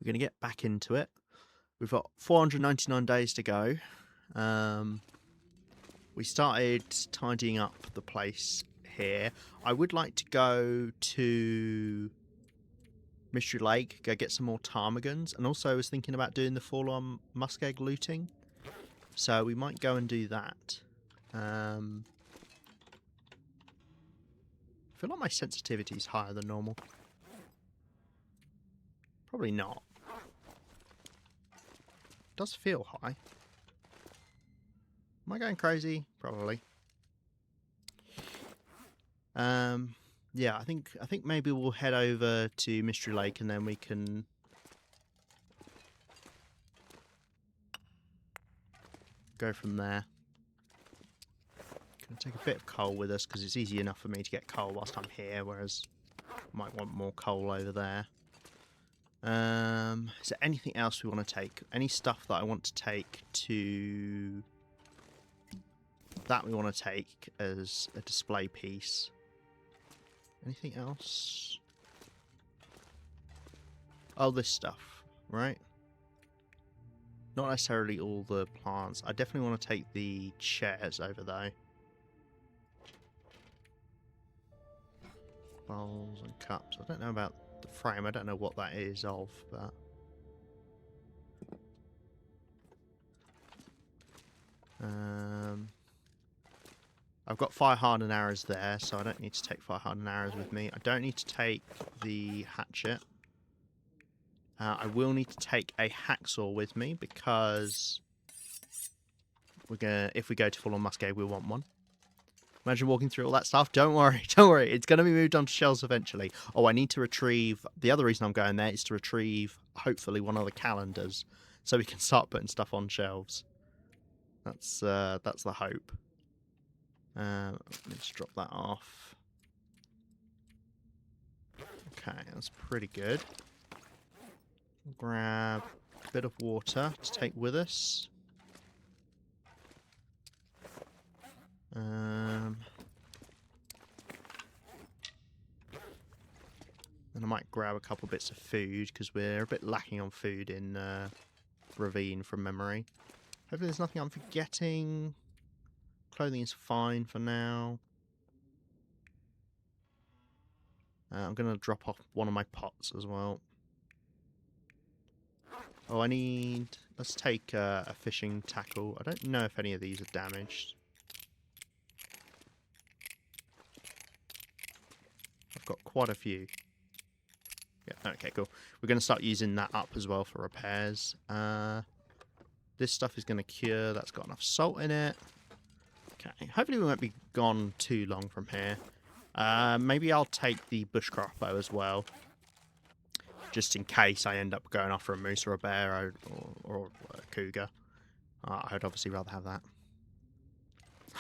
We're going to get back into it. We've got 499 days to go. We started tidying up the place here. I would like to go to Mystery Lake, go get some more ptarmigans, and also I was thinking about doing the Forlorn Muskeg looting. So we might go and do that. I feel like my sensitivity is higher than normal. Probably not. It does feel high. Am I going crazy? Probably. Yeah, I think maybe we'll head over to Mystery Lake and then we can go from there. Gonna take a bit of coal with us because it's easy enough for me to get coal whilst I'm here, whereas I might want more coal over there. Is there anything else we want to take? Any stuff that I want to take to... that we want to take as a display piece? Anything else? Oh, this stuff, right? Not necessarily all the plants. I definitely want to take the chairs over though. Bowls and cups. I don't know about the frame. I don't know what that is of, but... I've got fire hardened arrows there, so I don't need to take fire hardened arrows with me. I don't need to take the hatchet. I will need to take a hacksaw with me because if we go to Forlorn Muskeg, we'll want one. Imagine walking through all that stuff. Don't worry, don't worry. It's going to be moved onto shelves eventually. Oh, I need to retrieve... the other reason I'm going there is to retrieve, hopefully, one of the calendars so we can start putting stuff on shelves. That's the hope. Let's drop that off. Okay, that's pretty good. We'll grab a bit of water to take with us. And I might grab a couple bits of food because we're a bit lacking on food in Ravine from memory. Hopefully there's nothing I'm forgetting. Clothing is fine for now. I'm going to drop off one of my pots as well. Oh, I need... let's take a fishing tackle. I don't know if any of these are damaged. I've got quite a few. Yeah, okay, cool. We're going to start using that up as well for repairs. This stuff is going to cure. That's got enough salt in it. Okay, hopefully we won't be gone too long from here. Maybe I'll take the bushcraft bow as well. Just in case I end up going after a moose or a bear or a cougar. I'd obviously rather have that.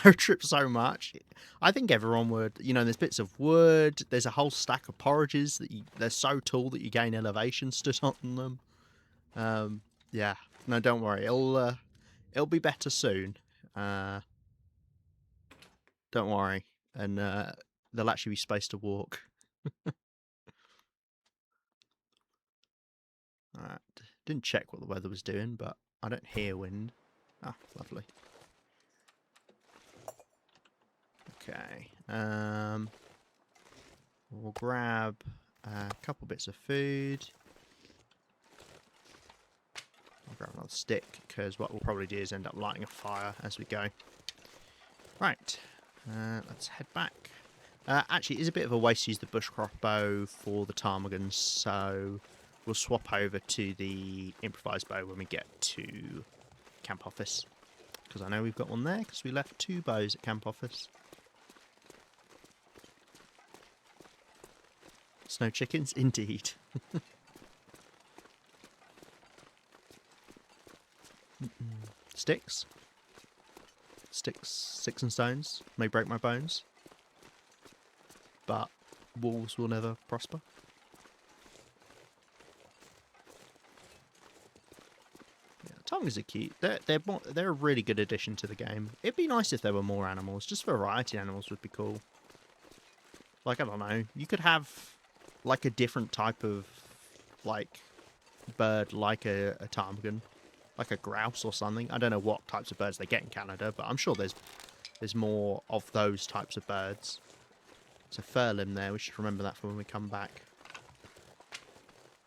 I trip so much. I think everyone would. You know, there's bits of wood. There's a whole stack of porridges that they're so tall that you gain elevation stood on them. Yeah. No, don't worry. It'll be better soon. Don't worry. And there'll actually be space to walk. Alright. Didn't check what the weather was doing, but I don't hear wind. Ah, lovely. Okay. We'll grab a couple bits of food. I'll grab another stick, because what we'll probably do is end up lighting a fire as we go. Right. Let's head back. Actually, it is a bit of a waste to use the bushcraft bow for the ptarmigans, so we'll swap over to the improvised bow when we get to camp office. Because I know we've got one there, because we left 2 bows at camp office. Snow chickens? Indeed. Sticks? Sticks and stones may break my bones. But wolves will never prosper. Yeah, tongues are cute. They're a really good addition to the game. It'd be nice if there were more animals. Just variety animals would be cool. Like, I don't know. You could have, like, a different type of, like, bird like a ptarmigan, like a grouse or something. I don't know what types of birds they get in Canada, but I'm sure there's more of those types of birds. It's a fur limb there. We should remember that for when we come back.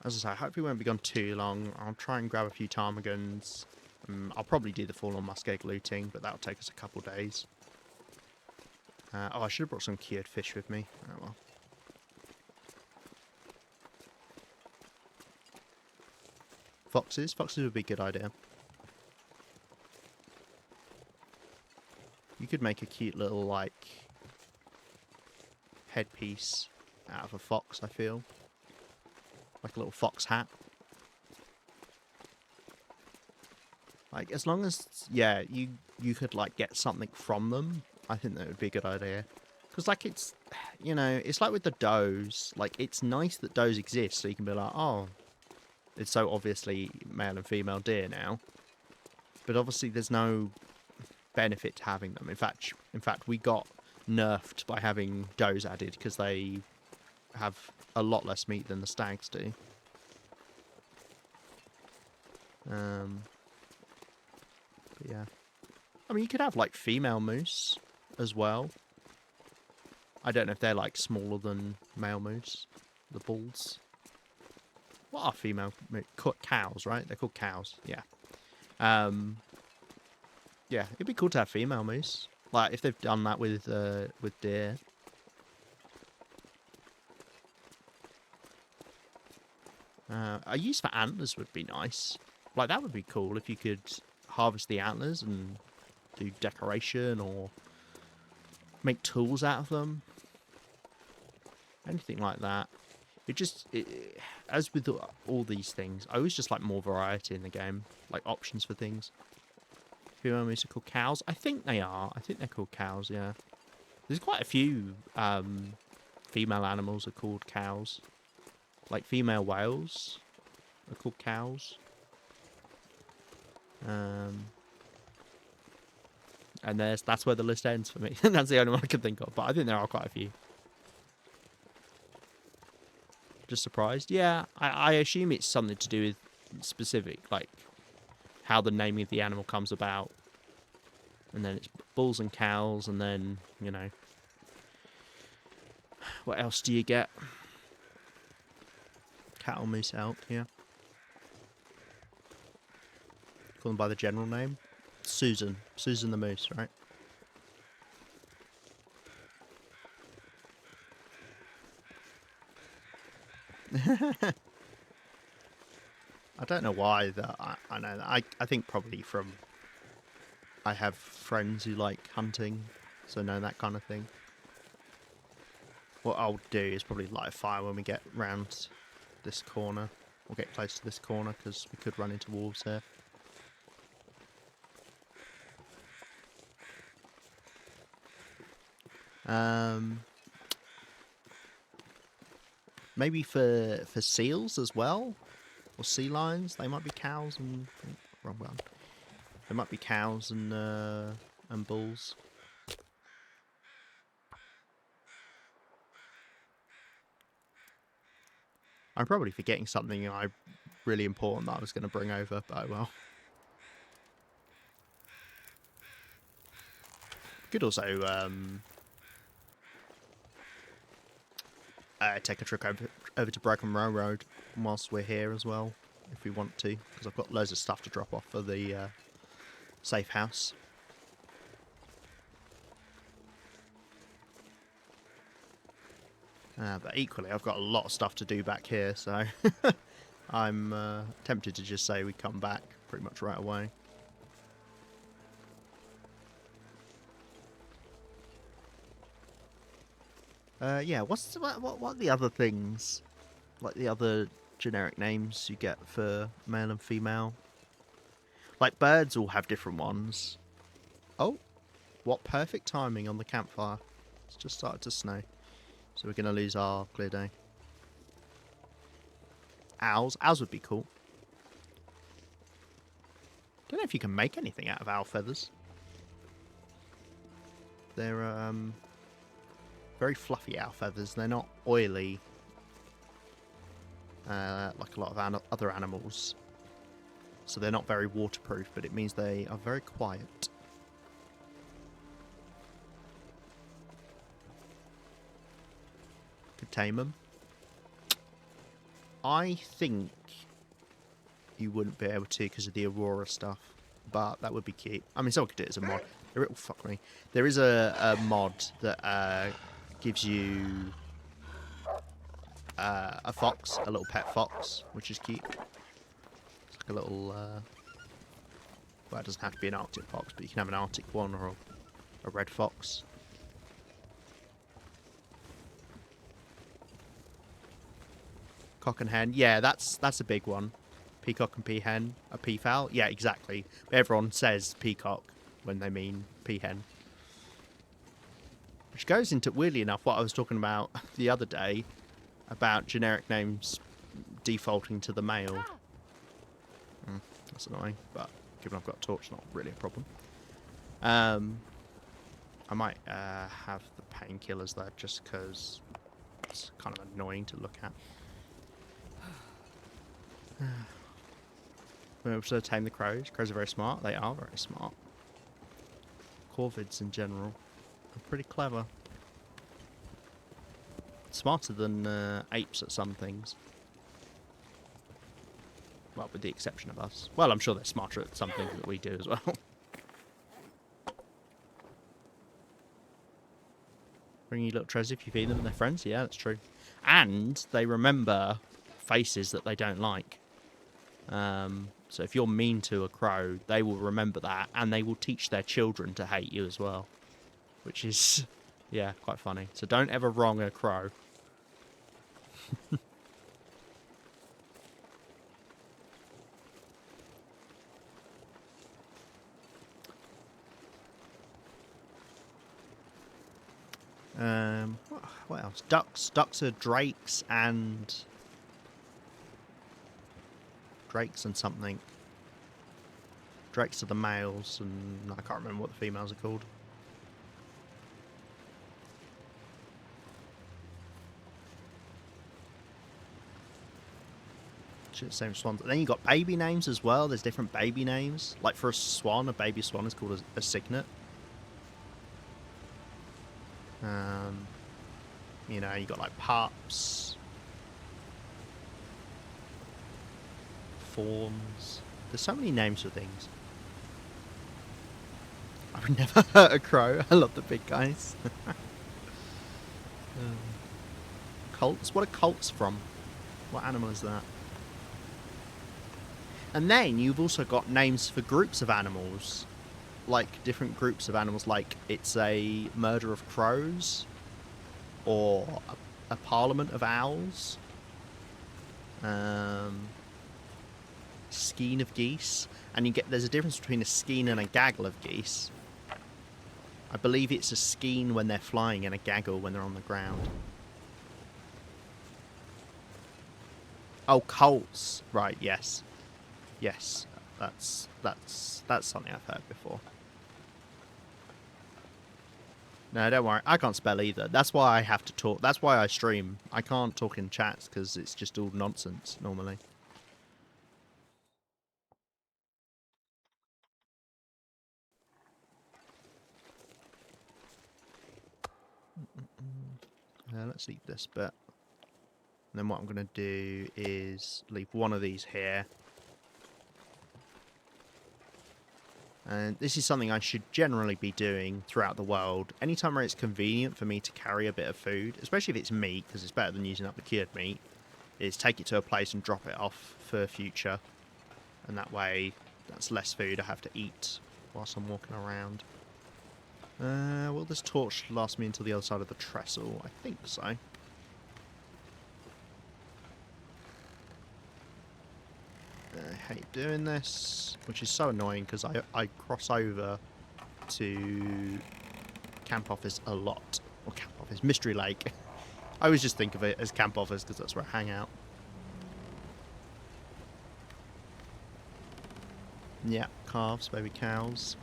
As I say, hopefully we won't be gone too long. I'll try and grab a few ptarmigans. I'll probably do the Forlorn Muskeg looting, but that'll take us a couple days. Oh, I should have brought some cured fish with me. Oh well. Foxes? Foxes would be a good idea. You could make a cute little, like, headpiece out of a fox, I feel. Like a little fox hat. Like, as long as, yeah, you could, like, get something from them, I think that would be a good idea. Because, like, it's, you know, it's like with the does. Like, it's nice that does exist, so you can be like, oh, it's so obviously male and female deer now. But obviously there's no benefit to having them. In fact, we got nerfed by having does added because they have a lot less meat than the stags do. But yeah. I mean, you could have, like, female moose as well. I don't know if they're, like, smaller than male moose. The bulls. What are female moose? Cows, right? They're called cows. Yeah. Yeah, it'd be cool to have female moose. Like, if they've done that with deer. A use for antlers would be nice. Like, that would be cool if you could harvest the antlers and do decoration or make tools out of them. Anything like that. As with all these things, I always just like more variety in the game. Like, options for things. Female moose are called cows? I think they are. I think they're called cows, yeah. There's quite a few female animals are called cows. Like, female whales are called cows. And that's where the list ends for me. That's the only one I can think of. But I think there are quite a few. Just surprised? Yeah, I assume it's something to do with specific, like, how the naming of the animal comes about. And then it's bulls and cows, and then, you know, what else do you get? Cattle, moose, elk, yeah. Call them by the general name. Susan. Susan the moose, right? I don't know why that I know that. I think probably from I have friends who like hunting, so know that kind of thing. What I'll do is probably light a fire when we get round this corner. We'll get close to this corner because we could run into wolves here. Maybe for seals as well, or sea lions. They might be cows and wrong one. There might be cows and bulls. I'm probably forgetting something really important that I was going to bring over, but oh well. Could also take a trip over to Broken Railroad whilst we're here as well, if we want to, because I've got loads of stuff to drop off for the safe house. But equally, I've got a lot of stuff to do back here, so I'm tempted to just say we come back pretty much right away. Yeah, what are the other things? Like the other generic names you get for male and female? Like birds all have different ones. Oh, what perfect timing on the campfire. It's just started to snow. So we're going to lose our clear day. Owls. Owls would be cool. Don't know if you can make anything out of owl feathers. They're very fluffy owl feathers. They're not oily. like a lot of other animals. So they're not very waterproof, but it means they are very quiet. Could tame them. I think you wouldn't be able to because of the Aurora stuff, but that would be cute. I mean, someone could do it as a mod. Oh, fuck me. There is a mod that gives you a fox, a little pet fox, which is cute. It's like a little... well, it doesn't have to be an Arctic fox, but you can have an Arctic one or a red fox. Cock and hen. Yeah, that's a big one. Peacock and peahen. A peafowl. Yeah, exactly. But everyone says peacock when they mean peahen. Which goes into, weirdly enough, what I was talking about the other day about generic names defaulting to the male. That's annoying, but given I've got a torch, not really a problem. I might have the painkillers there just because it's kind of annoying to look at. We're able to tame the crows. Crows are very smart. They are very smart. Corvids in general are pretty clever. Smarter than apes at some things. Well, with the exception of us. Well, I'm sure they're smarter at some things that we do as well. Bring you little treasures if you feed them and they're friends. Yeah, that's true. And they remember faces that they don't like. So if you're mean to a crow, they will remember that, and they will teach their children to hate you as well. Which is, yeah, quite funny. So don't ever wrong a crow. What else? Ducks. Ducks are drakes and something. Drakes are the males, and I can't remember what the females are called. Same swans. And then you got baby names as well. There's different baby names. Like for a swan, a baby swan is called a cygnet. You know, you got like pups, fawns. There's so many names for things. I would never hurt a crow. I love the big guys. Colts? What are colts from? What animal is that? And then you've also got names for groups of animals. Like different groups of animals. Like it's a murder of crows. Or a parliament of owls. Skein of geese. And there's a difference between a skein and a gaggle of geese. I believe it's a skein when they're flying and a gaggle when they're on the ground. Oh, colts. Right, yes. Yes. That's something I've heard before. No, don't worry. I can't spell either. That's why I have to talk. That's why I stream. I can't talk in chats because it's just all nonsense normally. Let's leave this bit. And then what I'm going to do is leave one of these here. And this is something I should generally be doing throughout the world. Anytime where it's convenient for me to carry a bit of food, especially if it's meat, because it's better than using up the cured meat, is take it to a place and drop it off for future. And that way, that's less food I have to eat whilst I'm walking around. Will this torch last me until the other side of the trestle? I think so. I hate doing this, which is so annoying because I cross over to camp office a lot. Or camp office, Mystery Lake. I always just think of it as camp office because that's where I hang out. Yeah, calves, baby cows.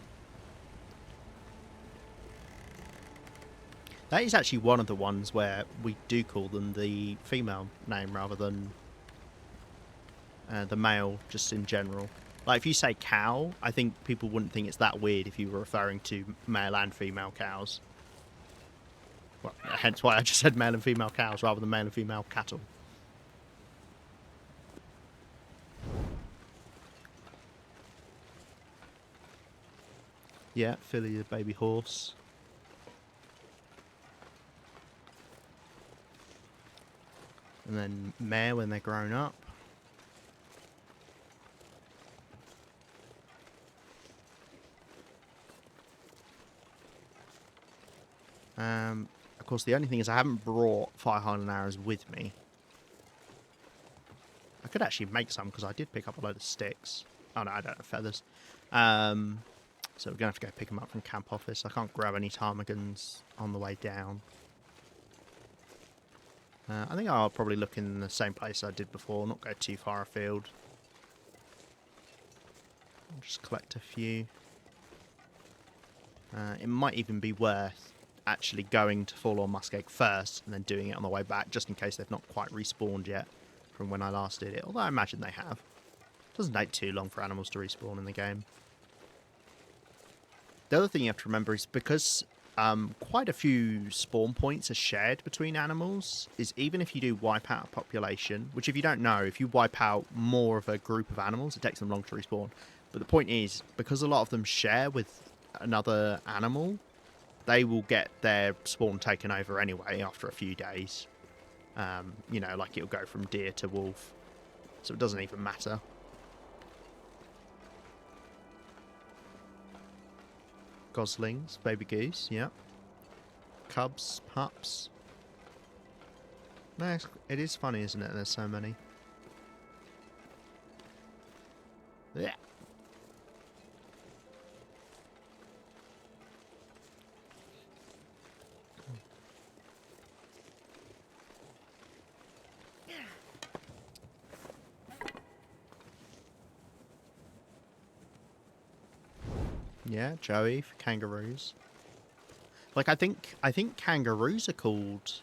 That is actually one of the ones where we do call them the female name rather than the male just in general. Like if you say cow, I think people wouldn't think it's that weird if you were referring to male and female cows. Well, hence why I just said male and female cows rather than male and female cattle. Yeah, filly the baby horse. And then mare when they're grown up. Of course, the only thing is I haven't brought Fire Highland arrows with me. I could actually make some because I did pick up a load of sticks. Oh no, I don't have feathers. So we're going to have to go pick them up from camp office. I can't grab any ptarmigans on the way down. I think I'll probably look in the same place I did before, not go too far afield. I'll just collect a few. It might even be worth actually going to Forlorn Muskeg first and then doing it on the way back, just in case they've not quite respawned yet from when I last did it, although I imagine they have. It doesn't take too long for animals to respawn in the game. The other thing you have to remember is because quite a few spawn points are shared between animals, is even if you do wipe out a population, which if you don't know, if you wipe out more of a group of animals, it takes them long to respawn. But the point is, because a lot of them share with another animal, they will get their spawn taken over anyway after a few days. You know, like it'll go from deer to wolf. So it doesn't even matter. Goslings, baby goose, yep. Cubs, pups. No, it is funny, isn't it? There's so many. Yeah. Yeah, Joey for kangaroos. Like I think kangaroos are called.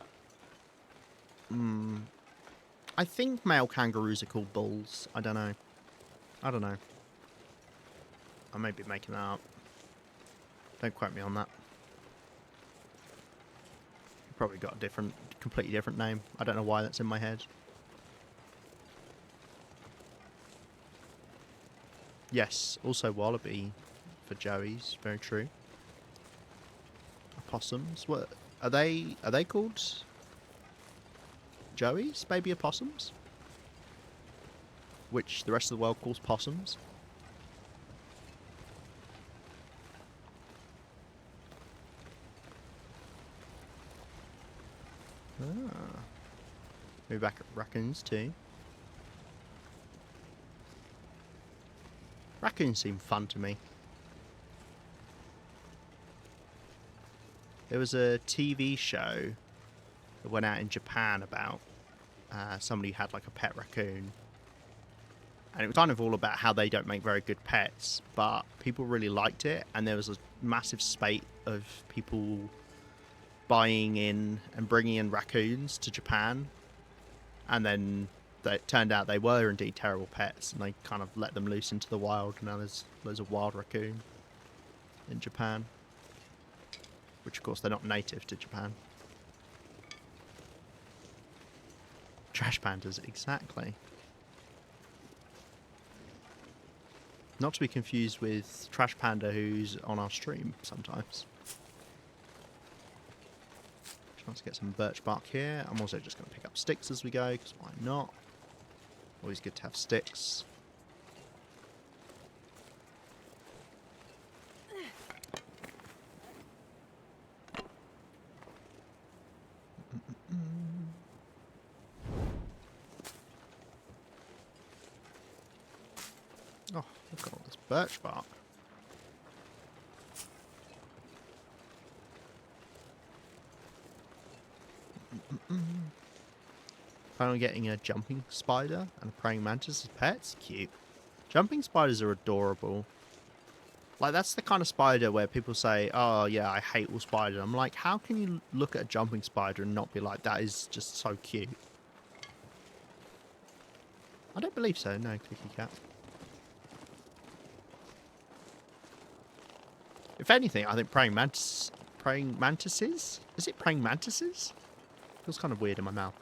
I think male kangaroos are called bulls. I don't know. I may be making that up. Don't quote me on that. Probably got a completely different name. I don't know why that's in my head. Yes, also wallaby for Joeys. Very true. Opossums. What are they? Are they called Joeys? Baby opossums? Which the rest of the world calls possums. Ah. Maybe back at raccoons too. Raccoons seem fun to me. There was a TV show that went out in Japan about somebody who had like a pet raccoon. And it was kind of all about how they don't make very good pets, but people really liked it. And there was a massive spate of people buying in and bringing in raccoons to Japan. And then it turned out they were indeed terrible pets, and they kind of let them loose into the wild. Now there's loads of wild raccoon in Japan. Which, of course, they're not native to Japan. Trash pandas, exactly. Not to be confused with Trash Panda, who's on our stream sometimes. Chance to get some birch bark here. I'm also just going to pick up sticks as we go, because why not? Always good to have sticks. Oh, look at all this birch bark. Plan on getting a jumping spider and a praying mantis as pets? Cute. Jumping spiders are adorable. Like, that's the kind of spider where people say, oh yeah, I hate all spiders. I'm like, how can you look at a jumping spider and not be like, that is just so cute? I don't believe so. No, Clicky Cat. If anything, I think praying mantises? Is it praying mantises? Feels kind of weird in my mouth.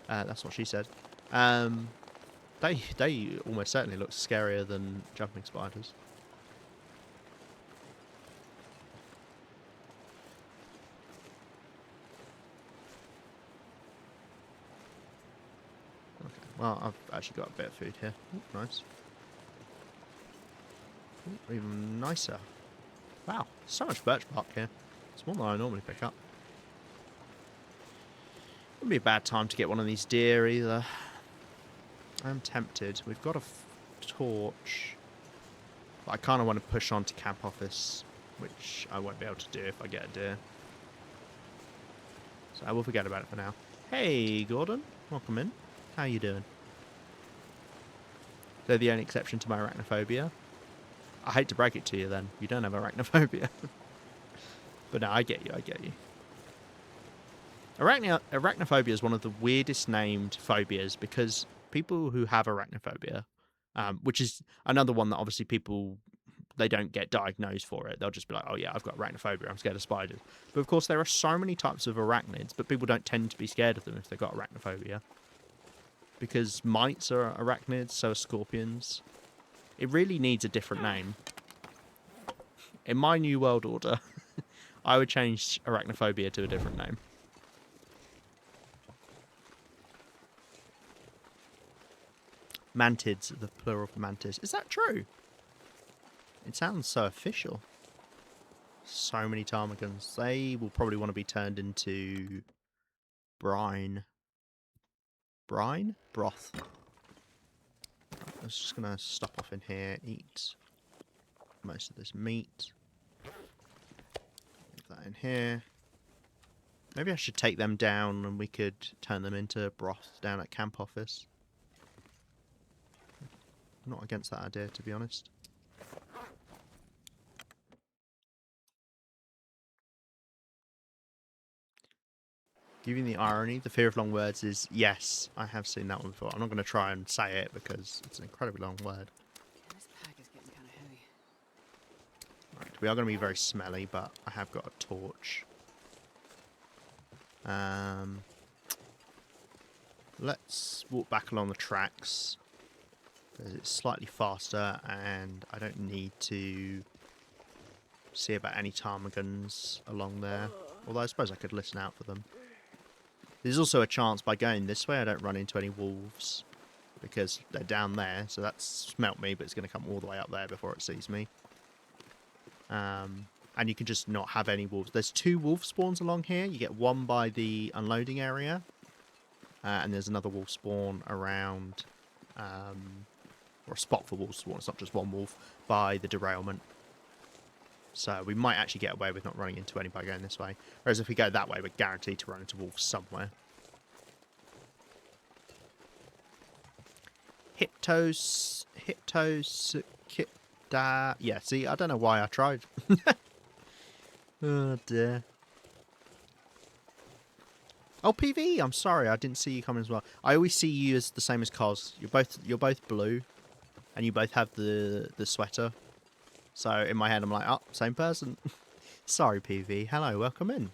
That's what she said. They almost certainly look scarier than jumping spiders. Okay, well, I've actually got a bit of food here. Ooh, nice. Ooh, even nicer. Wow, so much birch bark here. It's more than I normally pick up. Wouldn't be a bad time to get one of these deer either. I'm tempted. We've got a torch. But I kind of want to push on to camp office, which I won't be able to do if I get a deer. So I will forget about it for now. Hey, Gordon. Welcome in. How you doing? They're the only exception to my arachnophobia. I hate to break it to you then. You don't have arachnophobia. But no, I get you. I get you. Arachnophobia is one of the weirdest named phobias because people who have arachnophobia, which is another one that obviously people, they don't get diagnosed for it. They'll just be like, oh yeah, I've got arachnophobia. I'm scared of spiders. But of course, there are so many types of arachnids, but people don't tend to be scared of them if they've got arachnophobia. Because mites are arachnids, so are scorpions. It really needs a different name. In my new world order, I would change arachnophobia to a different name. Mantids, the plural for mantis. Is that true? It sounds so official. So many ptarmigans. They will probably want to be turned into brine. Brine? Broth. I was just going to stop off in here, eat most of this meat. Leave that in here. Maybe I should take them down and we could turn them into broth down at camp office. I'm not against that idea, to be honest. Given the irony, the fear of long words is, yes, I have seen that one before. I'm not going to try and say it because it's an incredibly long word. This pack is getting kind of heavy. Right, we are going to be very smelly, but I have got a torch. Let's walk back along the tracks because it's slightly faster and I don't need to see about any ptarmigans along there. Although I suppose I could listen out for them. There's also a chance by going this way I don't run into any wolves because they're down there, so that's smelt me, but it's going to come all the way up there before it sees me. And you can just not have any wolves. There's 2 wolf spawns along here. You get one by the unloading area, and there's another wolf spawn around, or a spot for wolf spawn. It's not just one wolf by the derailment. So we might actually get away with not running into any by going this way. Whereas if we go that way, we're guaranteed to run into wolves somewhere. Hyptos, yeah, see, I don't know why I tried. Oh dear. Oh, PV, I'm sorry, I didn't see you coming as well. I always see you as the same as Cos. You're both blue, and you both have the sweater. So in my head, I'm like, oh, same person. Sorry, PV. Hello, welcome in.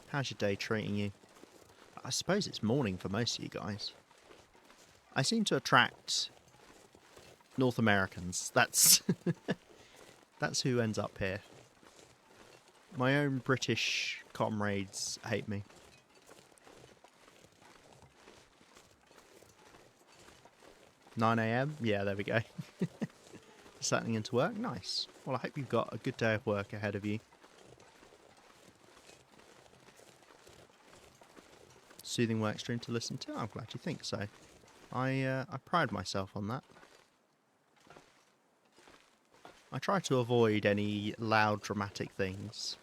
How's your day treating you? I suppose it's morning for most of you guys. I seem to attract North Americans. That's that's who ends up here. My own British comrades hate me. (9 AM? Yeah, there we go. Settling into work? Nice. Well, I hope you've got a good day of work ahead of you. Soothing work stream to listen to? I'm glad you think so. I pride myself on that. I try to avoid any loud, dramatic things.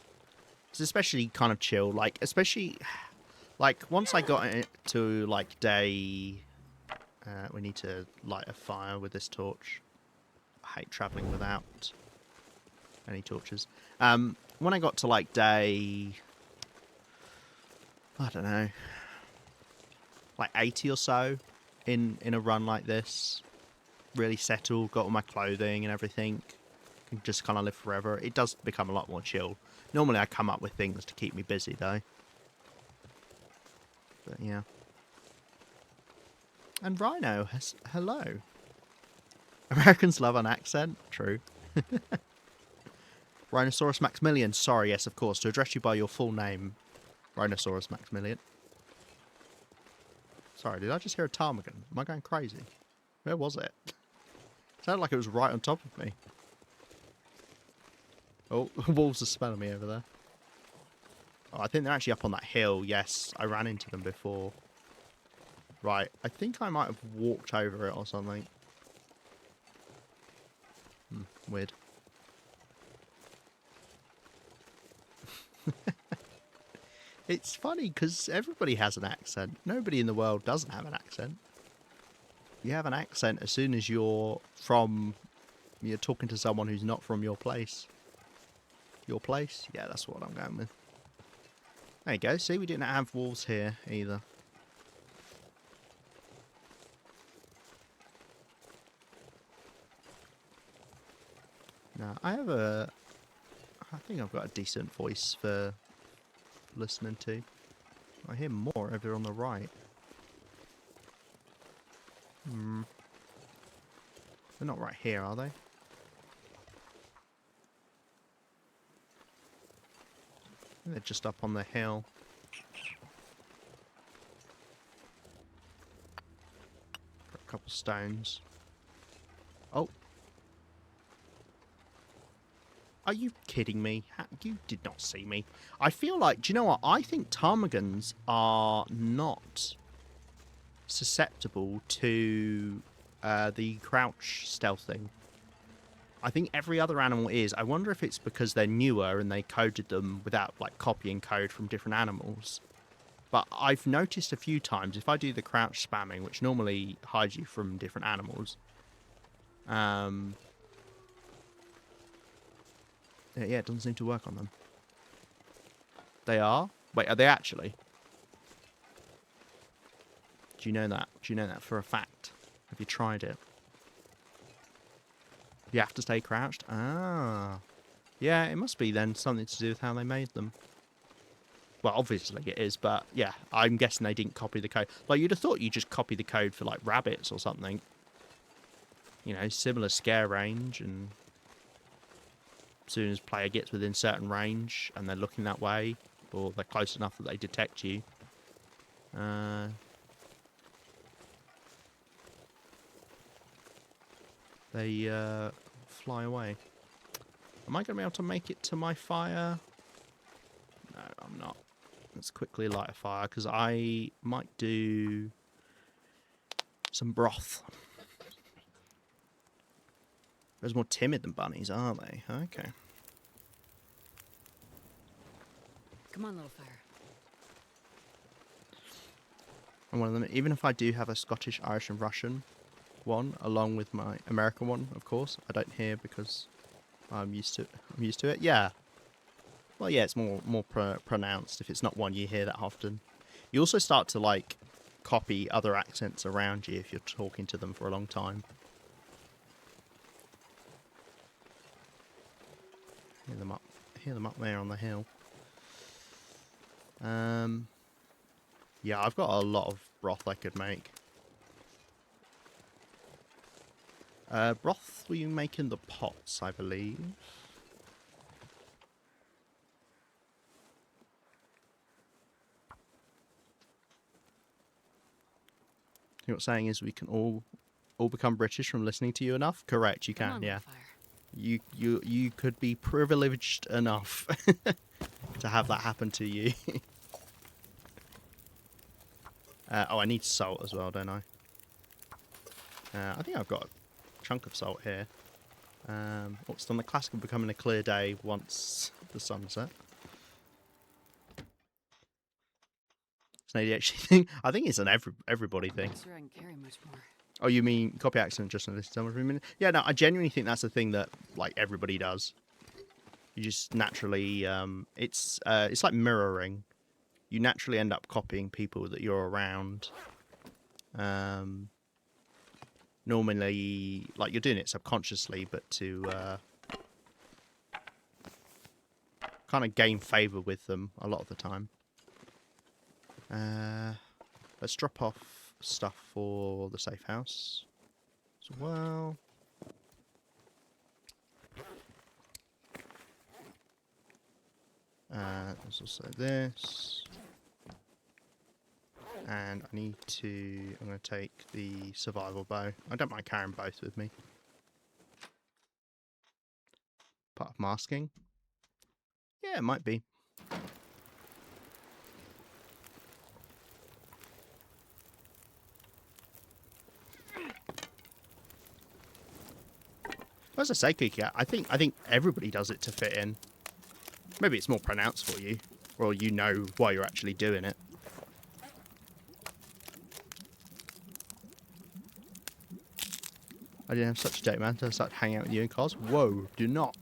It's especially kind of chill. Like, especially, like, once I got into, like, day... we need to light a fire with this torch. I hate travelling without any torches. When I got to like day, I don't know, like 80 or so, in a run like this. Really settled, got all my clothing and everything. Can just kind of live forever. It does become a lot more chill. Normally I come up with things to keep me busy though. But yeah. And Rhino, hello. Americans love an accent. True. Rhinoceros Maximilian. Sorry, yes, of course. To address you by your full name, Rhinoceros Maximilian. Sorry, did I just hear a ptarmigan? Am I going crazy? Where was it? Sounded like it was right on top of me. Oh, wolves are smelling me over there. Oh, I think they're actually up on that hill. Yes, I ran into them before. Right, I think I might have walked over it or something. Weird. It's funny because everybody has an accent. Nobody in the world doesn't have an accent. You have an accent as soon as you're talking to someone who's not from your place. Your place? Yeah, that's what I'm going with. There you go. See, we didn't have wolves here either. Now, I think I've got a decent voice for listening to. I hear more over on the right. They're not right here, are they? I think they're just up on the hill. For a couple stones. Oh. Are you kidding me? You did not see me. I feel like, do you know what? I think ptarmigans are not susceptible to the crouch stealthing. I think every other animal is. I wonder if it's because they're newer and they coded them without like copying code from different animals. But I've noticed a few times if I do the crouch spamming, which normally hides you from different animals, yeah, it doesn't seem to work on them. They are? Wait, are they actually? Do you know that? Do you know that for a fact? Have you tried it? You have to stay crouched? Ah. Yeah, it must be then something to do with how they made them. Well, obviously it is, but yeah, I'm guessing they didn't copy the code. Like, you'd have thought you just copy the code for, like, rabbits or something. You know, similar scare range, and as soon as player gets within certain range and they're looking that way, or they're close enough that they detect you, they fly away. Am I going to be able to make it to my fire? No, I'm not. Let's quickly light a fire, because I might do some broth. They're more timid than bunnies, aren't they? Okay. Come on, little fire. And one of them, even if I do have a Scottish, Irish, and Russian one, along with my American one, of course, I don't hear because I'm used to it. Yeah. Well, yeah, it's more pronounced if it's not one you hear that often. You also start to like copy other accents around you if you're talking to them for a long time. Hear them up there on the hill. Yeah, I've got a lot of broth I could make. Broth we make in the pots, I believe. You know what saying is we can all become British from listening to you enough? Correct, you Come can, on, yeah. little fire. You could be privileged enough to have that happen to you. Oh, I need salt as well, don't I? I think I've got a chunk of salt here. It's on the classic of becoming a clear day once the sun's set. It's an ADHD thing. I think it's an everybody thing. Not sure I can carry much more. Oh, you mean copy accident just in this time for a minute? Yeah, no, I genuinely think that's a thing that like everybody does. You just naturally, it's like mirroring. You naturally end up copying people that you're around. normally, like, you're doing it subconsciously, but to kind of gain favour with them a lot of the time. Let's drop off stuff for the safe house as well. There's also this. And I need to... I'm going to take the survival bow. I don't mind carrying both with me. Part of masking? Yeah, it might be. As I say, Kiki, I think everybody does it to fit in. Maybe it's more pronounced for you, or you know why you're actually doing it. I didn't have such a date, man, until I started hanging out with you in cars. Whoa, do not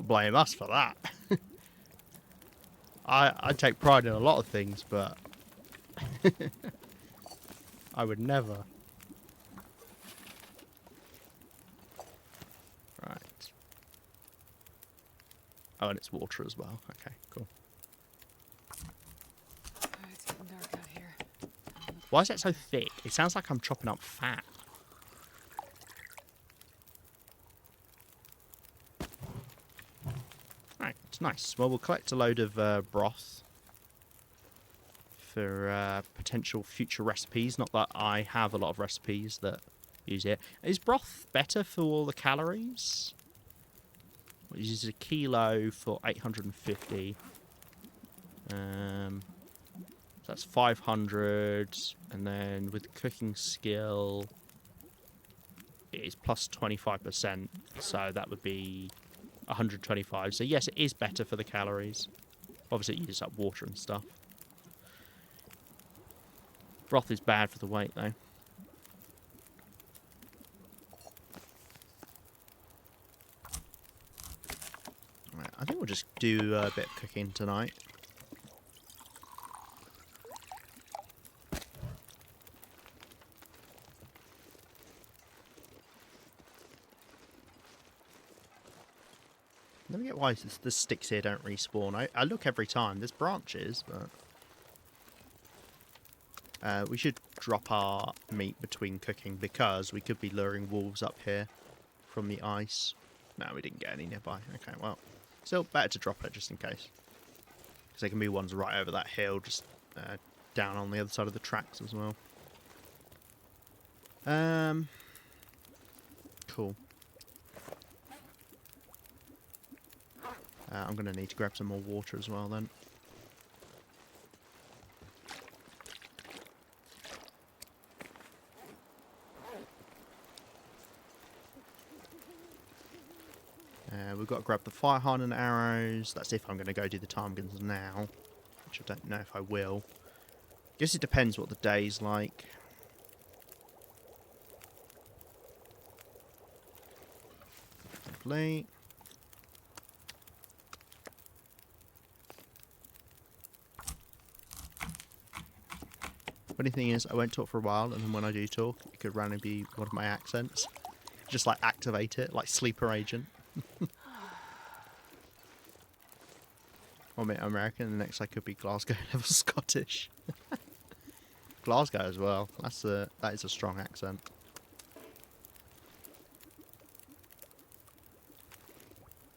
blame us for that. I take pride in a lot of things, but I would never. Right. Oh, and it's water as well. Okay, cool. Oh, it's getting dark out here. Why is that so thick? It sounds like I'm chopping up fat. Right, it's nice. Well, we'll collect a load of broth for potential future recipes. Not that I have a lot of recipes that use it. Is broth better for all the calories? It uses a kilo for 850. So that's 500, and then with cooking skill, it is plus 25%. So that would be 125. So yes, it is better for the calories. Obviously, it uses up water and stuff. Broth is bad for the weight, though. Right, I think we'll just do a bit of cooking tonight. Let me get why the sticks here don't respawn. I look every time. There's branches, but... we should drop our meat between cooking because we could be luring wolves up here from the ice. No, we didn't get any nearby. Okay, well, still better to drop it just in case. Because there can be ones right over that hill, just down on the other side of the tracks as well. Cool. I'm going to need to grab some more water as well then. We've got to grab the fire hardened arrows. That's if I'm going to go do the ptarmigan guns now, which I don't know if I will. Guess it depends what the day's like. Lovely. Funny thing is, I won't talk for a while, and then when I do talk, it could randomly be one of my accents. Just like activate it, like sleeper agent. One minute American, and the next I could be Glasgow level Scottish. Glasgow as well. That is a strong accent.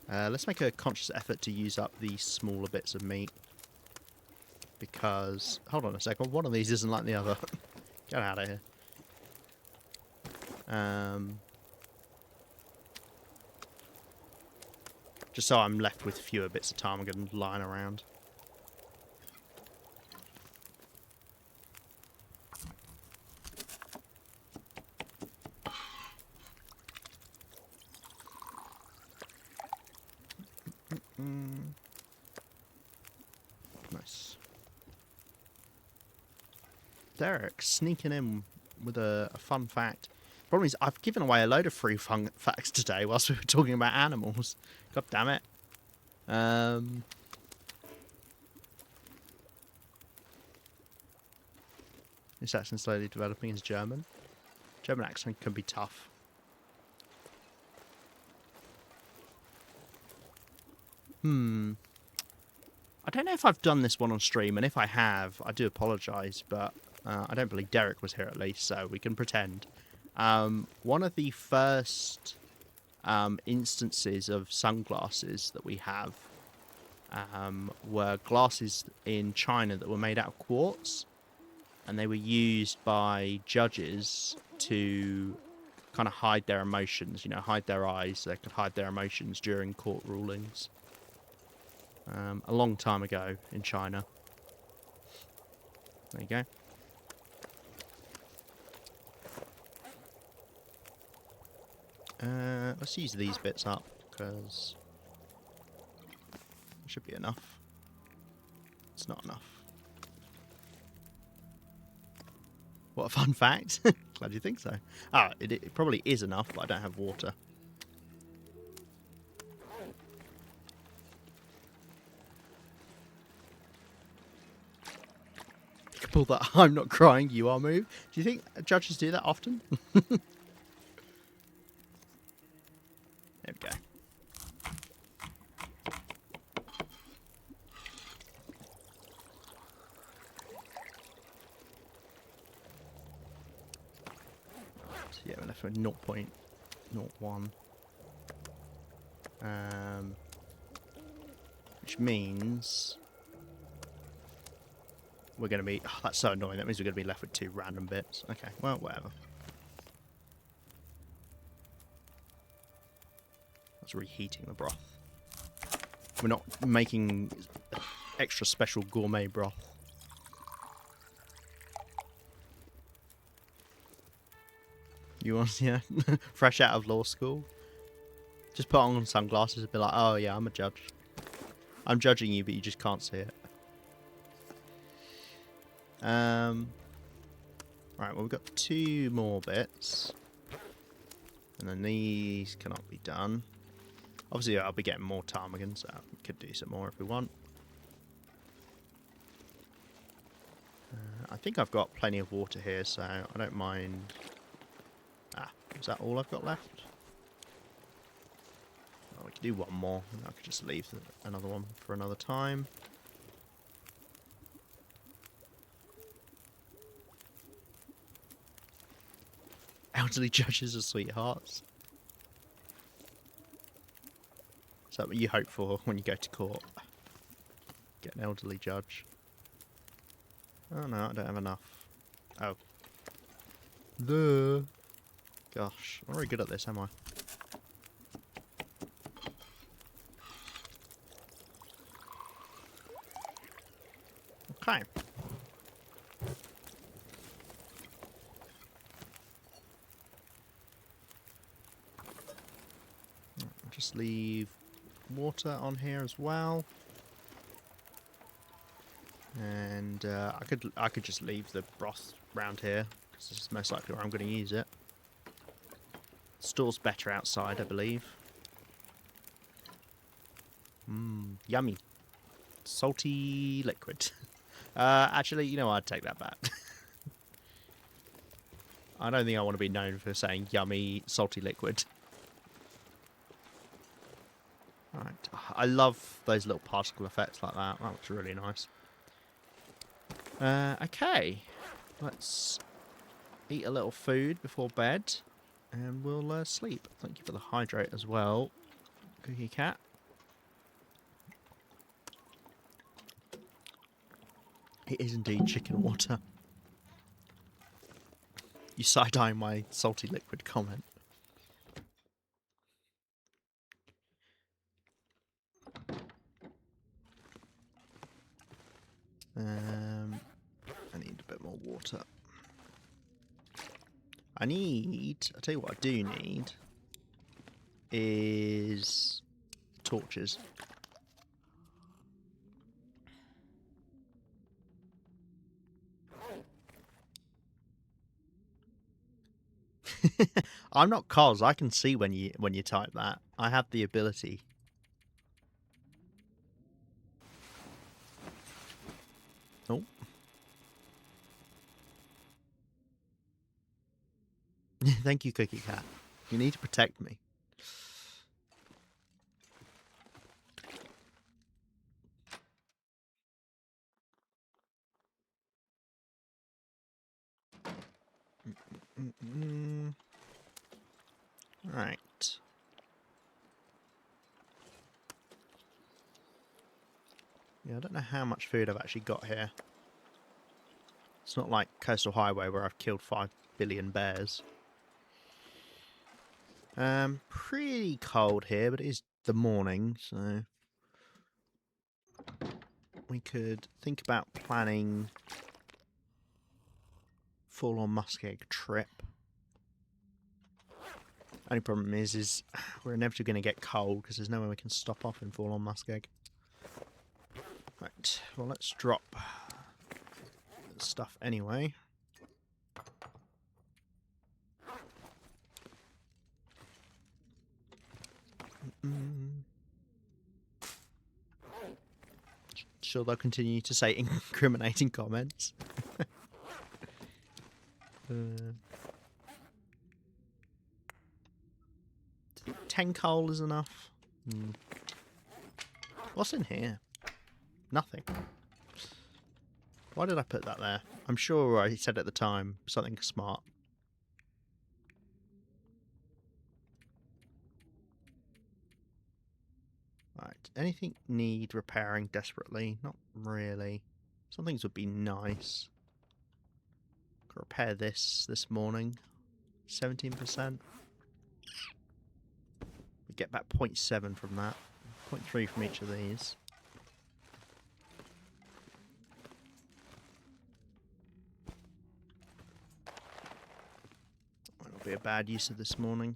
Let's make a conscious effort to use up these smaller bits of meat. Because, hold on a second, one of these isn't like the other. Get out of here. Just so I'm left with fewer bits of ptarmigan lying around. Nice. Derek sneaking in with a fun fact. Problem is, I've given away a load of free fun facts today whilst we were talking about animals. God damn it. This accent slowly developing is German. German accent can be tough. I don't know if I've done this one on stream, and if I have, I do apologise, but I don't believe Derek was here at least, so we can pretend. One of the first instances of sunglasses that we have were glasses in China that were made out of quartz, and they were used by judges to kind of hide their emotions, you know, hide their eyes, so they could hide their emotions during court rulings. A long time ago in China. There you go. Let's use these bits up, because it should be enough. It's not enough. What a fun fact. Glad you think so. Ah, it probably is enough, but I don't have water. You can pull that I'm not crying, you are move. Do you think judges do that often? There we go. So yeah, we're left with 0.01. Which means we're going to be... Oh, that's so annoying. That means we're going to be left with 2 random bits. Okay, well, whatever. That's reheating the broth. We're not making extra special gourmet broth. You want, yeah, fresh out of law school? Just put on sunglasses and be like, oh yeah, I'm a judge. I'm judging you, but you just can't see it. Right, well, we've got 2 more bits. And then these cannot be done. Obviously, I'll be getting more ptarmigan, so we could do some more if we want. I think I've got plenty of water here, so I don't mind. Ah, is that all I've got left? Well, we could do one more, and I could just leave another one for another time. Elderly judges are sweethearts. Is that what you hope for when you go to court? Get an elderly judge. Oh no, I don't have enough. Oh. Gosh, I'm not very good at this, am I? Okay. I'll just leave water on here as well. And I could just leave the broth round here, because this is most likely where I'm going to use it. Store's better outside, I believe. Mmm, yummy. Salty liquid. Actually, you know what, I'd take that back. I don't think I want to be known for saying yummy, salty liquid. Alright, I love those little particle effects like that. That looks really nice. Okay, let's eat a little food before bed, and we'll sleep. Thank you for the hydrate as well, Cookie Cat. It is indeed chicken water. You side-eyeing my salty liquid comment. I need a bit more water. I'll tell you what I do need is torches. I'm not Cos. I can see when you type that. I have the ability. Oh. Thank you, Cookie Cat. You need to protect me. Right. Yeah, I don't know how much food I've actually got here. It's not like Coastal Highway where I've killed 5 billion bears. Pretty cold here, but it is the morning, so we could think about planning Forlorn Muskeg trip. Only problem is we're inevitably going to get cold because there's nowhere we can stop off in Forlorn Muskeg. Right, well let's drop stuff anyway. Sure, they'll continue to say incriminating comments. 10 coal is enough. What's in here? Nothing. Why did I put that there? I'm sure I said at the time something smart. Right, anything need repairing desperately? Not really. Some things would be nice. Could repair this morning. 17%. We get back 0.7 from that. 0.3 from each of these. Might not be a bad use of this morning.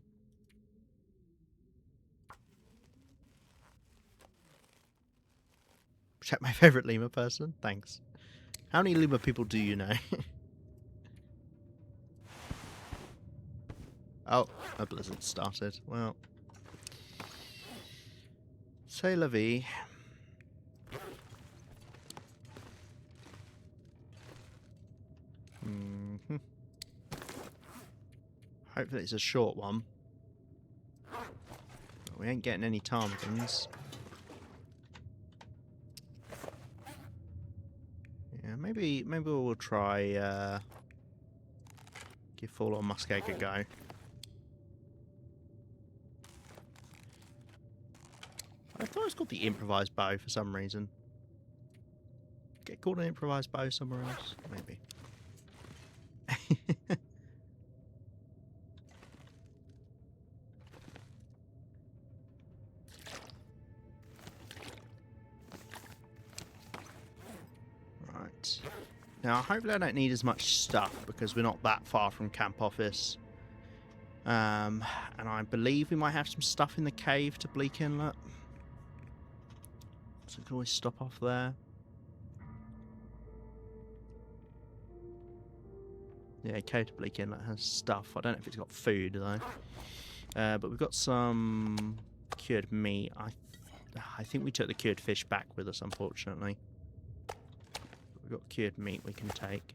Check my favourite lemur person? Thanks. How many lemur people do you know? Oh, a blizzard started. Well. C'est la vie. Hopefully it's a short one. But we ain't getting any ptarmigans. Yeah, maybe we'll try give Forlorn Muskeg a go. I thought it's called the improvised bow for some reason. Get called an improvised bow somewhere else? Maybe. Right. Now, hopefully I don't need as much stuff because we're not that far from camp office. And I believe we might have some stuff in the cave to Bleak Inlet. So we can always stop off there. Yeah, cave to Bleak Inlet has stuff. I don't know if it's got food though. But we've got some cured meat. I think we took the cured fish back with us, unfortunately. But we've got cured meat we can take.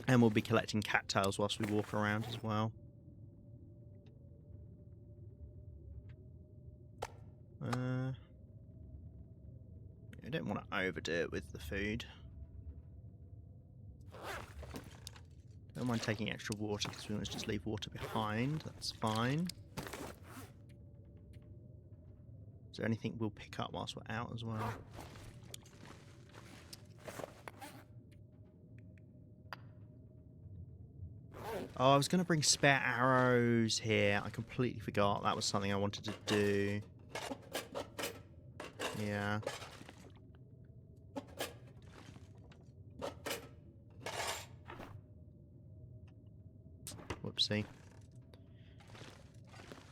And we'll be collecting cattails whilst we walk around as well. I don't want to overdo it with the food. Don't mind taking extra water because we want to just leave water behind. That's fine. Is there anything we'll pick up whilst we're out as well? Oh, I was going to bring spare arrows here. I completely forgot. That was something I wanted to do. Yeah. Whoopsie.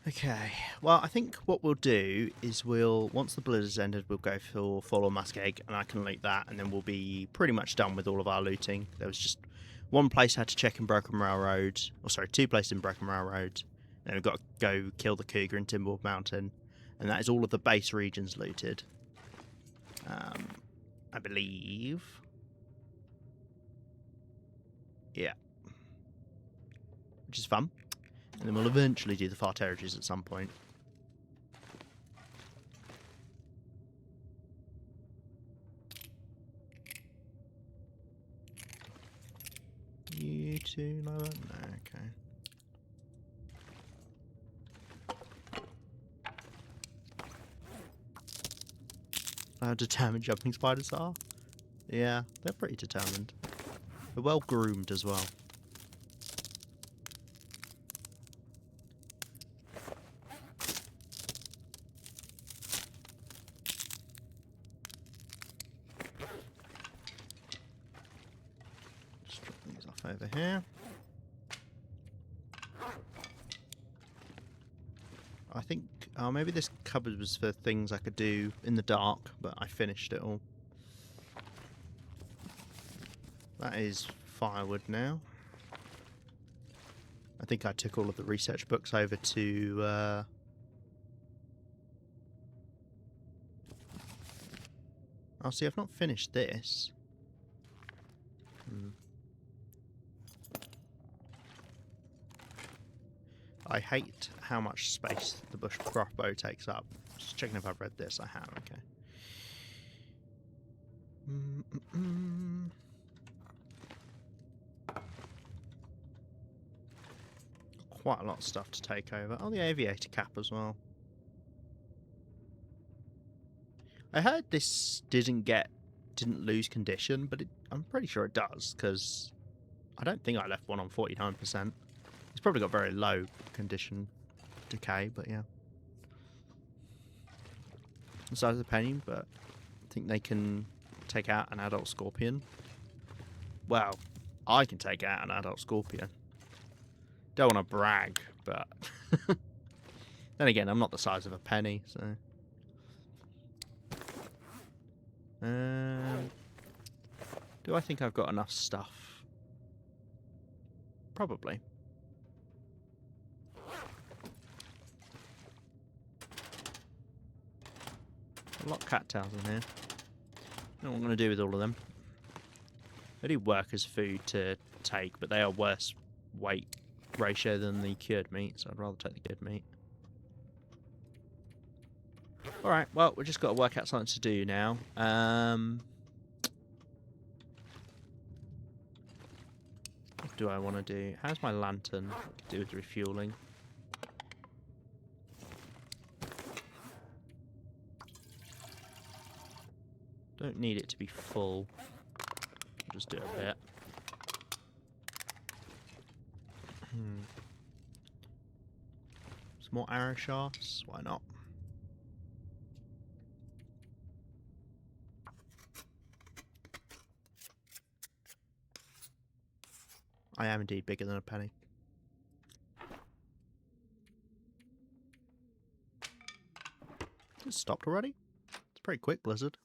Okay. Well, I think what we'll do is once the blizzard's ended, we'll go for Forlorn Muskeg, and I can loot that, and then we'll be pretty much done with all of our looting. There was just one place I had to check in Broken Railroad, or sorry, 2 places in Broken Railroad, Then we've got to go kill the cougar in Timberwolf Mountain. And that is all of the base regions looted. I believe. Yeah. Which is fun. And then we'll eventually do the far territories at some point. You two lower? No, okay. How determined jumping spiders are? Yeah, they're pretty determined. They're well groomed as well. Just drop these off over here. I think maybe this cupboard was for things I could do in the dark, but I finished it all. That is firewood now. I think I took all of the research books over to... Oh, see, I've not finished this. I hate how much space the bush crossbow takes up. Just checking if I've read this. I have, okay. Quite a lot of stuff to take over. Oh, the aviator cap as well. I heard this didn't lose condition, but I'm pretty sure it does, because I don't think I left one on 49%. It's probably got very low condition decay, but yeah. The size of the penny, but I think they can take out an adult scorpion. Well, I can take out an adult scorpion. Don't want to brag, but then again, I'm not the size of a penny, so. Do I think I've got enough stuff? Probably. A lot of cattails in here. I don't know what I'm going to do with all of them. They do work as food to take, but they are worse weight ratio than the cured meat, so I'd rather take the cured meat. Alright, well, we've just got to work out something to do now. What do I want to do? How's my lantern? What to do with refueling? Don't need it to be full. I'll just do a bit. Some more arrow shafts? Why not? I am indeed bigger than a penny. It stopped already? It's a pretty quick blizzard.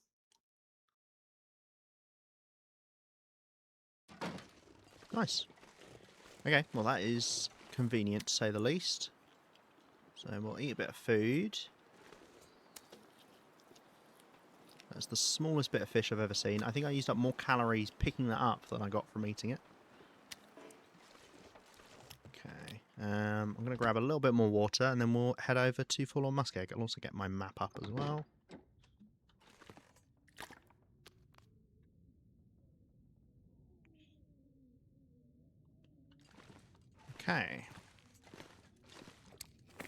Nice. Okay, well that is convenient to say the least. So we'll eat a bit of food. That's the smallest bit of fish I've ever seen. I think I used up more calories picking that up than I got from eating it. Okay, I'm going to grab a little bit more water and then we'll head over to Forlorn Muskeg. I'll also get my map up as well. Okay.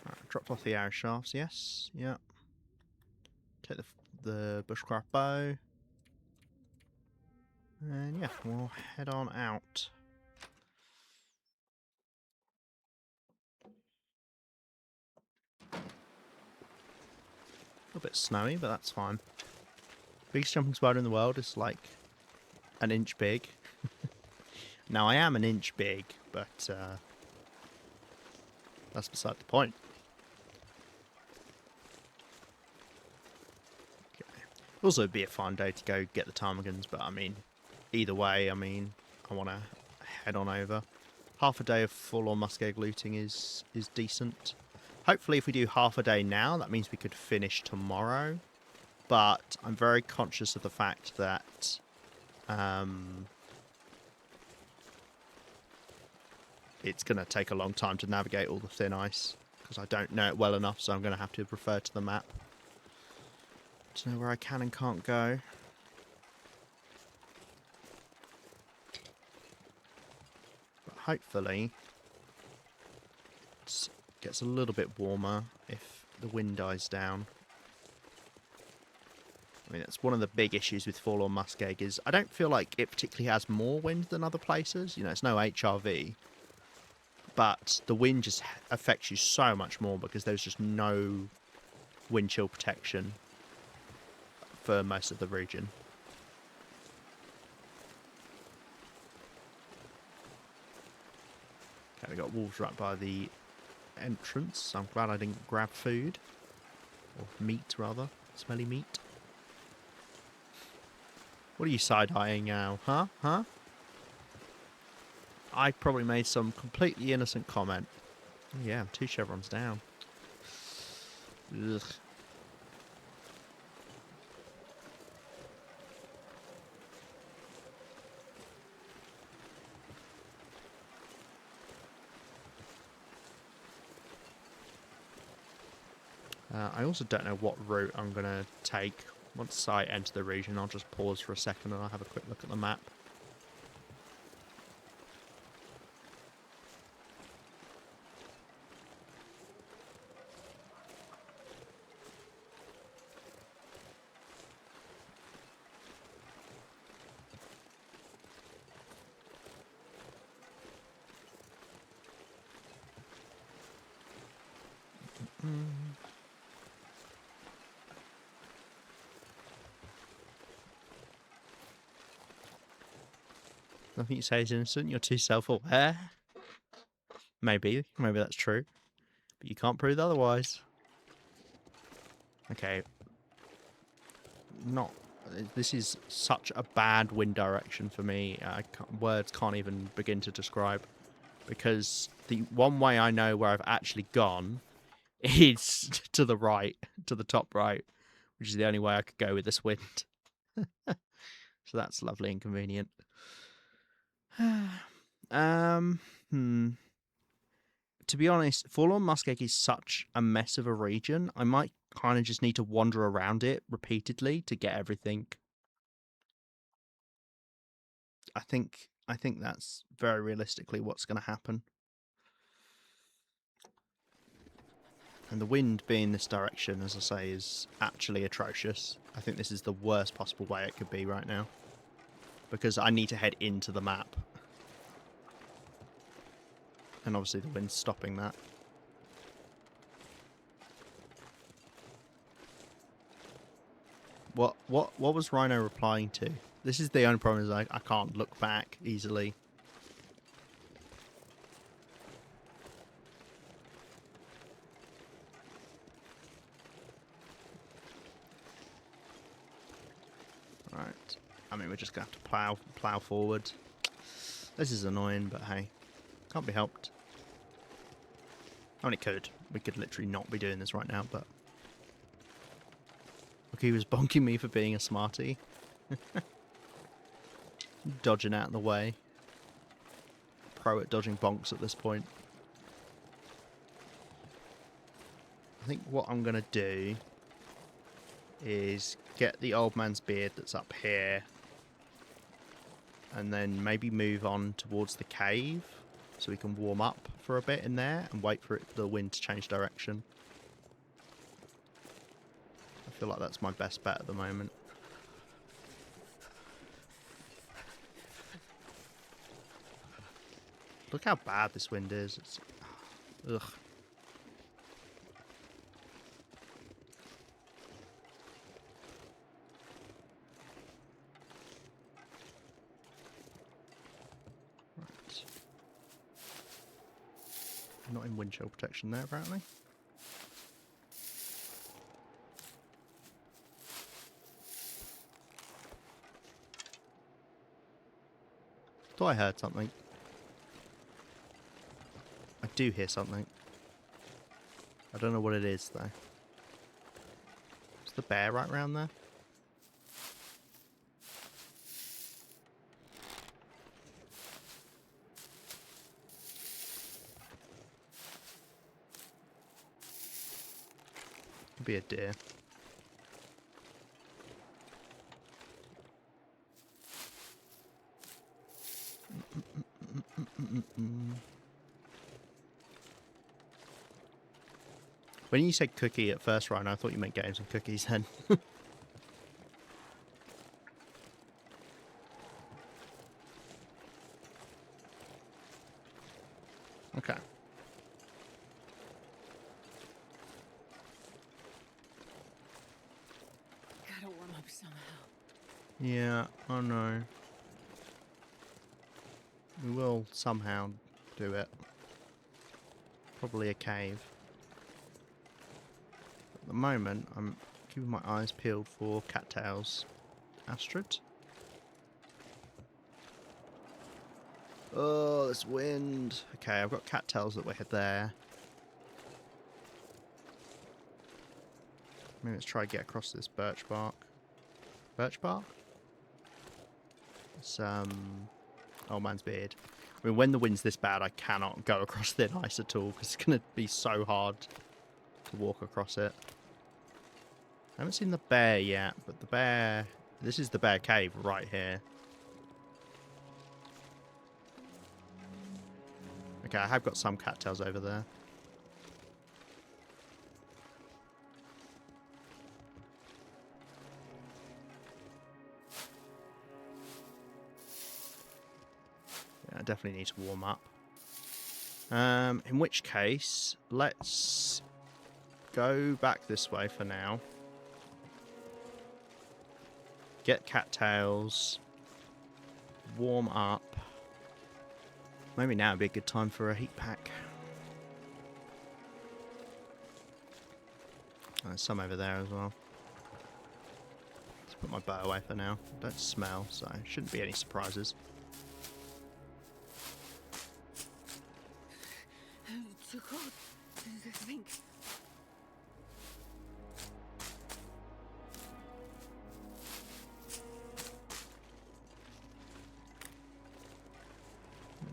Right, dropped off the arrow shafts, yes. Yep. Take the bushcraft bow. And yeah, we'll head on out. A bit snowy, but that's fine. Biggest jumping spider in the world is like an inch big. Now I am an inch big, but that's beside the point. Okay. Also, it'd be a fun day to go get the ptarmigans, but I mean, either way, I mean, I want to head on over. half a day of Forlorn Muskeg looting is decent. Hopefully if we do half a day now, that means we could finish tomorrow. But I'm very conscious of the fact that it's going to take a long time to navigate all the thin ice, because I don't know it well enough, so I'm going to have to refer to the map to know where I can and can't go. But hopefully it gets a little bit warmer if the wind dies down. I mean, that's one of the big issues with Forlorn Muskeg is I don't feel like it particularly has more wind than other places. You know, it's no HRV. But the wind just affects you so much more because there's just no wind chill protection for most of the region. Okay, we got wolves right by the entrance. I'm glad I didn't grab food. Or meat, rather. Smelly meat. What are you side-eyeing now? Huh? Huh? I probably made some completely innocent comment. Oh, yeah, I'm 2 chevrons down. Ugh. I also don't know what route I'm going to take. Once I enter the region, I'll just pause for a second and I'll have a quick look at the map. Nothing you say is innocent. You're too self-aware. Maybe that's true, but you can't prove otherwise. Okay. This is such a bad wind direction for me. Words can't even begin to describe. Because the one way I know where I've actually gone is to the right, to the top right, which is the only way I could go with this wind. So that's lovely and convenient. To be honest, Forlorn Muskeg is such a mess of a region. I might kind of just need to wander around it repeatedly to get everything. I think that's very realistically what's going to happen. And the wind being this direction, as I say, is actually atrocious. I think this is the worst possible way it could be right now. Because I need to head into the map. And obviously the wind's stopping that. What was Rhino replying to? This is the only problem, is I can't look back easily. Right. I mean, we're just going to have to plow forward. This is annoying, but hey. Can't be helped. I mean, it could. We could literally not be doing this right now, but... Look, he was bonking me for being a smarty. Dodging out of the way. Pro at dodging bonks at this point. I think what I'm going to do is get the old man's beard that's up here and then maybe move on towards the cave so we can warm up for a bit in there and wait for the wind to change direction. I feel like that's my best bet at the moment. Look how bad this wind is. It's... Ugh. Right. Not in wind chill protection there, apparently. Thought I heard something. do hear something. I don't know what it is, though. Is the bear right around there? Could be a deer. When you said cookie at first, Ryan, I thought you meant getting some cookies then. Okay. Gotta warm up somehow. Yeah, I know. We will somehow do it. Probably a cave. At the moment, I'm keeping my eyes peeled for cattails. Astrid? Oh, this wind. Okay, I've got cattails that were there. Maybe let's try to get across this birch bark. Birch bark? It's, old man's beard. I mean, when the wind's this bad, I cannot go across thin ice at all, because it's going to be so hard to walk across it. I haven't seen the bear yet, but the bear... This is the bear cave right here. Okay, I have got some cattails over there. Yeah, I definitely need to warm up. In which case, let's go back this way for now. Get cattails. Warm up. Maybe now would be a good time for a heat pack. Oh, there's some over there as well. Let's put my bow away for now. Don't smell, so shouldn't be any surprises. Too cold. I think.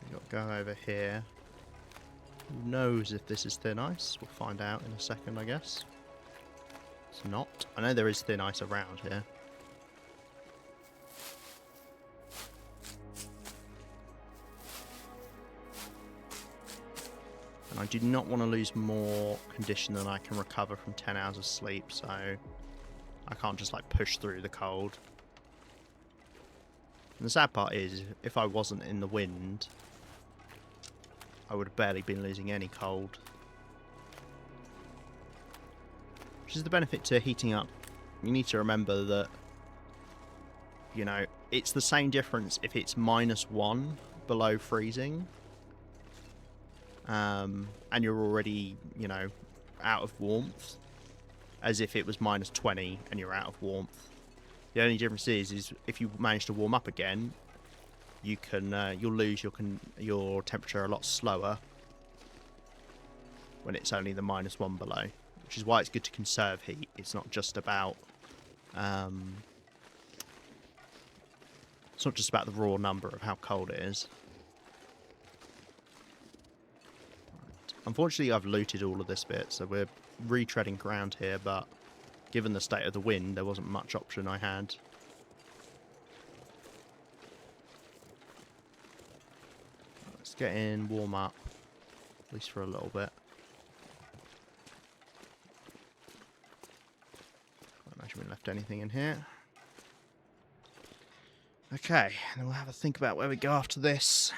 We've got to go over here. Who knows if this is thin ice? We'll find out in a second, I guess. It's not. I know there is thin ice around here. And I do not want to lose more condition than I can recover from 10 hours of sleep, so I can't just like push through the cold. And the sad part is, if I wasn't in the wind, I would have barely been losing any cold. Which is the benefit to heating up. You need to remember that, you know, it's the same difference if it's -1 below freezing. And you're already, you know, out of warmth, as if it was -20 and you're out of warmth. The only difference is if you manage to warm up again, you can you'll lose your temperature a lot slower when it's only the -1 below, which is why it's good to conserve heat. It's not just about the raw number of how cold it is. Unfortunately, I've looted all of this bit, so we're retreading ground here, but given the state of the wind, there wasn't much option I had. Let's get in, warm up, at least for a little bit. Can't imagine we left anything in here. Okay, and then we'll have a think about where we go after this.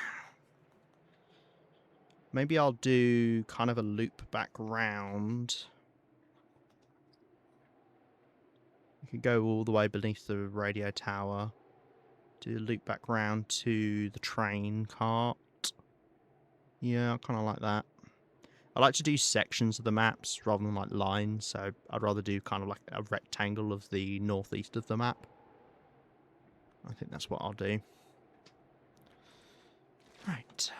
Maybe I'll do kind of a loop back round. We could go all the way beneath the radio tower. Do a loop back round to the train cart. Yeah, I kind of like that. I like to do sections of the maps rather than like lines, so I'd rather do kind of like a rectangle of the northeast of the map. I think that's what I'll do. Right.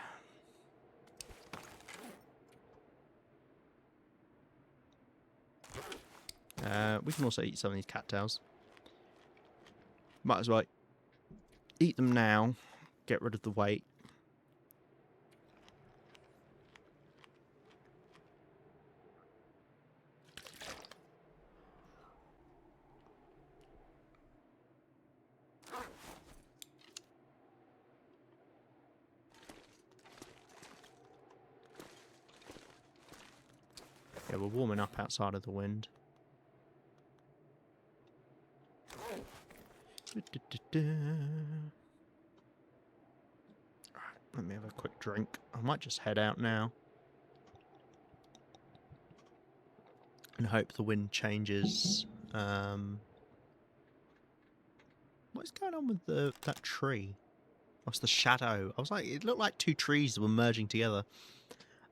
We can also eat some of these cattails. Might as well eat them now. Get rid of the weight. Yeah, we're warming up outside of the wind. Let me have a quick drink. I might just head out now. And hope the wind changes. What's going on with that tree? What's the shadow? I was like, it looked like two trees were merging together.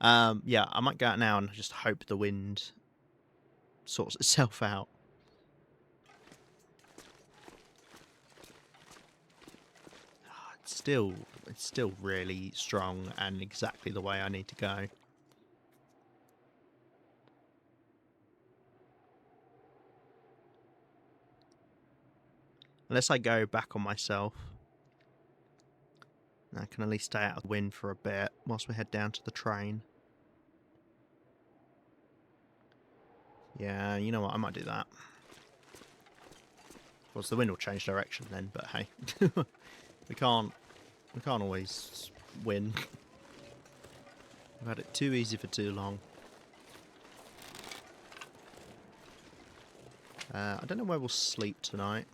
Yeah, I might go out now and just hope the wind sorts itself out. It's still really strong and exactly the way I need to go. Unless I go back on myself. I can at least stay out of the wind for a bit whilst we head down to the train. Yeah, you know what, I might do that. Of course, the wind will change direction then, but hey. we can't always win. We've had it too easy for too long. I don't know where we'll sleep tonight.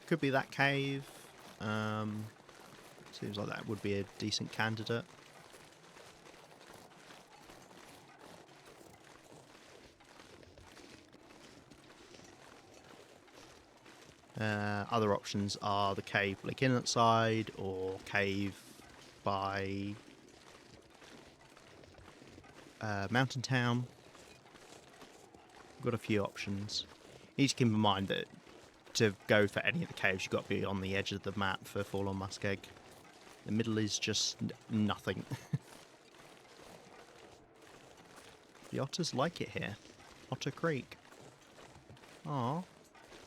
Could be that cave. Seems like that would be a decent candidate. Other options are the cave Lake Inlet side or cave by Mountain Town. We've got a few options. You need to keep in mind that to go for any of the caves, you've got to be on the edge of the map for Forlorn Muskeg. The middle is just nothing. The otters like it here. Otter Creek. Aww.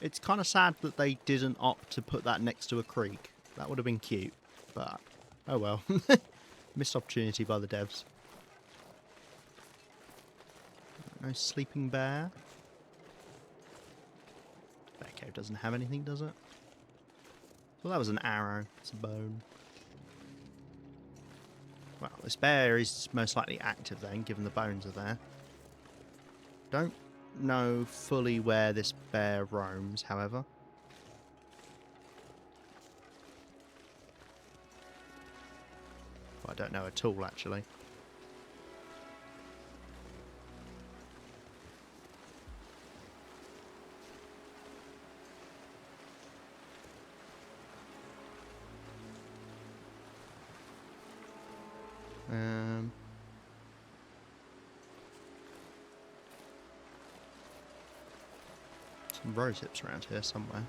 It's kind of sad that they didn't opt to put that next to a creek. That would have been cute, but oh well. Missed opportunity by the devs. No sleeping bear. Bear cave doesn't have anything, does it? Well, that was an arrow. It's a bone. Well, this bear is most likely active then, given the bones are there. Don't know fully where this bear roams, however. Well, I don't know at all, actually. Some rose hips around here somewhere.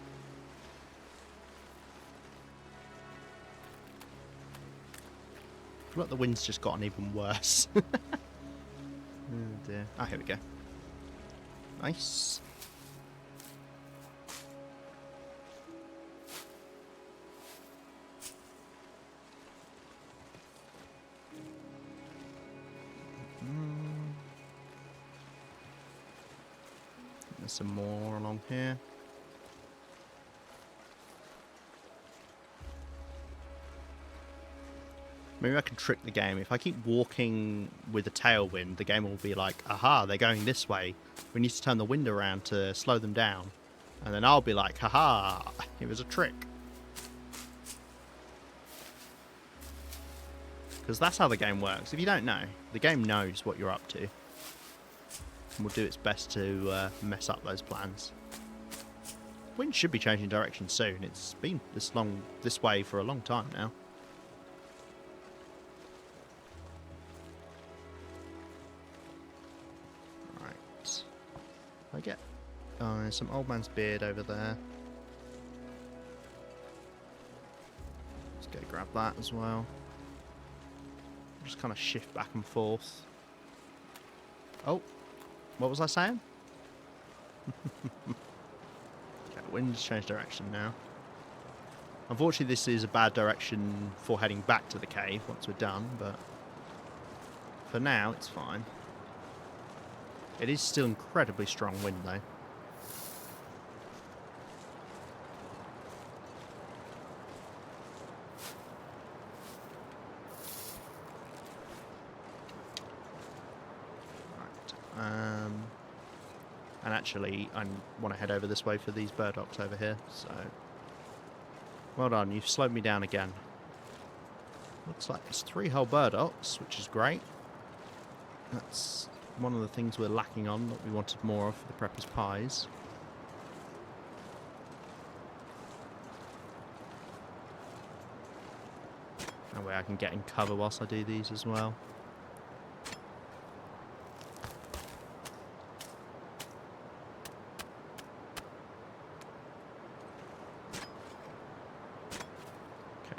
I feel like the wind's just gotten even worse. Oh dear. Ah, here we go. Nice. There's some more along here. Maybe I can trick the game. If I keep walking with a tailwind, the game will be like, aha, they're going this way. We need to turn the wind around to slow them down. And then I'll be like, haha, it was a trick. Because that's how the game works. If you don't know, the game knows what you're up to. And will do its best to mess up those plans. Wind should be changing direction soon. It's been this way for a long time now. Right. I get there's some old man's beard over there. Let's go grab that as well. Just kind of shift back and forth. Oh. What was I saying? Okay, wind's changed direction now. Unfortunately, this is a bad direction for heading back to the cave once we're done, but for now, it's fine. It is still incredibly strong wind, though. And actually, I want to head over this way for these burdocks over here, so... Well done, you've slowed me down again. Looks like there's 3 whole burdocks, which is great. That's one of the things we're lacking on, that we wanted more of for the Prepper's Pies. That way I can get in cover whilst I do these as well.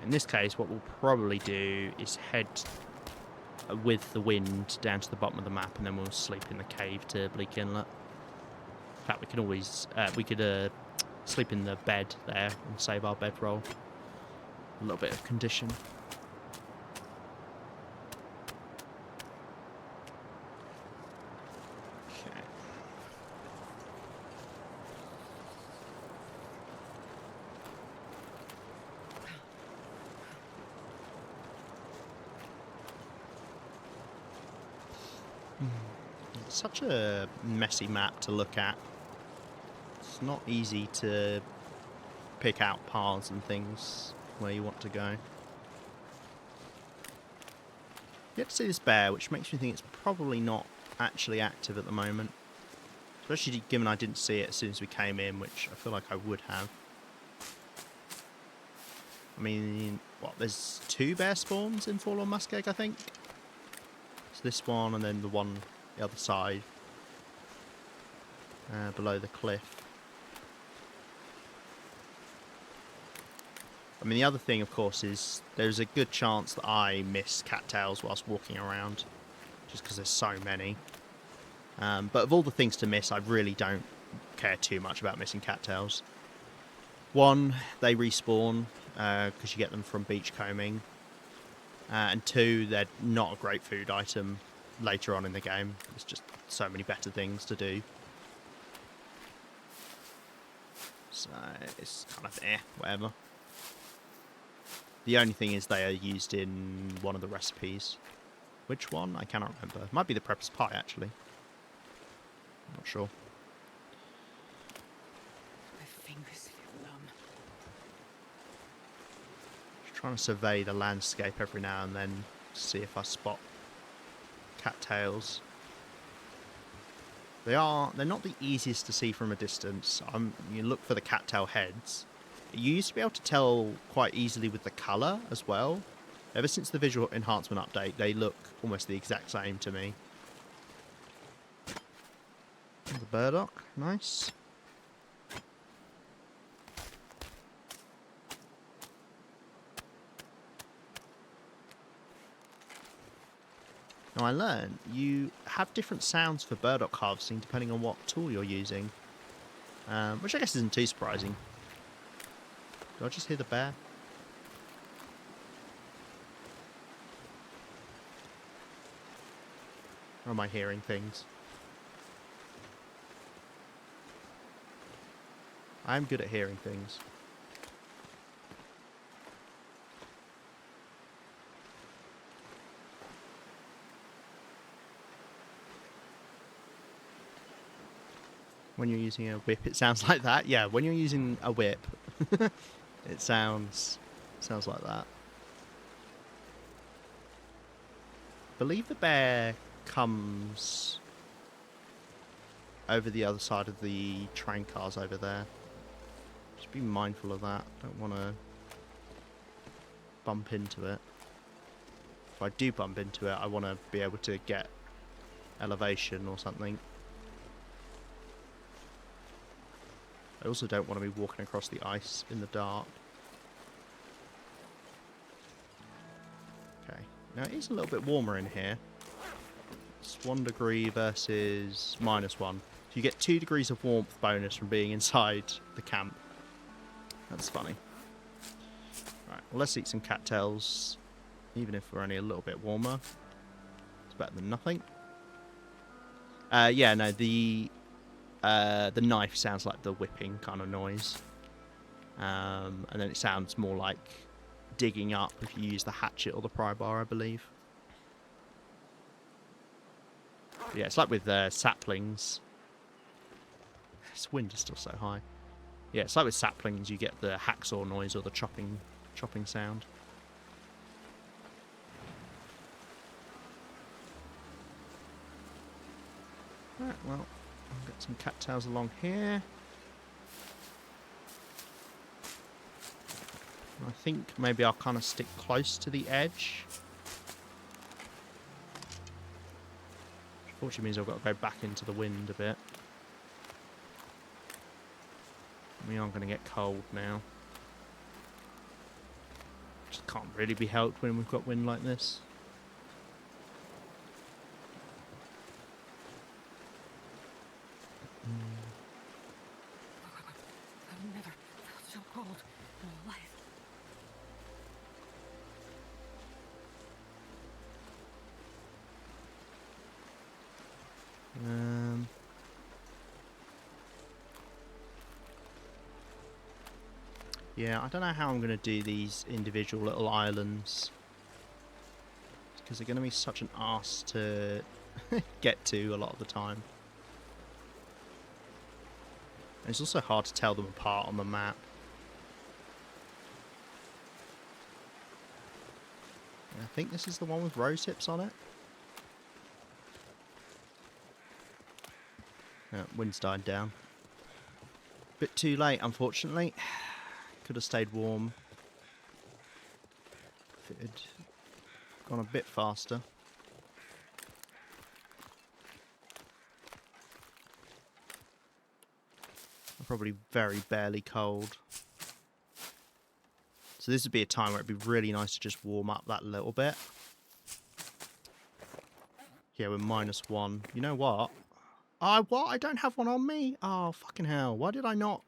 In this case, what we'll probably do is head with the wind down to the bottom of the map, and then we'll sleep in the cave to Bleak Inlet. In fact, we can always sleep in the bed there and save our bedroll. A little bit of condition. Okay. It's such a messy map to look at. It's not easy to pick out paths and things where you want to go. You get to see this bear, which makes me think it's probably not actually active at the moment. Especially given I didn't see it as soon as we came in, which I feel like I would have. I mean, what, there's 2 bear spawns in Forlorn Muskeg, I think? So this one and then the one the other side. Below the cliff. I mean, the other thing, of course, is there's a good chance that I miss cattails whilst walking around, just because there's so many. But of all the things to miss, I really don't care too much about missing cattails. 1, they respawn, because you get them from beachcombing. And 2, they're not a great food item later on in the game. There's just so many better things to do. So it's kind of whatever. The only thing is they are used in one of the recipes. Which one? I cannot remember. It might be the Prepper's Pie, actually. I'm not sure. My fingers feel numb. Just trying to survey the landscape every now and then to see if I spot cattails. They're not the easiest to see from a distance. You look for the cattail heads. You used to be able to tell quite easily with the colour as well. Ever since the visual enhancement update, they look almost the exact same to me. The burdock, nice. Now I learned you have different sounds for burdock harvesting depending on what tool you're using, which I guess isn't too surprising. Do I just hear the bear? Or am I hearing things? I'm good at hearing things. When you're using a whip, it sounds like that. Yeah, when you're using a whip, it sounds like that. I believe the bear comes over the other side of the train cars over there. Just be mindful of that. Don't want to bump into it. If I do bump into it, I want to be able to get elevation or something. I also don't want to be walking across the ice in the dark. Okay, now it is a little bit warmer in here. It's 1 degree versus -1. You get 2 degrees of warmth bonus from being inside the camp. That's funny. Right, well, let's eat some cattails. Even if we're only a little bit warmer. It's better than nothing. Yeah, no, the knife sounds like the whipping kind of noise. And then it sounds more like digging up if you use the hatchet or the pry bar, I believe. But yeah, it's like with saplings. This wind is still so high. Yeah, it's like with saplings, you get the hacksaw noise or the chopping sound. Right, well, I'll get some cattails along here. I think maybe I'll kind of stick close to the edge. Which unfortunately means I've got to go back into the wind a bit. We are going to get cold now. Just can't really be helped when we've got wind like this. I've never felt so cold in my life. Yeah, I don't know how I'm going to do these individual little islands. Because they're going to be such an arse to get to a lot of the time. And it's also hard to tell them apart on the map. I think this is the one with rose hips on it. Yeah, wind's died down. Bit too late, unfortunately. Could have stayed warm. If it had gone a bit faster. I'm probably very barely cold. So this would be a time where it'd be really nice to just warm up that little bit. Yeah, we're -1. You know what? What? I don't have one on me? Oh, fucking hell. Why did I not?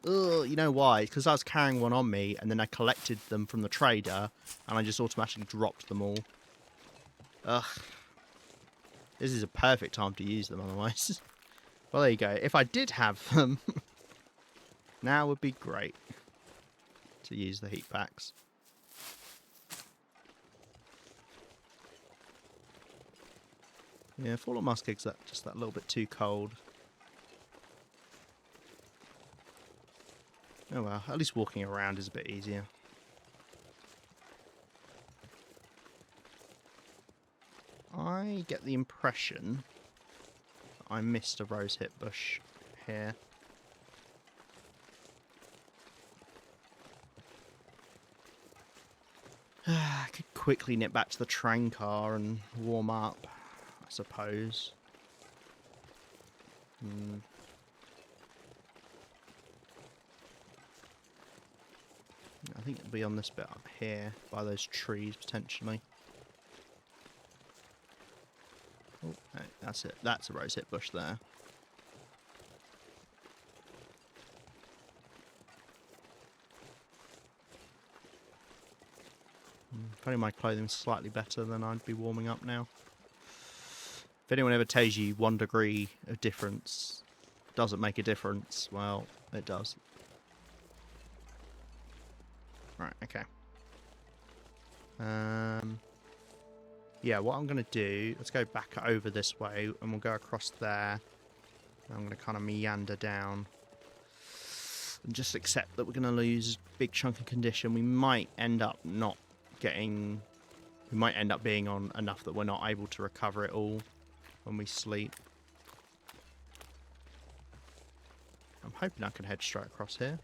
Ugh, you know why? Because I was carrying one on me, and then I collected them from the trader, and I just automatically dropped them all. Ugh. This is a perfect time to use them, otherwise. Well, there you go. If I did have them, now would be great to use the heat packs. Yeah, Forlorn Muskeg's just that little bit too cold. Oh well, at least walking around is a bit easier. I get the impression that I missed a rosehip bush here. I could quickly nip back to the train car and warm up, I suppose. I think it'll be on this bit up here, by those trees, potentially. Oh, no, that's it. That's a rosehip bush there. If only my clothing's slightly better, then I'd be warming up now. If anyone ever tells you 1 degree of difference doesn't make a difference, well, it does. Right, okay. Yeah, what I'm going to do, let's go back over this way, and we'll go across there. I'm going to kind of meander down. And just accept that we're going to lose a big chunk of condition. We might end up not getting... We might end up being on enough that we're not able to recover it all when we sleep. I'm hoping I can head straight across here.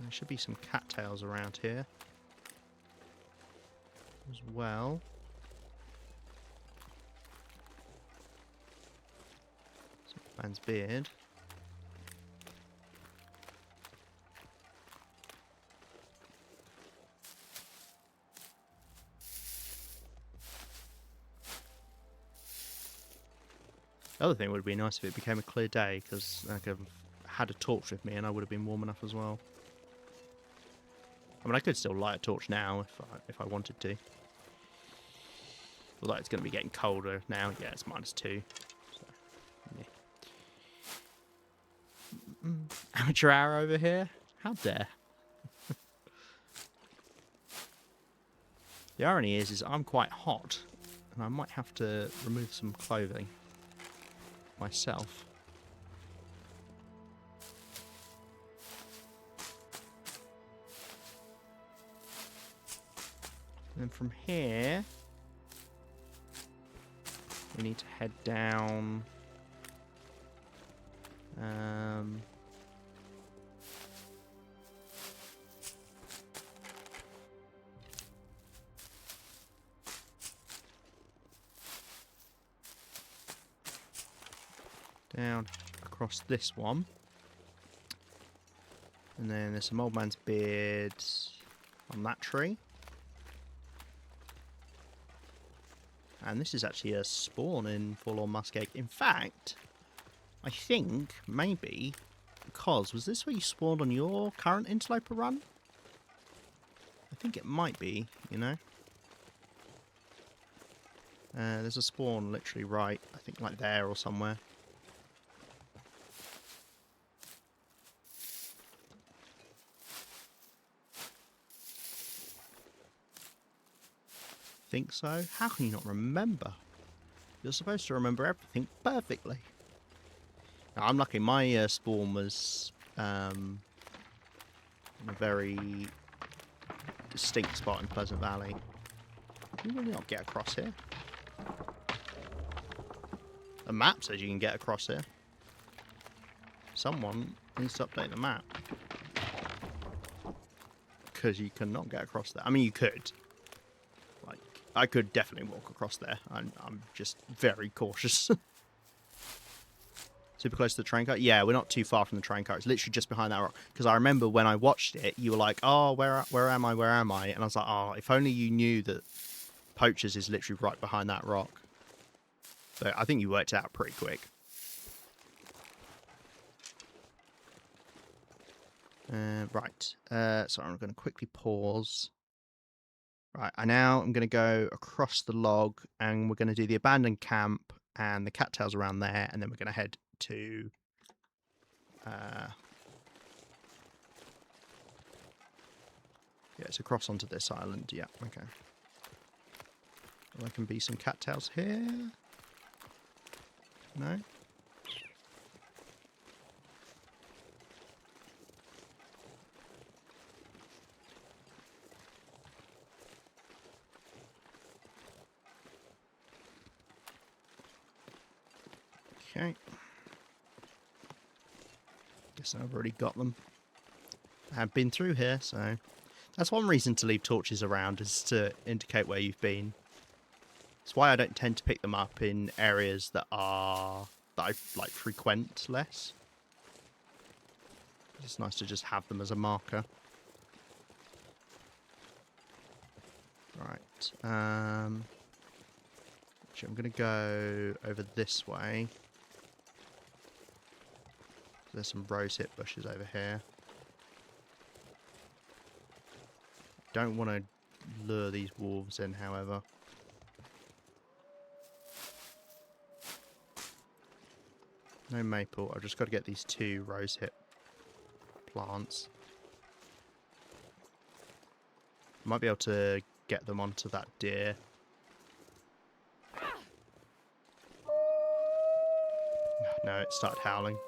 There should be some cattails around here as well. Man's beard. other thing would be nice if it became a clear day, because I could have had a torch with me and I would have been warm enough as well. I mean, I could still light a torch now if I wanted to. Although it's going to be getting colder now. Yeah, it's -2. So, yeah. Amateur hour over here? How dare. The irony is I'm quite hot, and I might have to remove some clothing myself. And then from here, we need to head down. Down across this one. And then there's some old man's beard on that tree. And this is actually a spawn in Forlorn Muskeg. In fact, I think maybe because was this where you spawned on your current Interloper run? I think it might be, you know. There's a spawn literally right, I think like there or somewhere. Think so? How can you not remember? You're supposed to remember everything perfectly. Now, I'm lucky. My spawn was in a very distinct spot in Pleasant Valley. Can you really not get across here? The map says you can get across here. Someone needs to update the map. Because you cannot get across there. I mean, you could. Like, I could definitely walk across there. I'm just very cautious. Super close to the train car? Yeah, we're not too far from the train car. It's literally just behind that rock. Because I remember when I watched it, you were like, oh, where am I? Where am I? And I was like, oh, if only you knew that Poachers is literally right behind that rock. So I think you worked it out pretty quick. Right. So I'm going to quickly pause. Right. I'm going to go across the log and we're going to do the abandoned camp and the cattails around there. And then we're going to head to... yeah, it's across onto this island. Yeah, okay. There can be some cattails here. No? Okay. Guess I've already got them. I have been through here, so... That's one reason to leave torches around, is to indicate where you've been. It's why I don't tend to pick them up in areas that I like frequent less. It's nice to just have them as a marker. Right. Actually, I'm going to go over this way. There's some rosehip bushes over here. Don't want to lure these wolves in, however. No maple. I've just got to get these 2 rosehip plants. Might be able to get them onto that deer. No, it started howling.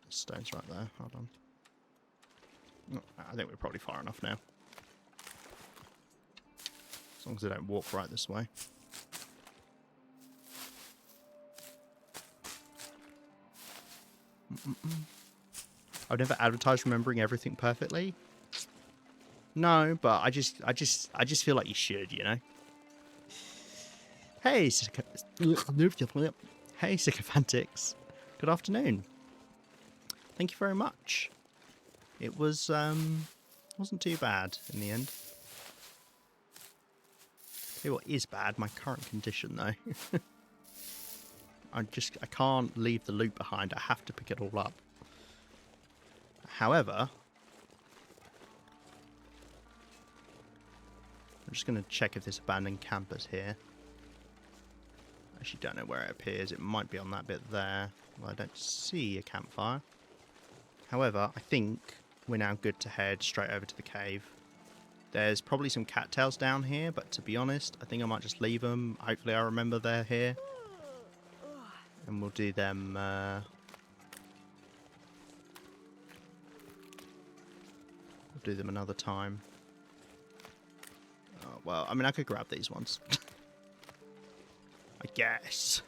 Stone's right there. Hold on. Oh, I think we're probably far enough now. As long as they don't walk right this way. I've never advertised remembering everything perfectly. No, but I just feel like you should, you know. Hey, hey, sycophantics. Good afternoon. Thank you very much. It was wasn't too bad in the end. Tell you what is bad, my current condition though. I can't leave the loot behind. I have to pick it all up. However, I'm just going to check if this abandoned camp is here. I actually don't know where it appears. It might be on that bit there. Well, I don't see a campfire. However, I think we're now good to head straight over to the cave. There's probably some cattails down here, but to be honest, I think I might just leave them. Hopefully I remember they're here. And we'll do them... we'll do them another time. Oh, well, I mean, I could grab these ones. I guess.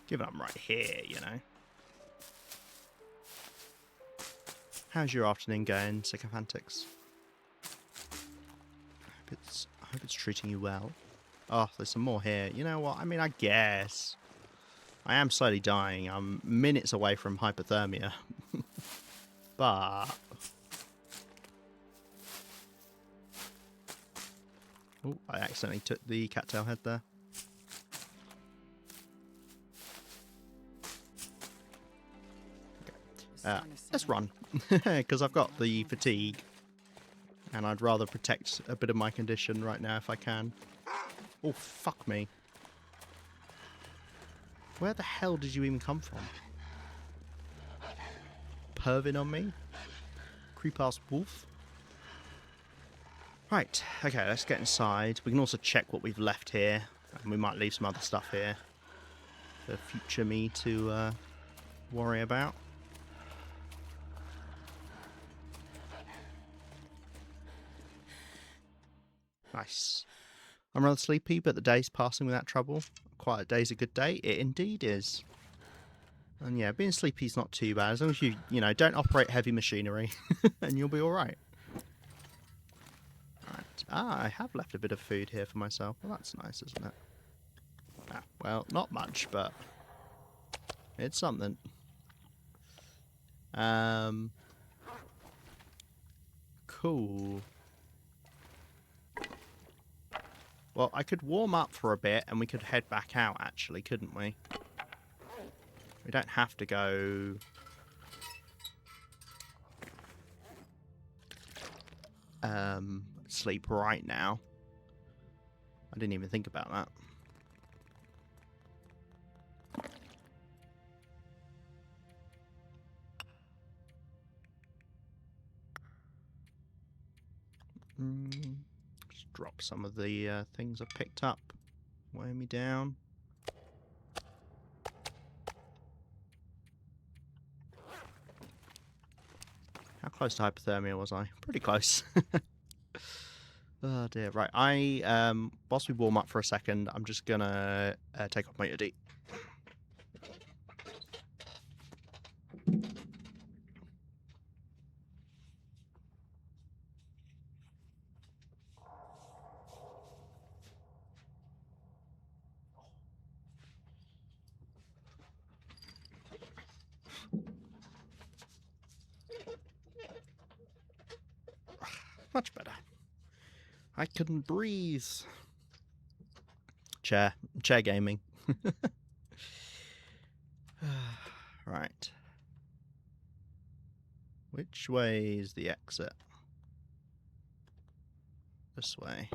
Given I'm right here, you know. How's your afternoon going, sycophantics? I hope it's treating you well. Oh, there's some more here. You know what? I mean, I guess. I am slowly dying. I'm minutes away from hypothermia. But... oh, I accidentally took the cattail head there. Let's run. Because I've got the fatigue. And I'd rather protect a bit of my condition right now if I can. Oh, fuck me. Where the hell did you even come from? Pervin on me? Creep-ass wolf? Right, okay, let's get inside. We can also check what we've left here. And we might leave some other stuff here for future me to worry about. Nice. I'm rather sleepy, but the day's passing without trouble. Quiet day's a good day. It indeed is. And yeah, being sleepy is not too bad. As long as you know, don't operate heavy machinery, and you'll be alright. Right. Ah, I have left a bit of food here for myself. Well, that's nice, isn't it? Ah, well, not much, but it's something. Cool. Well, I could warm up for a bit and we could head back out, actually, couldn't we? We don't have to go... sleep right now. I didn't even think about that. Just drop some of the things I've picked up. Weigh me down. How close to hypothermia was I? Pretty close. Oh dear. Right, whilst we warm up for a second, I'm just gonna take off my hoodie. Much better. I can breathe. Chair gaming. Right. Which way is the exit? This way.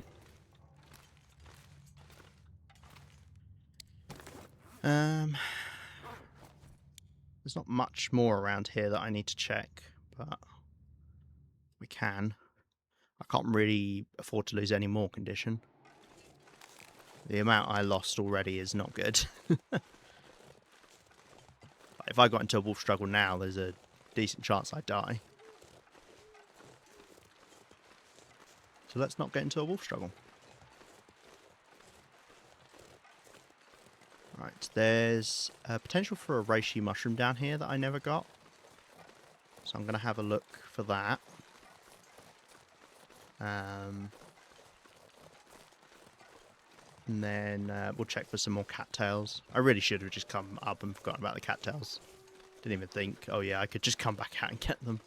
There's not much more around here that I need to check, but we can. I can't really afford to lose any more condition. The amount I lost already is not good. If I got into a wolf struggle now, there's a decent chance I'd die. So let's not get into a wolf struggle. Right, there's potential for a reishi mushroom down here that I never got. So I'm going to have a look for that. And then we'll check for some more cattails. I really should have just come up and forgotten about the cattails. Didn't even think, oh yeah, I could just come back out and get them.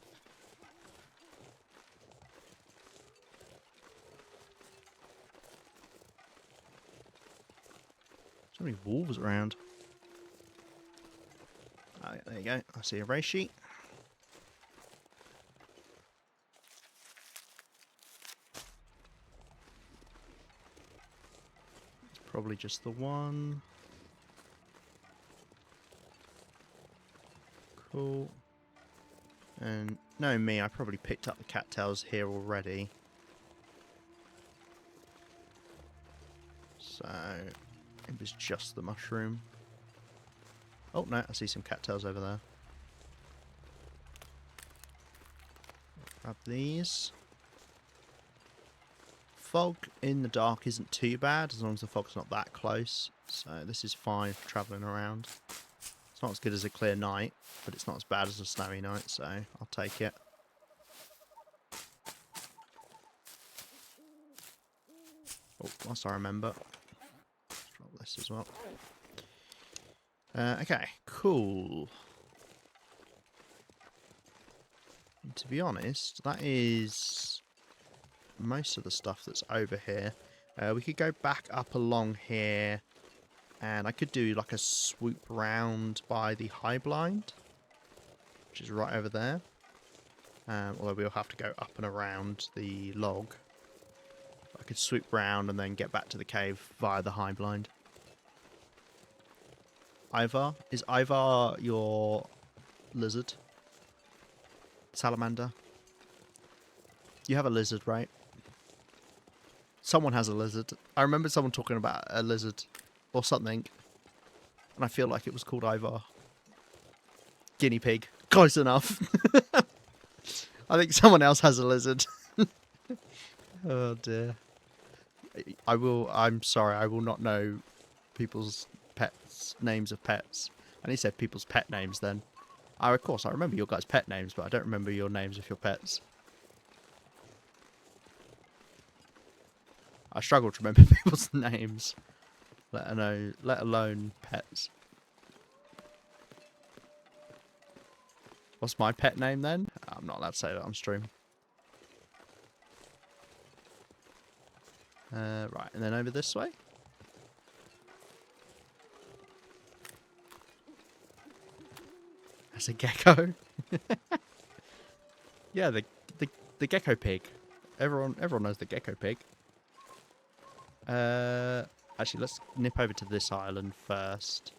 So many wolves around. Oh, yeah, there you go. I see a reishi. It's probably just the one. Cool. And knowing me, I probably picked up the cattails here already. So it was just the mushroom. Oh no, I see some cattails over there. Grab these. Fog in the dark isn't too bad as long as the fog's not that close. So this is fine for travelling around. It's not as good as a clear night, but it's not as bad as a snowy night, so I'll take it. Oh, whilst I remember. Drop this as well. Okay, cool. And to be honest, that is most of the stuff that's over here. We could go back up along here, and I could do like a swoop round by the high blind, which is right over there. Although we'll have to go up and around the log. I could swoop round and then get back to the cave via the high blind. Ivar? Is Ivar your lizard? Salamander? You have a lizard, right? Someone has a lizard. I remember someone talking about a lizard or something. And I feel like it was called Ivar. Guinea pig. Close enough. I think someone else has a lizard. Oh dear. I'm sorry, I will not know people's pets, names of pets. And he said people's pet names then. Of course, I remember your guys' pet names, but I don't remember your names of your pets. I struggle to remember people's names, let alone pets. What's my pet name then? I'm not allowed to say that on stream. Right, and then over this way. That's a gecko. Yeah, the gecko pig. Everyone knows the gecko pig. Actually, let's nip over to this island first.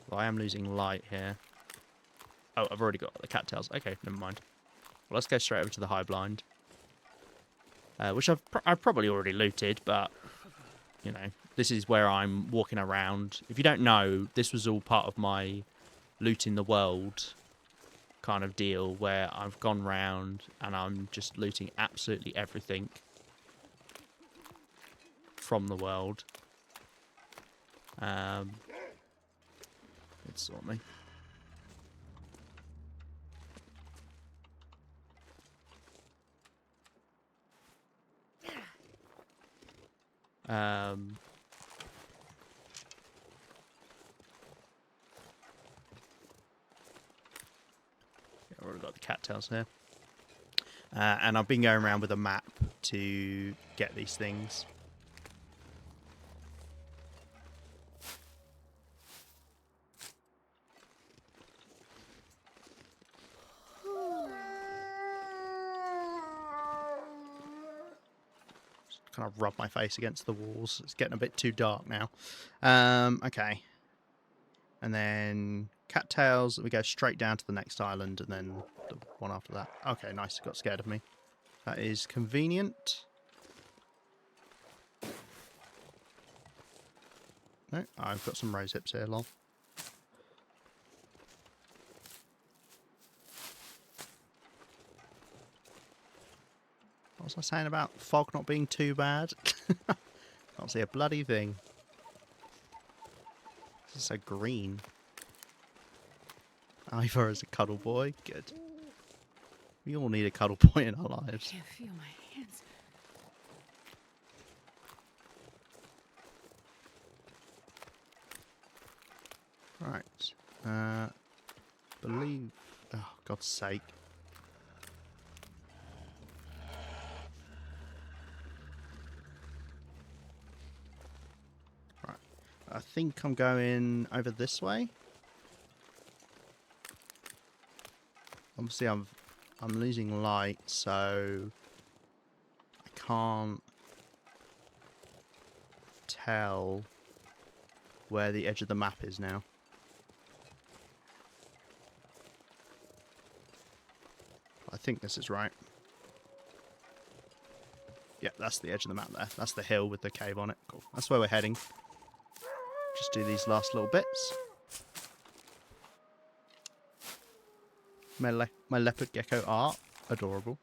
Well, I am losing light here. Oh, I've already got the cattails. Okay, never mind. Well, let's go straight over to the high blind. Which I've probably already looted, but, you know, this is where I'm walking around. If you don't know, this was all part of my looting the world kind of deal, where I've gone round and I'm just looting absolutely everything from the world. It's sort me. Yeah, I've already got the cattails here. And I've been going around with a map to get these things. Kind of rub my face against the walls. It's getting a bit too dark now. Okay. And then cattails. We go straight down to the next island and then the one after that. Okay, nice. Got scared of me. That is convenient. No, I've got some rose hips here, lol. What was I saying about fog not being too bad? Can't see a bloody thing. It's so green. Ivor is a cuddle boy. Good. We all need a cuddle boy in our I lives. can't feel my hands. Right. Believe. Oh, God's sake. Right. I think I'm going over this way. Obviously, I'm losing light, so I can't tell where the edge of the map is now. I think this is right. Yeah, that's the edge of the map there. That's the hill with the cave on it. Cool. That's where we're heading. Just do these last little bits. My leopard gecko art. Adorable.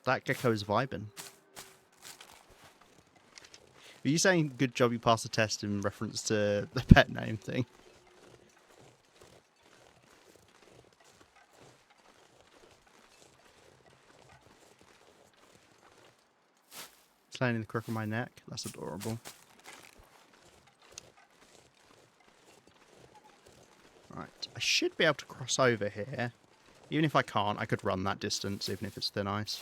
That gecko is vibing. Are you saying good job you passed the test in reference to the pet name thing? It's laying in the crook of my neck. That's adorable. Right. I should be able to cross over here. Even if I can't, I could run that distance, even if it's thin ice.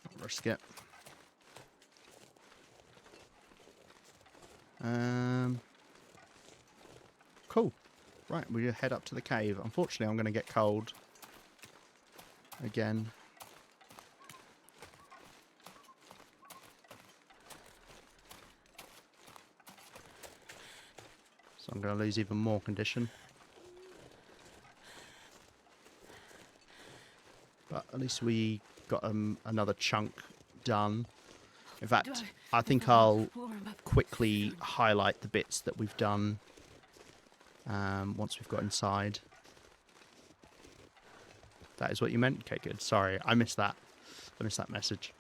I'll risk it. Cool. Right, we head up to the cave. Unfortunately, I'm going to get cold. Again. So I'm going to lose even more condition. But at least we got another chunk done. In fact, I think I'll quickly highlight the bits that we've done once we've got inside. That is what you meant? Okay, good. Sorry, I missed that. I missed that message.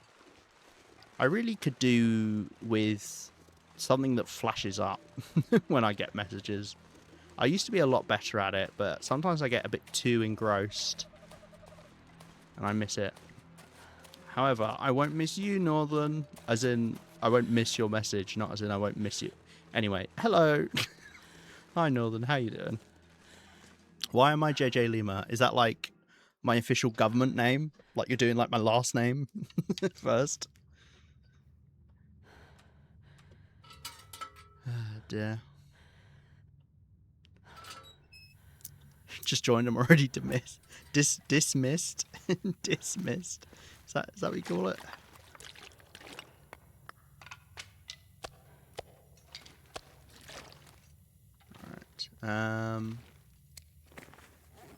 I really could do with something that flashes up when I get messages. I used to be a lot better at it, but sometimes I get a bit too engrossed and I miss it. However, I won't miss you, Northern. As in, I won't miss your message, not as in I won't miss you. Anyway, hello. Hi, Northern. How you doing? Why am I JJ Lima? Is that like my official government name? Like you're doing like my last name first? Ah, dear. Just joined. I'm already dismissed. Dismissed. Dismissed. Is that what you call it? Alright.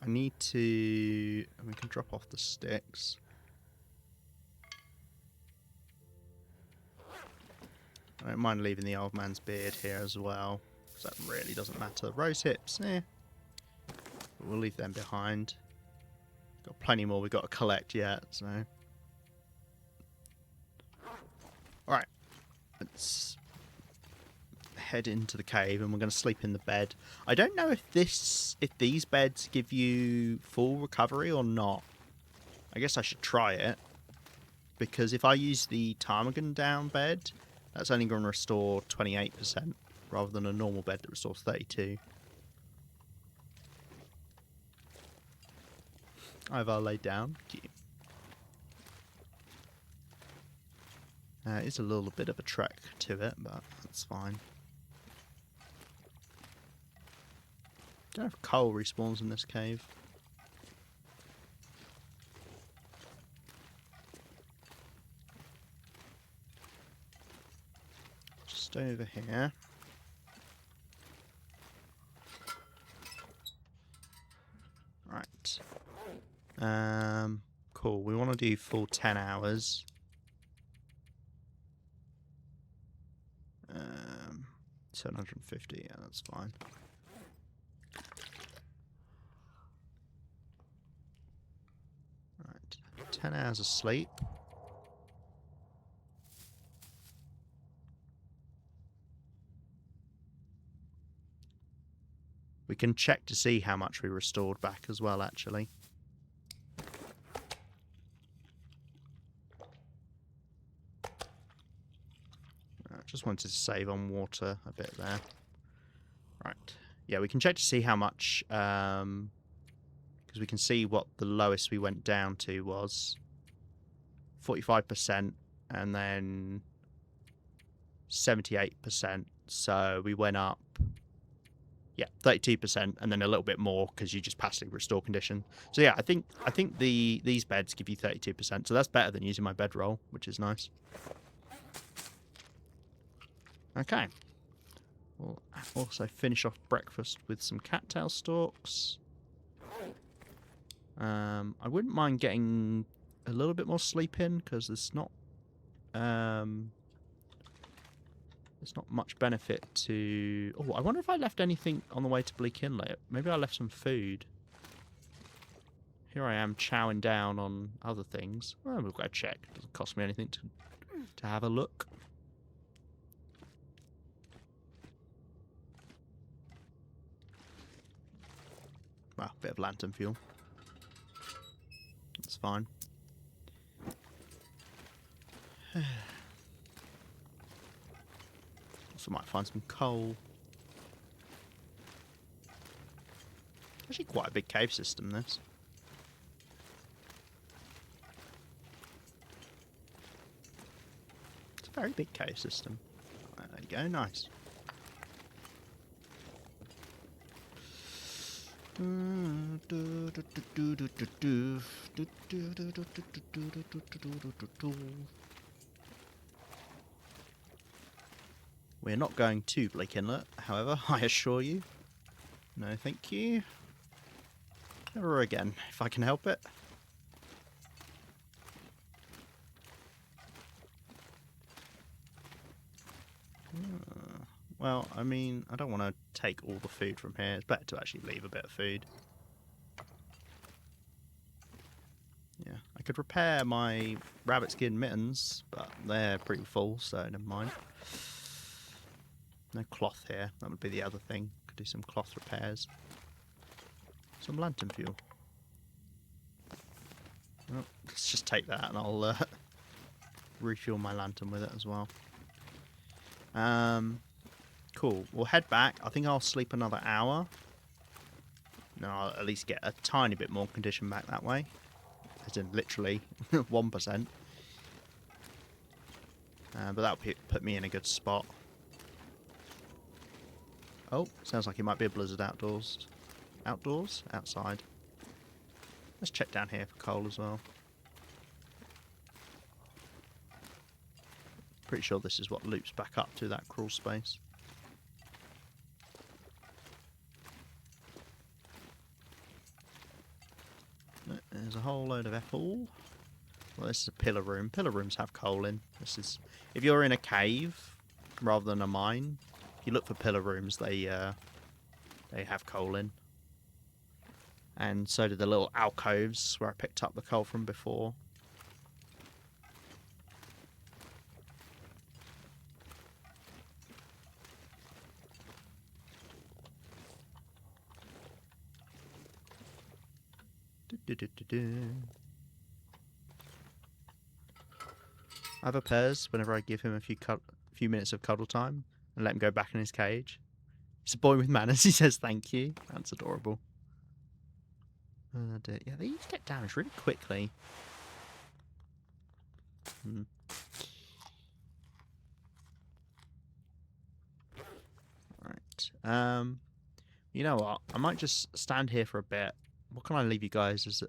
I need to... We can drop off the sticks. I don't mind leaving the old man's beard here as well, because that really doesn't matter. Rose hips, eh. But we'll leave them behind. Got plenty more we've got to collect yet, so... Alright. Let's head into the cave and we're going to sleep in the bed. I don't know if these beds give you full recovery or not. I guess I should try it. Because if I use the ptarmigan down bed, that's only going to restore 28% rather than a normal bed that restores 32%. I've laid down. Cute. It's a little bit of a trek to it, but that's fine. Don't know if coal respawns in this cave. Just over here. Right. Cool. We want to do full 10 hours. 750, yeah, that's fine. Right, 10 hours of sleep. We can check to see how much we restored back as well, actually. Just wanted to save on water a bit there. Right. Yeah, we can check to see how much, because we can see what the lowest we went down to was. 45%, and then 78%. So we went up, yeah, 32%, and then a little bit more because you just passively restore condition. So yeah, I think these beds give you 32%. So that's better than using my bedroll, which is nice. Okay. We'll also finish off breakfast with some cattail stalks. I wouldn't mind getting a little bit more sleep in because there's not much benefit to... Oh, I wonder if I left anything on the way to Bleak Inlet. Maybe I left some food. Here I am chowing down on other things. Well, we'll go check. It doesn't cost me anything to have a look. Well, a bit of lantern fuel. That's fine. Also might find some coal. Actually quite a big cave system, this. It's a very big cave system. There you go, nice. We're not going to Bleak Inlet, however, I assure you. No, thank you. Never again, if I can help it. Well, I mean, I don't want to take all the food from here. It's better to actually leave a bit of food. Yeah, I could repair my rabbit skin mittens, but they're pretty full, so never mind. No cloth here. That would be the other thing. Could do some cloth repairs. Some lantern fuel. Well, let's just take that and I'll refuel my lantern with it as well. Cool. We'll head back. I think I'll sleep another hour. No, I'll at least get a tiny bit more condition back that way. As in literally 1%. But that'll put me in a good spot. Oh, sounds like it might be a blizzard outdoors. Outdoors? Outside. Let's check down here for coal as well. Pretty sure this is what loops back up to that crawl space. There's a whole load of apple. Well, this is a pillar room. Pillar rooms have coal in. This is, if you're in a cave rather than a mine, if you look for pillar rooms, they have coal in. And so do the little alcoves where I picked up the coal from before. I have a Pez whenever I give him a few minutes of cuddle time and let him go back in his cage. He's a boy with manners. He says thank you. That's adorable. Yeah, they get damaged really quickly. Right. You know what? I might just stand here for a bit. What can I leave you guys as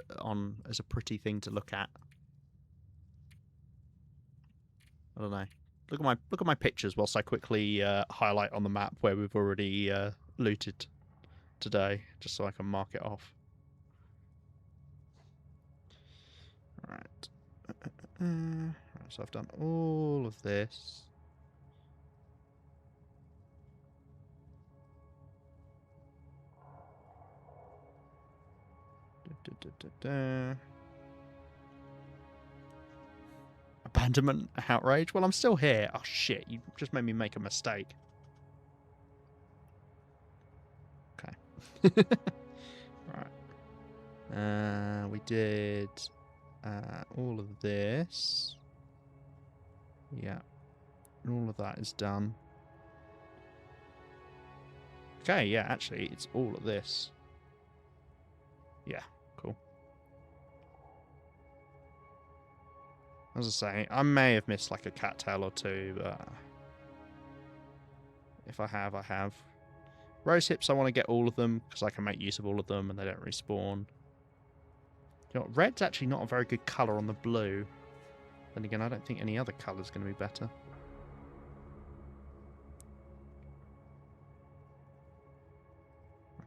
a pretty thing to look at? I don't know. Look at my pictures whilst I quickly highlight on the map where we've already looted today, just so I can mark it off. Right. So I've done all of this. abandonment outrage. Well, I'm still here. Oh, shit. You just made me make a mistake. Okay. Right. We did all of this. Yeah. All of that is done. Okay, yeah, actually, it's all of this. Yeah, cool. As I say, I may have missed like a cattail or two, but if I have, I have. Rose hips, I want to get all of them because I can make use of all of them and they don't respawn. You know what, red's actually not a very good colour on the blue. Then again, I don't think any other colour's going to be better.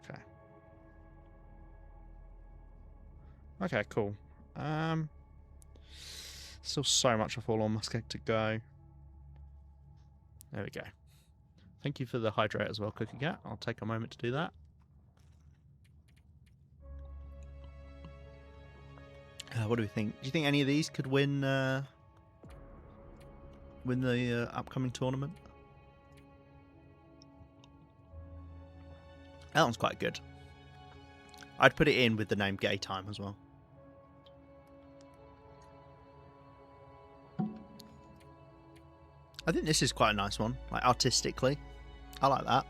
Okay. Okay, cool. Still so much of Forlorn Muskeg to go. There we go. Thank you for the hydrate as well, Cookie Cat. I'll take a moment to do that. What do we think? Do you think any of these could win the upcoming tournament? That one's quite good. I'd put it in with the name Gay Time as well. I think this is quite a nice one, like artistically. I like that.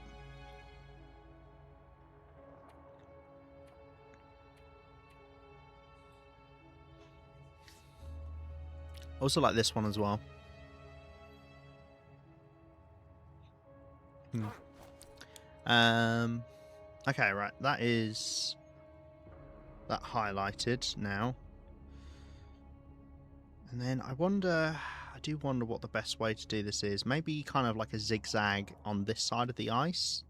I also like this one as well. Okay, right. That is that highlighted now. And then I do wonder what the best way to do this is. Maybe kind of like a zigzag on this side of the ice.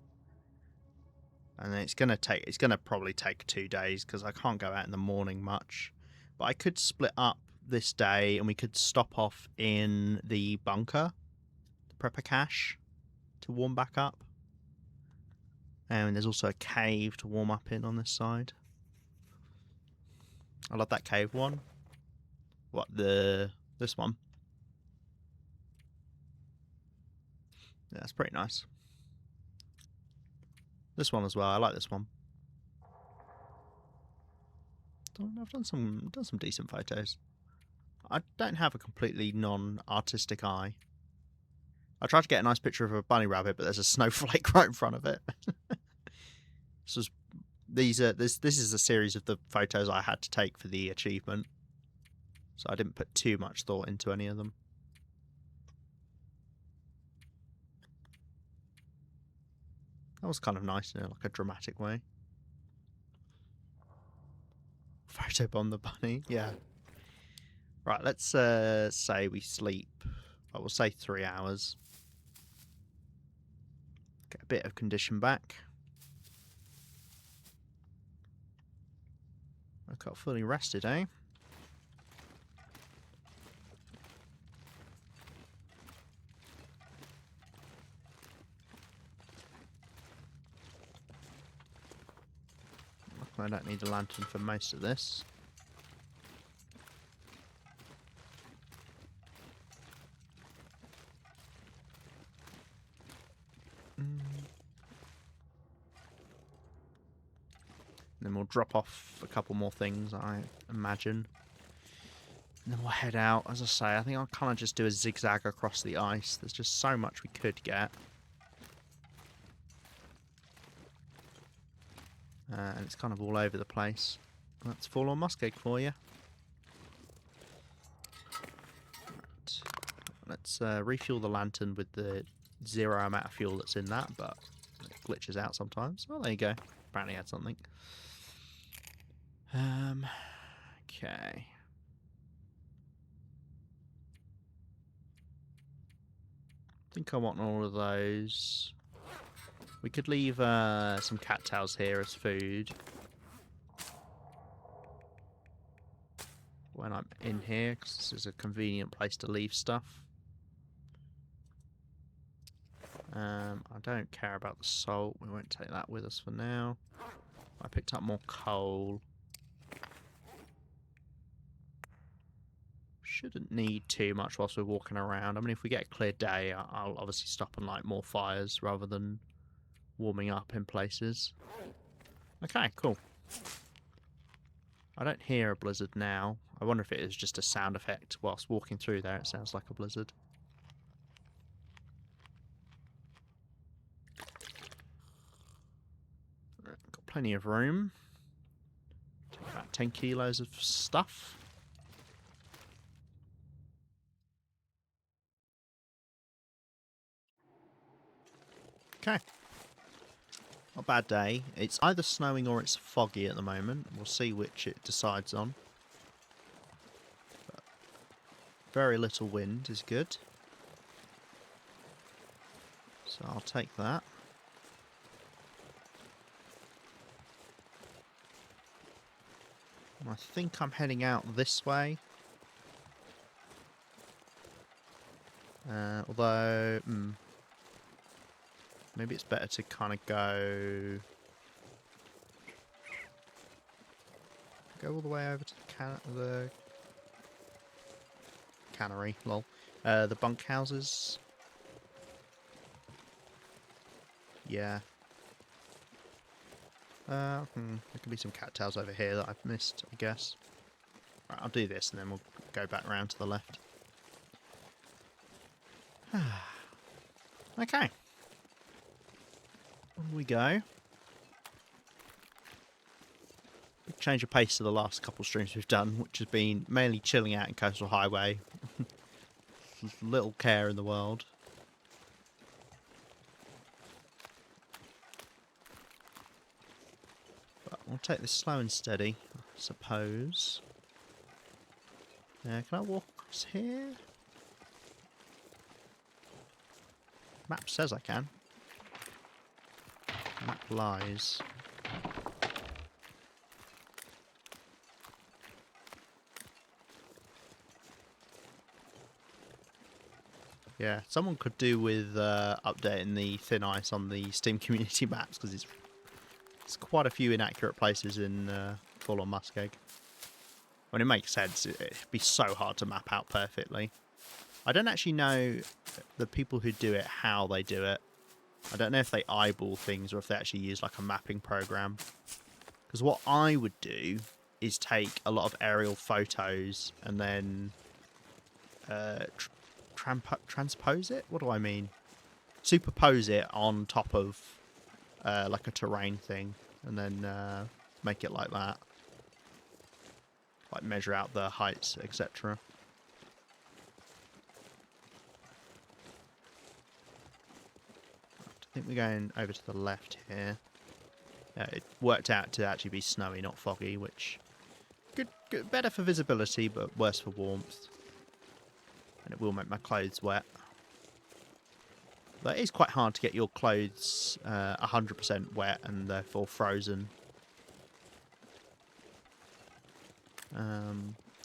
And then it's gonna probably take 2 days because I can't go out in the morning much. But I could split up this day and we could stop off in the bunker, the prepper cache, to warm back up. And there's also a cave to warm up in on this side. I love that cave one. What, this one? Yeah, that's pretty nice. This one as well. I like this one. I've done some decent photos. I don't have a completely non-artistic eye. I tried to get a nice picture of a bunny rabbit, but there's a snowflake right in front of it. This is a series of the photos I had to take for the achievement, so I didn't put too much thought into any of them. That was kind of nice in like a dramatic way. Photobomb the bunny, yeah. Right, let's say we sleep. I will say 3 hours. Get a bit of condition back. I got fully rested, eh? I don't need a lantern for most of this. Then we'll drop off a couple more things, I imagine. And then we'll head out. As I say, I think I'll kind of just do a zigzag across the ice. There's just so much we could get. And it's kind of all over the place. That's Forlorn Muskeg for you. Right. Let's refuel the lantern with the 0 amount of fuel that's in that, but it glitches out sometimes. Oh, there you go. Apparently had something. Okay. I think I want all of those. We could leave some cattails here as food. When I'm in here, because this is a convenient place to leave stuff. I don't care about the salt. We won't take that with us for now. I picked up more coal. shouldn't need too much whilst we're walking around. I mean, if we get a clear day, I'll obviously stop and light more fires rather than warming up in places. Okay, cool. I don't hear a blizzard now. I wonder if it is just a sound effect whilst walking through there. It sounds like a blizzard. Right, got plenty of room. Take about 10 kilos of stuff. Okay. Not a bad day. It's either snowing or it's foggy at the moment. We'll see which it decides on. But very little wind is good. So I'll take that. I think I'm heading out this way. Although, maybe it's better to kind of go all the way over to the cannery, lol. The bunkhouses. Yeah. There could be some cattails over here that I've missed, I guess. Right, I'll do this and then we'll go back round to the left. Okay. On we go. Big change of pace to the last couple streams we've done, which has been mainly chilling out in Coastal Highway. Little care in the world. But we'll take this slow and steady, I suppose. Can I walk across here? Map says I can. Map lies. Yeah, someone could do with updating the thin ice on the Steam community maps, because it's quite a few inaccurate places in Forlorn Muskeg. When it makes sense, it'd be so hard to map out perfectly. I don't actually know the people who do it, how they do it. I don't know if they eyeball things or if they actually use like a mapping program. Because what I would do is take a lot of aerial photos and then transpose it? What do I mean? Superpose it on top of like a terrain thing and then make it like that. Like measure out the heights, etc. I think we're going over to the left here. It worked out to actually be snowy, not foggy, which good, better for visibility, but worse for warmth. And it will make my clothes wet. But it is quite hard to get your clothes 100% wet and therefore frozen.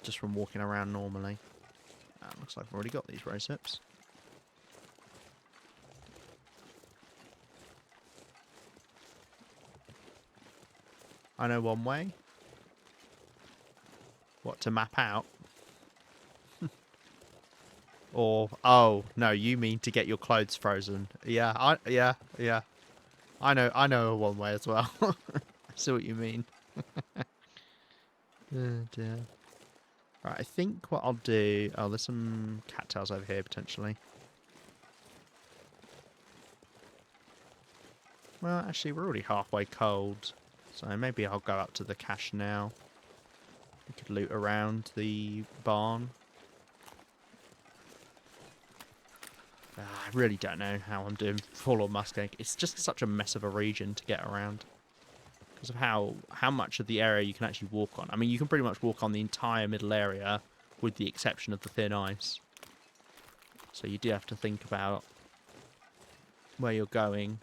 Just from walking around normally. Looks like I've already got these recips. I know one way. What, to map out? Or, oh, no, you mean to get your clothes frozen. Yeah, yeah. I know one way as well. I see what you mean. Oh dear. Right, I think what I'll do... Oh, there's some cattails over here, potentially. Well, actually, we're already halfway cold. So maybe I'll go up to the cache now. We could loot around the barn. I really don't know how I'm doing Forlorn Muskeg. It's just such a mess of a region to get around. Because of how much of the area you can actually walk on. I mean, you can pretty much walk on the entire middle area with the exception of the thin ice. So you do have to think about where you're going.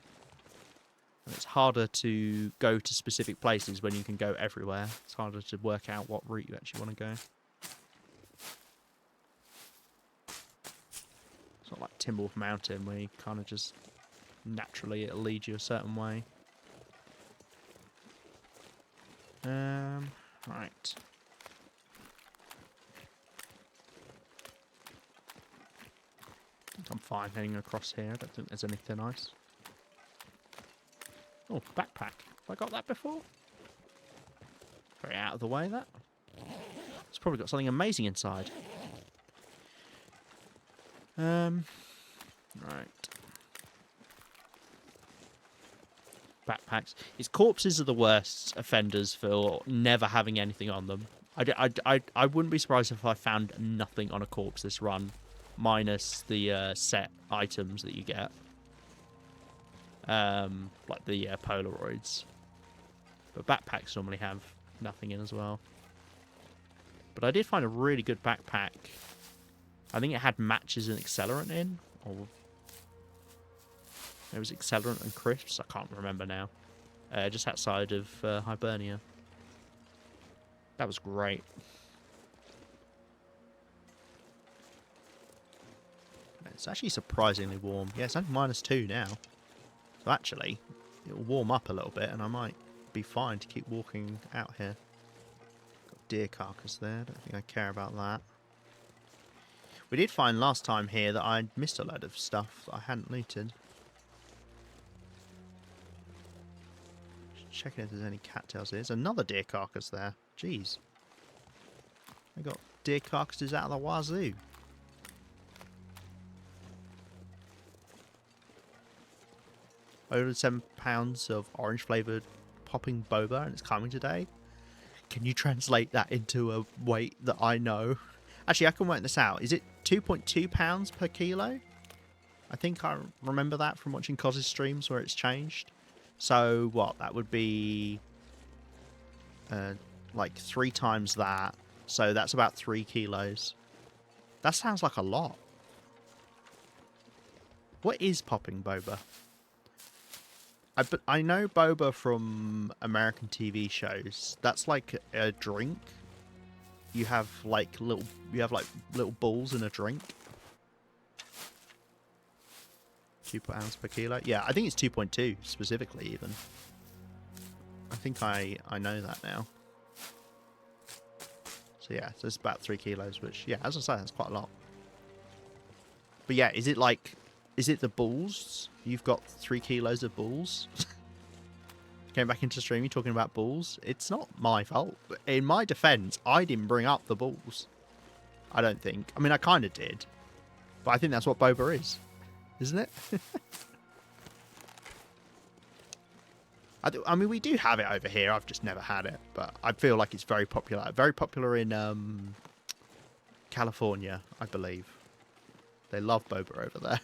And it's harder to go to specific places when you can go everywhere. It's harder to work out what route you actually want to go. It's not like Timberwolf Mountain where you kind of just naturally it'll lead you a certain way. Right. I'm fine heading across here. I don't think there's anything nice. Oh, backpack. Have I got that before? Very out of the way, that. It's probably got something amazing inside. Right. Backpacks. His corpses are the worst offenders for never having anything on them. I wouldn't be surprised if I found nothing on a corpse this run, minus the set items that you get. Like the Polaroids. But backpacks normally have nothing in as well. But I did find a really good backpack. I think it had matches and accelerant in. Or it was accelerant and crisps. I can't remember now. Just outside of Hibernia. That was great. It's actually surprisingly warm. Yeah, it's only -2 now. So actually, it'll warm up a little bit and I might be fine to keep walking out here. Got deer carcass there. Don't think I care about that. We did find last time here that I missed a load of stuff that I hadn't looted. Just checking if there's any cattails. There's another deer carcass there. Jeez. I got deer carcasses out of the wazoo. Over 7 pounds of orange flavoured popping boba, and it's coming today. Can you translate that into a weight that I know? Actually, I can work this out. Is it 2.2 pounds per kilo? I think I remember that from watching Coz's streams where it's changed. So what? That would be like 3 times that. So that's about 3 kilos. That sounds like a lot. What is popping boba? I know boba from American TV shows. That's like a drink. You have like little balls in a drink. 2 pounds per kilo. Yeah, I think it's 2.2 specifically even. I think I know that now. So yeah, so it's about 3 kilos, which yeah, as I say, that's quite a lot. But yeah, is it the balls? You've got 3 kilos of balls? Came back into streaming talking about balls. It's not my fault. In my defense, I didn't bring up the balls. I don't think. I mean, I kind of did. But I think that's what boba is. Isn't it? I mean, we do have it over here. I've just never had it. But I feel like it's very popular. Very popular in California, I believe. They love boba over there.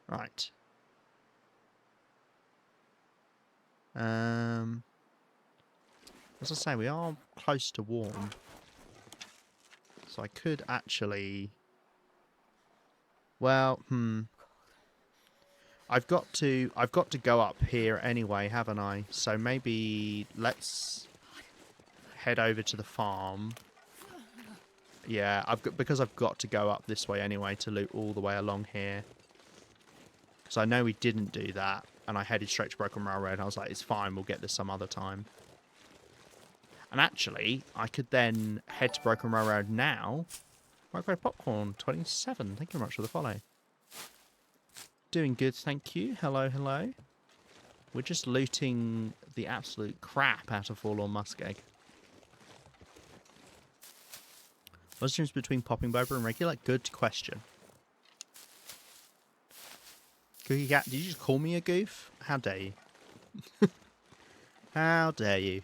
Right. As I say, we are close to warm. So I could actually... Well, I've got to go up here anyway, haven't I? So maybe let's head over to the farm. Yeah, because I've got to go up this way anyway to loot all the way along here. Because I know we didn't do that, and I headed straight to Broken Railroad. I was like, it's fine, we'll get this some other time. And actually, I could then head to Broken Railroad now. Microwave Popcorn 27, thank you very much for the follow. Doing good, thank you. Hello, hello. We're just looting the absolute crap out of Forlorn Muskeg. What's the difference between popping boba and regular? Good question. Cookie Cat, did you just call me a goof? How dare you? How dare you?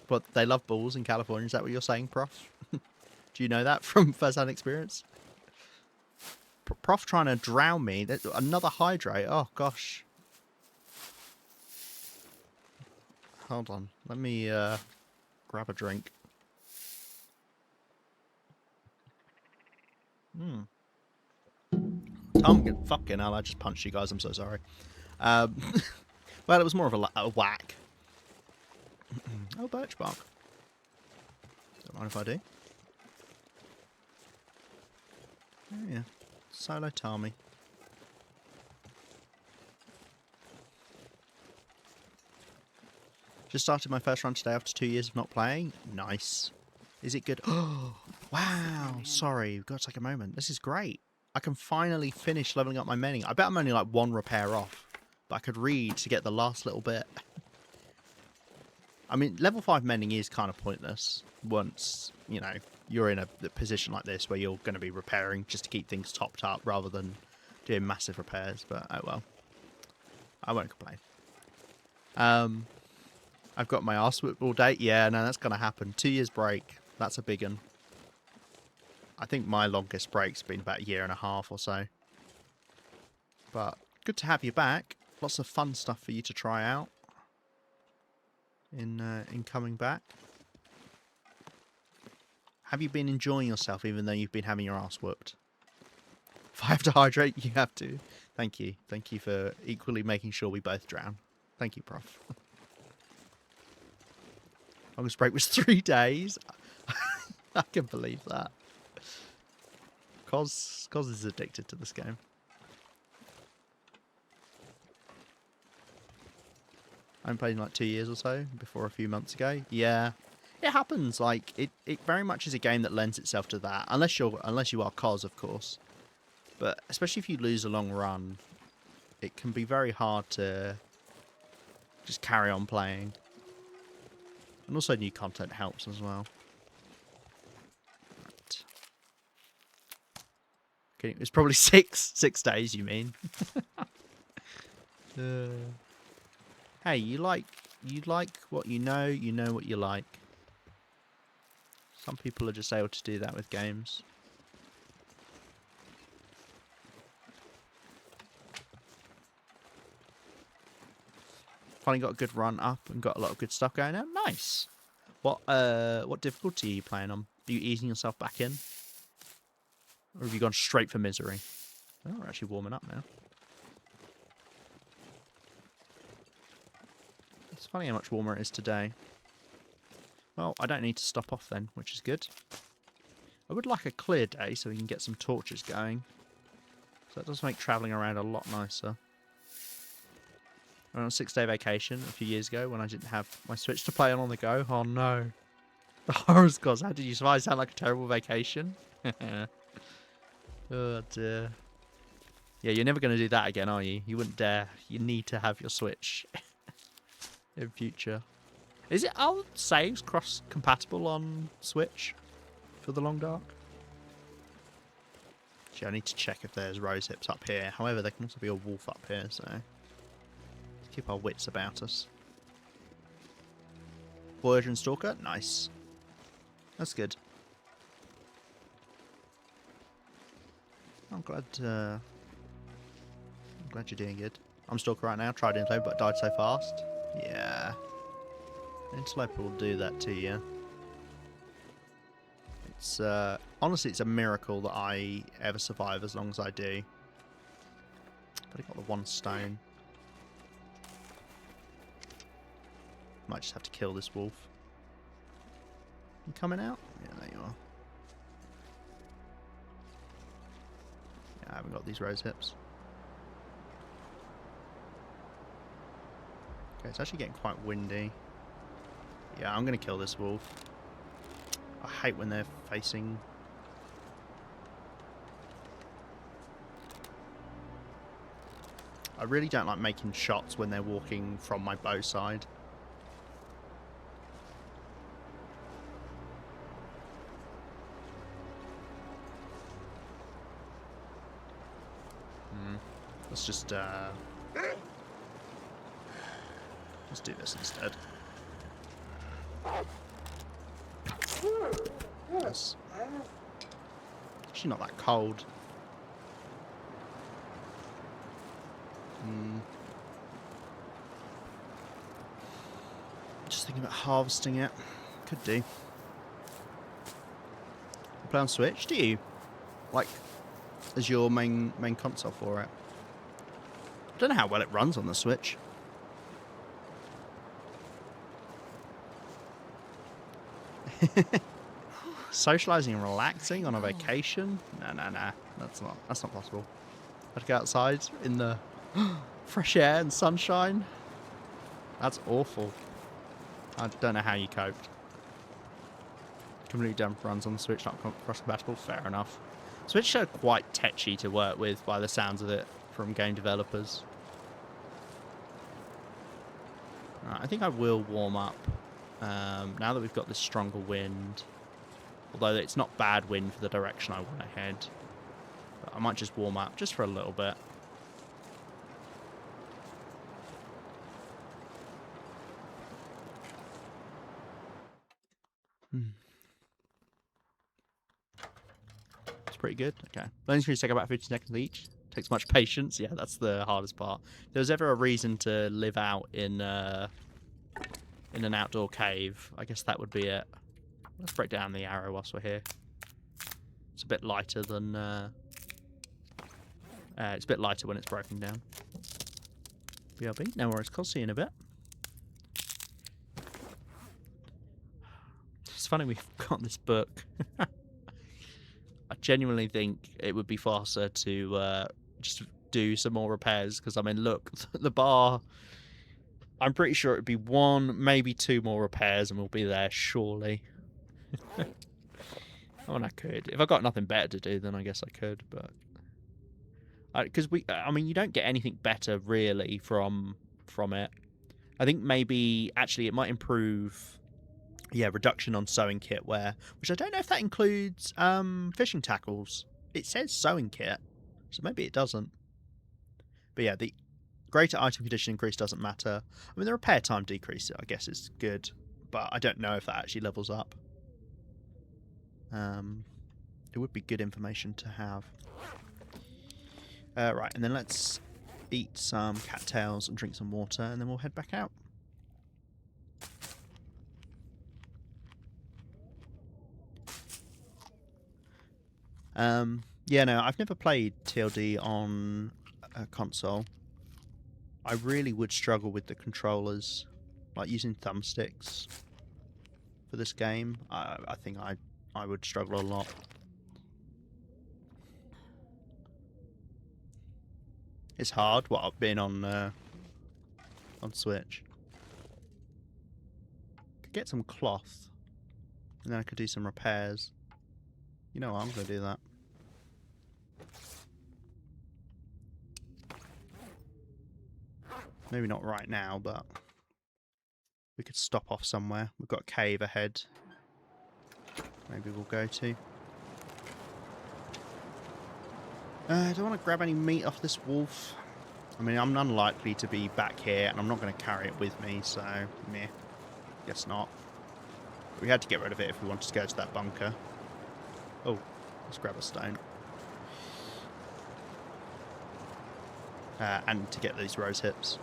But they love balls in California, is that what you're saying, Prof? Do you know that from first-hand experience? Prof trying to drown me. Another hydrate. Oh, gosh. Hold on. Let me grab a drink. Tom, fucking hell, I just punched you guys. I'm so sorry. Well, it was more of a whack. Oh, birch bark. Don't mind if I do. Oh, yeah. Solo Tommy. Just started my first run today after 2 years of not playing. Nice. Is it good? Oh, wow. Sorry, we've got to take a moment. This is great. I can finally finish leveling up my mending. I bet I'm only like 1 repair off. But I could read to get the last little bit. I mean, level 5 mending is kind of pointless once, you know, you're in a position like this where you're going to be repairing just to keep things topped up rather than doing massive repairs. But, oh well. I won't complain. I've got my arse whipped all day. Yeah, no, that's going to happen. 2 years break. That's a big one. I think my longest break's been about 1.5 years or so. But good to have you back. Lots of fun stuff for you to try out in coming back. Have you been enjoying yourself even though you've been having your ass whooped? If I have to hydrate, you have to. Thank you. Thank you for equally making sure we both drown. Thank you, Prof. Longest break was 3 days. I can believe that. Cos is addicted to this game. I haven't played in like 2 years or so, before a few months ago. Yeah. It happens, like it very much is a game that lends itself to that. Unless you are Cos, of course. But especially if you lose a long run, it can be very hard to just carry on playing. And also new content helps as well. Right. Okay, it's probably six days, you mean? Hey, you like what you know what you like. Some people are just able to do that with games. Finally got a good run up and got a lot of good stuff going on. Nice. What difficulty are you playing on? Are you easing yourself back in? Or have you gone straight for misery? Oh, we're actually warming up now. It's funny how much warmer it is today. Well, I don't need to stop off then, which is good. I would like a clear day so we can get some torches going. So that does make travelling around a lot nicer. I went on a 6-day vacation a few years ago when I didn't have my Switch to play on the go. Oh no. The horrors, gods. How did you survive? Sound like a terrible vacation? Oh dear. Yeah, you're never going to do that again, are you? You wouldn't dare. You need to have your Switch in future. Is it our saves cross-compatible on Switch for the Long Dark? Actually, I need to check if there's rose hips up here. However, there can also be a wolf up here, so let's keep our wits about us. Voyager and Stalker, nice. That's good. I'm glad you're doing good. I'm Stalker right now. Tried Interloper, but died so fast. Yeah. Interloper will do that to you. It's honestly, it's a miracle that I ever survive as long as I do. But I got the 1 stone. Might just have to kill this wolf. You coming out? Yeah, there you are. Yeah, I haven't got these rose hips. Okay, it's actually getting quite windy. Yeah, I'm going to kill this wolf. I hate when they're facing... I really don't like making shots when they're walking from my bow side. Let's just do this instead. It's actually not that cold. Just thinking about harvesting it. Could do. You play on Switch, do you? Like, as your main console for it? I don't know how well it runs on the Switch. Socializing and relaxing on a vacation? Nah. That's not possible. I'd go outside in the fresh air and sunshine. That's awful. I don't know how you coped. Completely done runs on the Switch, not cross-compatible. Fair enough. Switch are quite tetchy to work with by the sounds of it from game developers. I think I will warm up now that we've got this stronger wind. Although it's not bad wind for the direction I want to head. But I might just warm up just for a little bit. It's pretty good. Okay. Learning screens take about 50 seconds each. Takes much patience. Yeah, that's the hardest part. If there was ever a reason to live out in an outdoor cave, I guess that would be it. Let's break down the arrow whilst we're here. It's a bit lighter than... it's a bit lighter when it's broken down. BRB. No worries, I'll see you in a bit. It's funny we've got this book. I genuinely think it would be faster to just do some more repairs, because, I mean, look, the bar... I'm pretty sure it would be 1, maybe 2 more repairs and we'll be there, surely. Oh, and I could. If I got nothing better to do, then I guess I could, but... Because I mean, you don't get anything better, really, from it. I think maybe, actually, it might improve... Yeah, reduction on sewing kit wear, which I don't know if that includes fishing tackles. It says sewing kit, so maybe it doesn't. But yeah, the greater item condition increase doesn't matter. I mean, the repair time decrease, I guess, is good, but I don't know if that actually levels up. It would be good information to have. Right, and then let's eat some cattails and drink some water, and then we'll head back out. Yeah, no, I've never played TLD on a console. I really would struggle with the controllers, like using thumbsticks for this game. I think I would struggle a lot. It's hard, what, being on Switch. Could get some cloth, and then I could do some repairs. You know what, I'm going to do that. Maybe not right now, but we could stop off somewhere. We've got a cave ahead. Maybe we'll go to. I don't want to grab any meat off this wolf. I mean, I'm unlikely to be back here, and I'm not going to carry it with me, so meh. Guess not. But we had to get rid of it if we wanted to go to that bunker. Oh, let's grab a stone. And to get these rose hips.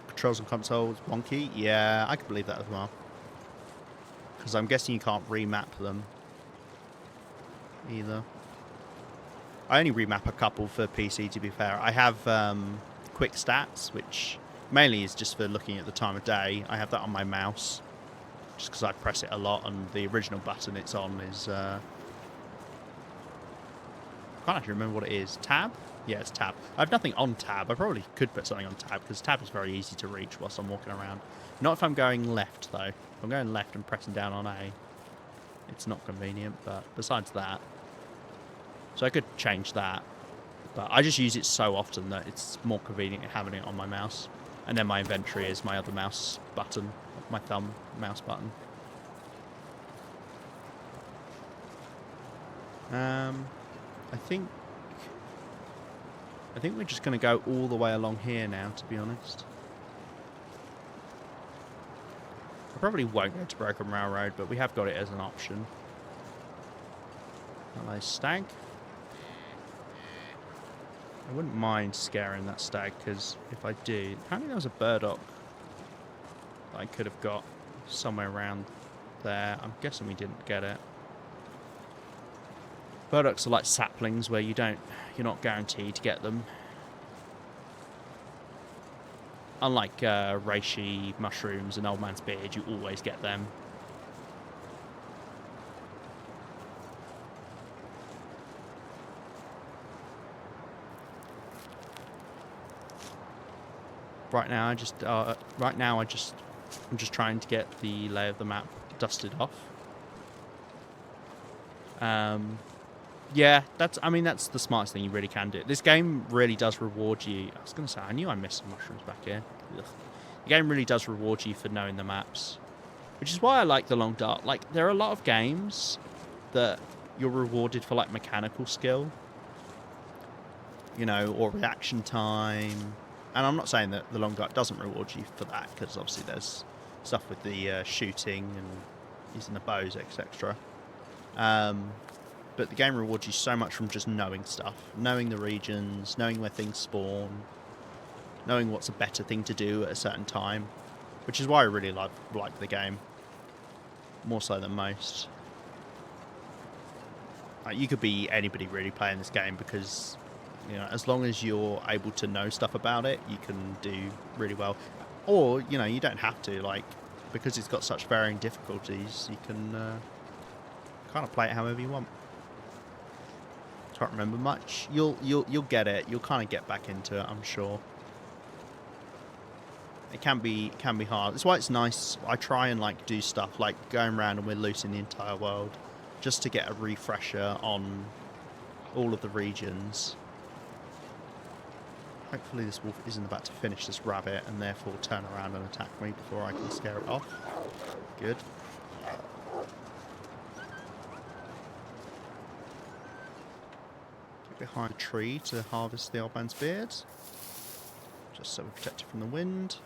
Controls and consoles, wonky? Yeah, I could believe that as well. Because I'm guessing you can't remap them either. I only remap a couple for PC, to be fair. I have quick stats, which mainly is just for looking at the time of day. I have that on my mouse, just because I press it a lot, and the original button it's on is... I can't actually remember what it is. Tab? Yeah, it's tab. I have nothing on tab. I probably could put something on tab, because tab is very easy to reach whilst I'm walking around. Not if I'm going left, though. If I'm going left and pressing down on A, it's not convenient, but besides that... So I could change that, but I just use it so often that it's more convenient having it on my mouse. And then my inventory is my other mouse button, my thumb mouse button. I think we're just going to go all the way along here now, to be honest. I probably won't go to Broken Railroad, but we have got it as an option. Hello, stag. I wouldn't mind scaring that stag, because if I do... Apparently there was a burdock that I could have got somewhere around there. I'm guessing we didn't get it. Burdocks are like saplings where you're not guaranteed to get them. Unlike reishi mushrooms and old man's beard, you always get them. Right now, I'm just trying to get the lay of the map dusted off. Yeah, that's the smartest thing you really can do. This game really does reward you. I was going to say, I knew I missed some mushrooms back here. Ugh. The game really does reward you for knowing the maps, which is why I like the long dark. Like, there are a lot of games that you're rewarded for, like, mechanical skill, you know, or reaction time. And I'm not saying that the long dark doesn't reward you for that, because obviously there's stuff with the shooting and using the bows, etc. But the game rewards you so much from just knowing stuff, knowing the regions, knowing where things spawn, knowing what's a better thing to do at a certain time, which is why I really like the game, more so than most. Like, you could be anybody really playing this game, because, you know, as long as you're able to know stuff about it, you can do really well. Or, you know, you don't have to, like, because it's got such varying difficulties, you can kind of play it however you want. Can't remember much. You'll get it. You'll kind of get back into it, I'm sure. It can be hard. That's why it's nice. I try and, like, do stuff like going around and we're looting the entire world, just to get a refresher on all of the regions. Hopefully this wolf isn't about to finish this rabbit and therefore turn around and attack me before I can scare it off. Good. Behind a tree to harvest the old man's beard, just so we're protected from the wind.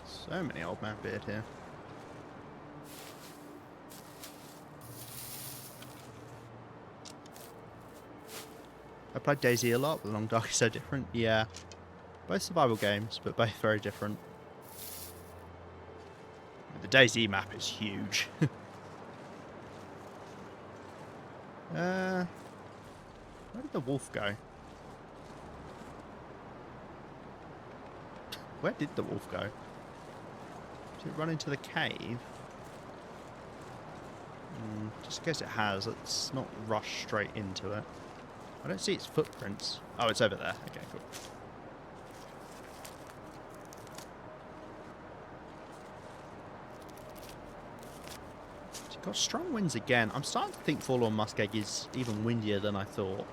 So many old man beard here. I played DayZ a lot, but The Long Dark is so different. Yeah. Both survival games, but both very different. The DayZ map is huge. Where did the wolf go? Where did the wolf go? Did it run into the cave? Just in case it has, let's not rush straight into it. I don't see its footprints. Oh, it's over there. Okay, cool. So got strong winds again. I'm starting to think Forlorn Muskeg is even windier than I thought.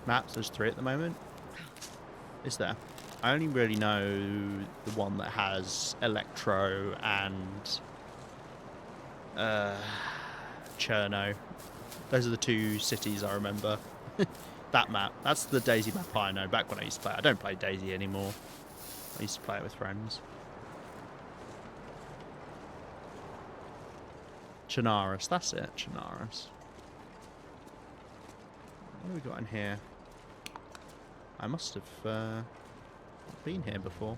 Maps, there's 3 at the moment. Is there? I only really know the one that has Electro and Cherno. Those are the 2 cities I remember. That map. That's the DayZ map I know. Back when I used to play it. I don't play DayZ anymore. I used to play it with friends. Chernarus. That's it. Chernarus. What have we got in here? I must have been here before.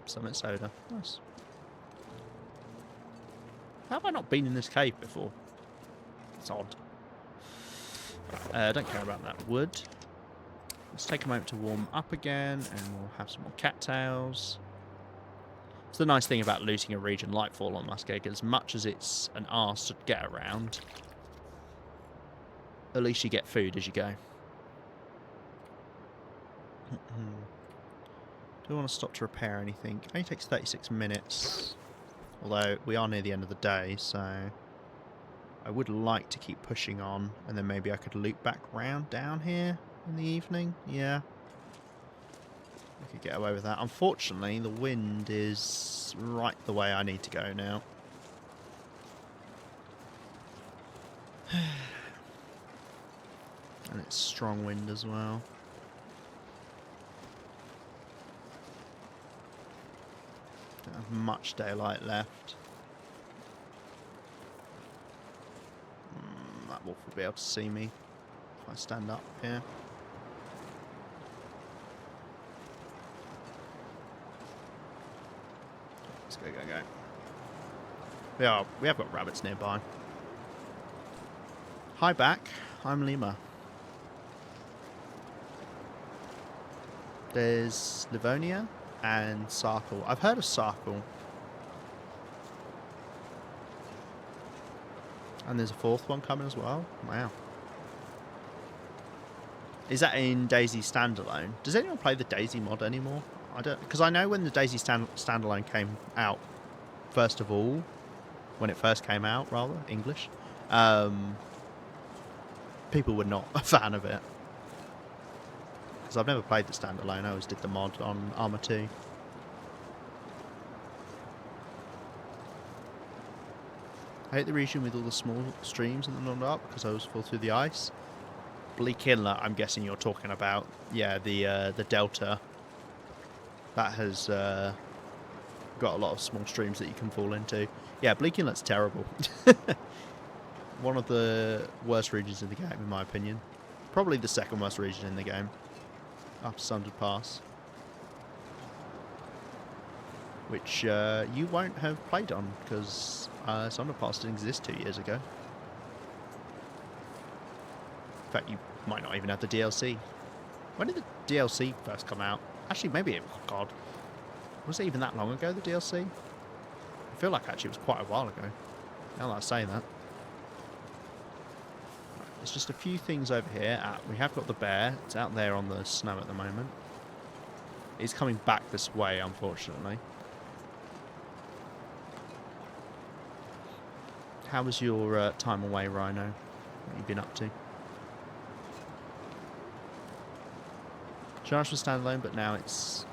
Summit soda. Nice. How have I not been in this cave before? It's odd. Don't care about that wood. Let's take a moment to warm up again, and we'll have some more cattails. It's the nice thing about looting a region like Forlorn Muskeg. As much as it's an arse to get around, at least you get food as you go. Do I want to stop to repair anything? It only takes 36 minutes. Although we are near the end of the day, so I would like to keep pushing on, and then maybe I could loop back round down here in the evening. Yeah. I could get away with that. Unfortunately, the wind is right the way I need to go now. And it's strong wind as well. Don't have much daylight left. That wolf will be able to see me if I stand up here. Go. We have got rabbits nearby. Hi back, I'm Lima. There's Livonia and Sarkle. I've heard of Sarkle. And there's a fourth one coming as well. Wow. Is that in Daisy Standalone? Does anyone play the Daisy mod anymore? I don't, because I know when the Daisy Standalone came out, first of all, when it first came out, rather, English, people were not a fan of it. Because I've never played the Standalone, I always did the mod on Arma 2. I hate the region with all the small streams and the non-up because I always fall through the ice. Bleak Inlet, I'm guessing you're talking about. Yeah, the delta. That has got a lot of small streams that you can fall into. Yeah, Bleak Inlet's terrible. One of the worst regions in the game, in my opinion. Probably the second worst region in the game, after Sundered Pass. Which you won't have played on, because Sundered Pass didn't exist 2 years ago. In fact, you might not even have the DLC. When did the DLC first come out? Actually, maybe it... Oh, God. Was it even that long ago, the DLC? I feel like, actually, it was quite a while ago. Now that I say that. There's just a few things over here. We have got the bear. It's out there on the snow at the moment. It's coming back this way, unfortunately. How was your time away, Rhino? What have you been up to? Chernarus was standalone, but now it's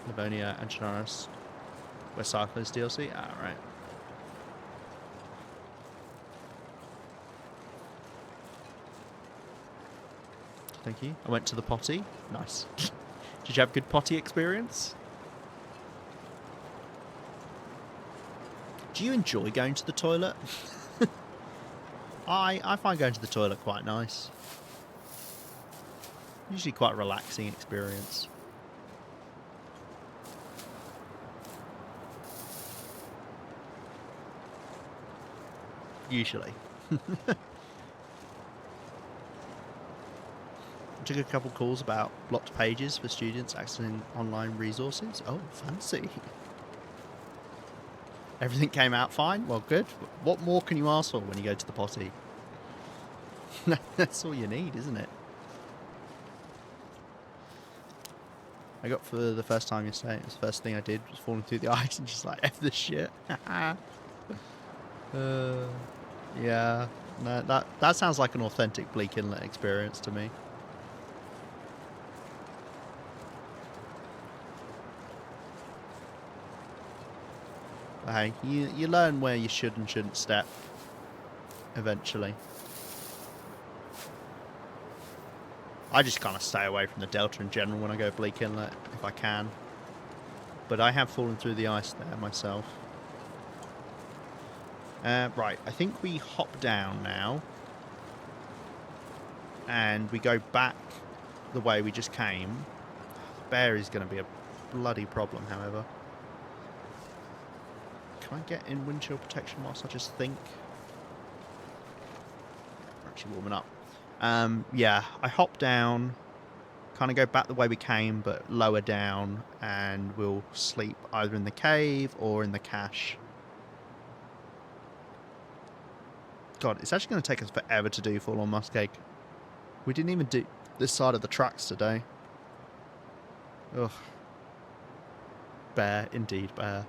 Livonia and Chernarus, where Sarkle is DLC. Ah, right. Thank you. I went to the potty. Nice. Did you have a good potty experience? Do you enjoy going to the toilet? I find going to the toilet quite nice. Usually quite a relaxing experience. Usually. Took a couple calls about blocked pages for students accessing online resources. Oh, fancy. Everything came out fine? Well, good. What more can you ask for when you go to the potty? That's all you need, isn't it? I got for the first time yesterday. It was the first thing I did was falling through the ice and just like, F this shit. Yeah. No, that sounds like an authentic Bleak Inlet experience to me. Hey, you learn where you should and shouldn't step eventually. I just kind of stay away from the delta in general when I go Bleak Inlet, if I can. But I have fallen through the ice there myself. Right, I think we hop down now. And we go back the way we just came. Bear is going to be a bloody problem, however. Can I get in windshield protection whilst I just think? We're actually warming up. Yeah, I hop down, kind of go back the way we came, but lower down, and we'll sleep either in the cave or in the cache. God, it's actually going to take us forever to do Forlorn Muskeg. We didn't even do this side of the tracks today. Ugh. Bear, indeed, bear.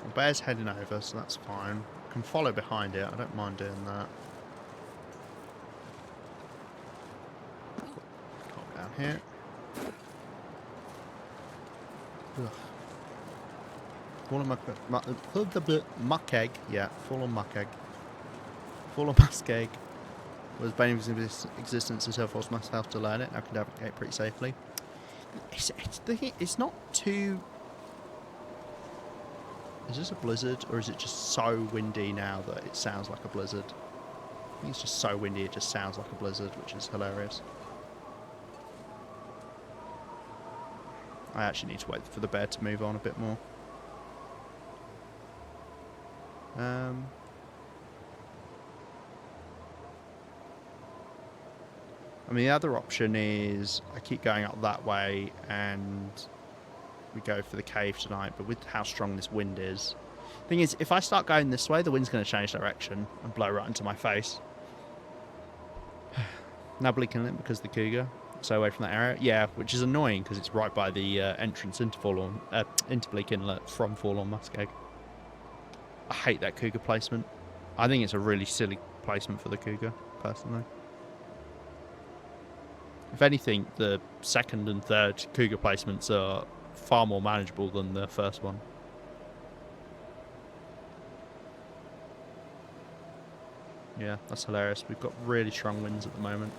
Well, bear's heading over, so that's fine. I can follow behind it, I don't mind doing that. Hop down here. Ugh. Forlorn Muskeg, yeah, Forlorn Muskeg. Forlorn Muskeg was bane of existence until forced myself to learn it. I can navigate pretty safely. It's not too... Is this a blizzard, or is it just so windy now that it sounds like a blizzard? I think it's just so windy it just sounds like a blizzard, which is hilarious. I actually need to wait for the bear to move on a bit more. I mean, the other option is I keep going up that way and we go for the cave tonight, but with how strong this wind is. Thing is, if I start going this way, the wind's going to change direction and blow right into my face. Nubbly Inlet because of the cougar, so away from that area. Yeah, which is annoying because it's right by the entrance into Bleak Inlet from Forlorn Muskeg. I hate that cougar placement. I think it's a really silly placement for the cougar, personally. If anything, the second and third cougar placements are far more manageable than the first one. Yeah, that's hilarious. We've got really strong winds at the moment.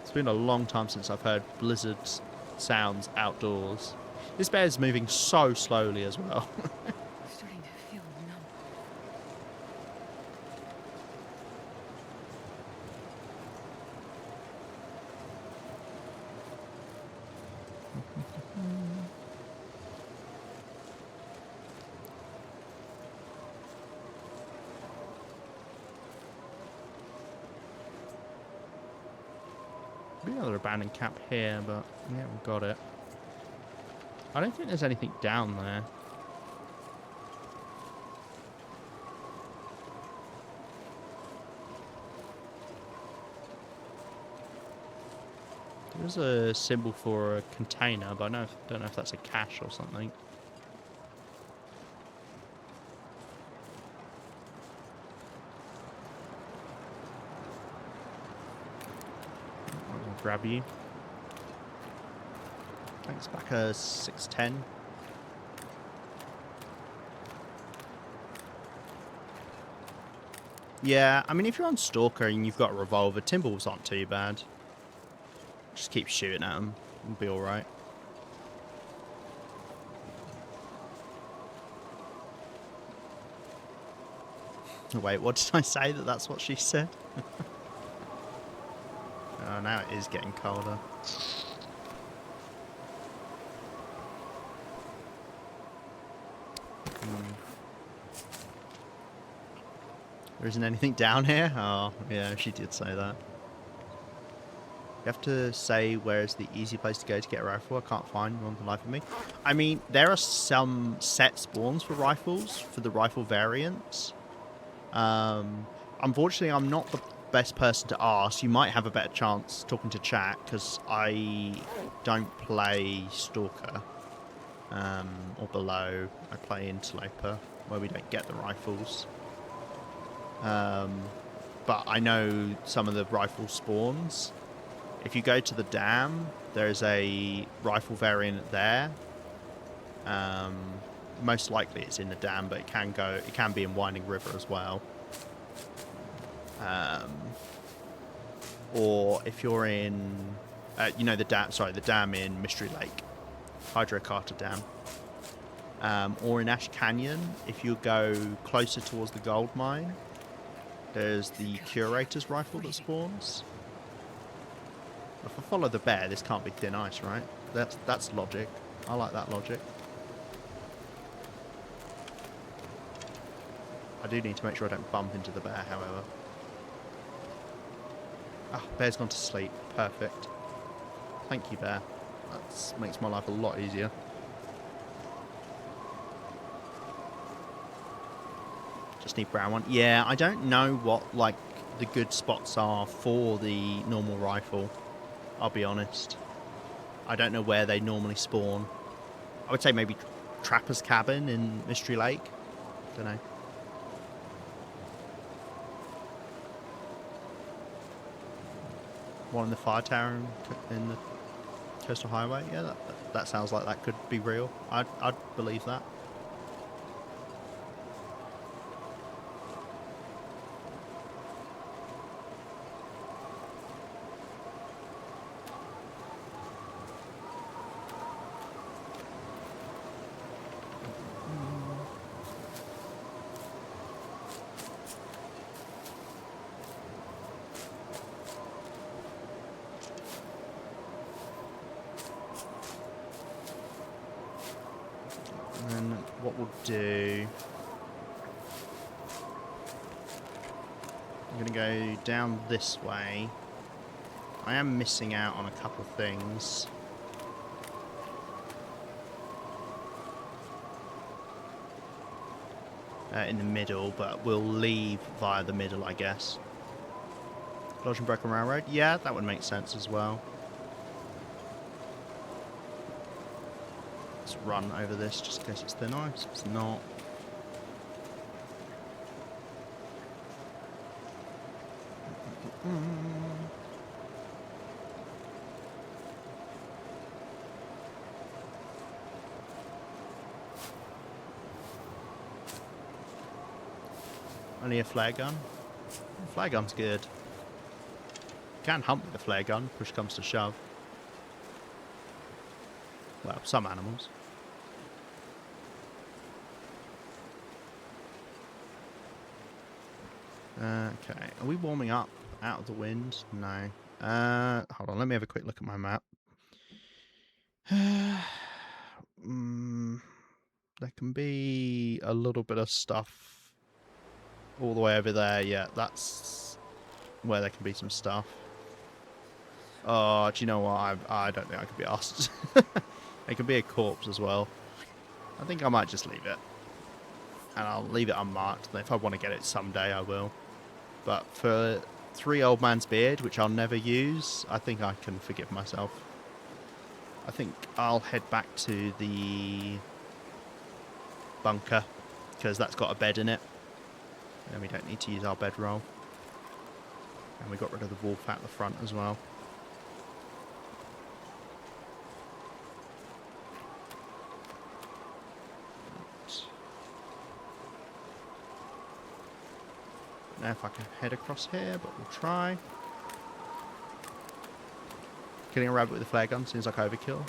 It's been a long time since I've heard blizzard sounds outdoors. This bear's moving so slowly as well. Starting to feel numb. Be another abandoned camp here, but yeah, we've got it. I don't think there's anything down there. There's a symbol for a container, but I don't know if that's a cache or something. I'll grab you. Thanks, back a 610. Yeah, I mean, if you're on Stalker and you've got a revolver, Timberwolves aren't too bad. Just keep shooting at them. It'll be alright. Wait, what did I say? That's what she said? Oh, now it is getting colder. There isn't anything down here? Oh, yeah, she did say that. You have to say where's the easy place to go to get a rifle. I can't find one for the life of me. I mean, there are some set spawns for rifles, for the rifle variants. Unfortunately, I'm not the best person to ask. You might have a better chance talking to chat, because I don't play Stalker or below. I play Interloper, where we don't get the rifles. But I know some of the rifle spawns. If you go to the dam, there's a rifle variant there. Most likely it's in the dam, but it can be in Winding River as well. Or if you're in, the dam in Mystery Lake, Hydro Carter Dam. Or in Ash Canyon, if you go closer towards the gold mine, there's the Curator's rifle that spawns. If I follow the bear, this can't be thin ice, right? That's logic. I like that logic. I do need to make sure I don't bump into the bear, however. Ah, bear's gone to sleep. Perfect. Thank you, bear. That makes my life a lot easier. Just need brown one. Yeah, I don't know what, like, the good spots are for the normal rifle. I'll be honest. I don't know where they normally spawn. I would say maybe Trapper's Cabin in Mystery Lake. Don't know. One in the fire tower in the Coastal Highway. Yeah, that sounds like that could be real. I'd believe that. what we'll do... I'm going to go down this way. I am missing out on a couple things. In the middle, but we'll leave via the middle, I guess. Lodge and Broken Railroad? Yeah, that would make sense as well. Let's run over this just in case it's thin ice. It's not. Only a flare gun? Flare gun's good. Can hunt with the flare gun, push comes to shove. Well, some animals. Okay, are we warming up out of the wind? No. Hold on, let me have a quick look at my map. There can be a little bit of stuff all the way over there. Yeah, that's where there can be some stuff. Oh, do you know what? I don't think I could be asked. It could be a corpse as well. I think I might just leave it. And I'll leave it unmarked. And if I want to get it someday, I will. But for 3 old man's beard, which I'll never use, I think I can forgive myself. I think I'll head back to the bunker, because that's got a bed in it. And we don't need to use our bedroll. And we got rid of the wolf at the front as well. Don't know if I can head across here, but we'll try. Killing a rabbit with a flare gun seems like overkill.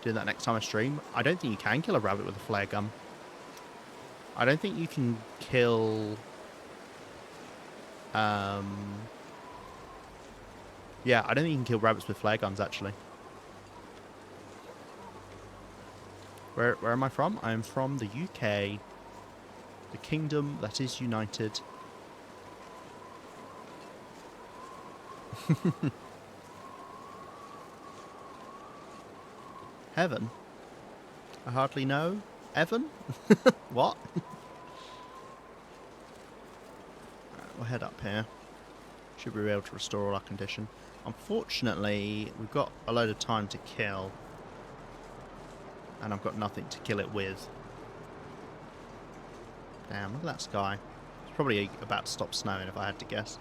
Doing that next time I stream. I don't think you can kill a rabbit with a flare gun. I don't think you can kill... Yeah, I don't think you can kill rabbits with flare guns, actually. Where am I from? I am from the UK. The kingdom that is united. Heaven? I hardly know. Evan? What? Right, we'll head up here. Should we be able to restore all our condition? Unfortunately, we've got a load of time to kill. And I've got nothing to kill it with. Damn, look at that sky. It's probably about to stop snowing if I had to guess.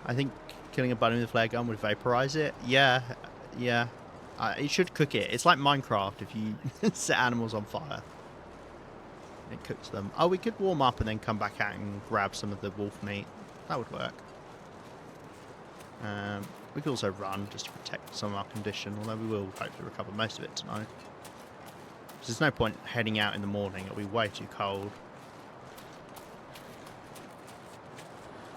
I think killing a bunny with a flare gun would vaporize it. Yeah, yeah. It should cook it. It's like Minecraft if you set animals on fire. It cooks them. Oh, we could warm up and then come back out and grab some of the wolf meat. That would work. We could also run just to protect some of our condition, although we will hopefully recover most of it tonight. There's no point heading out in the morning. It'll be way too cold.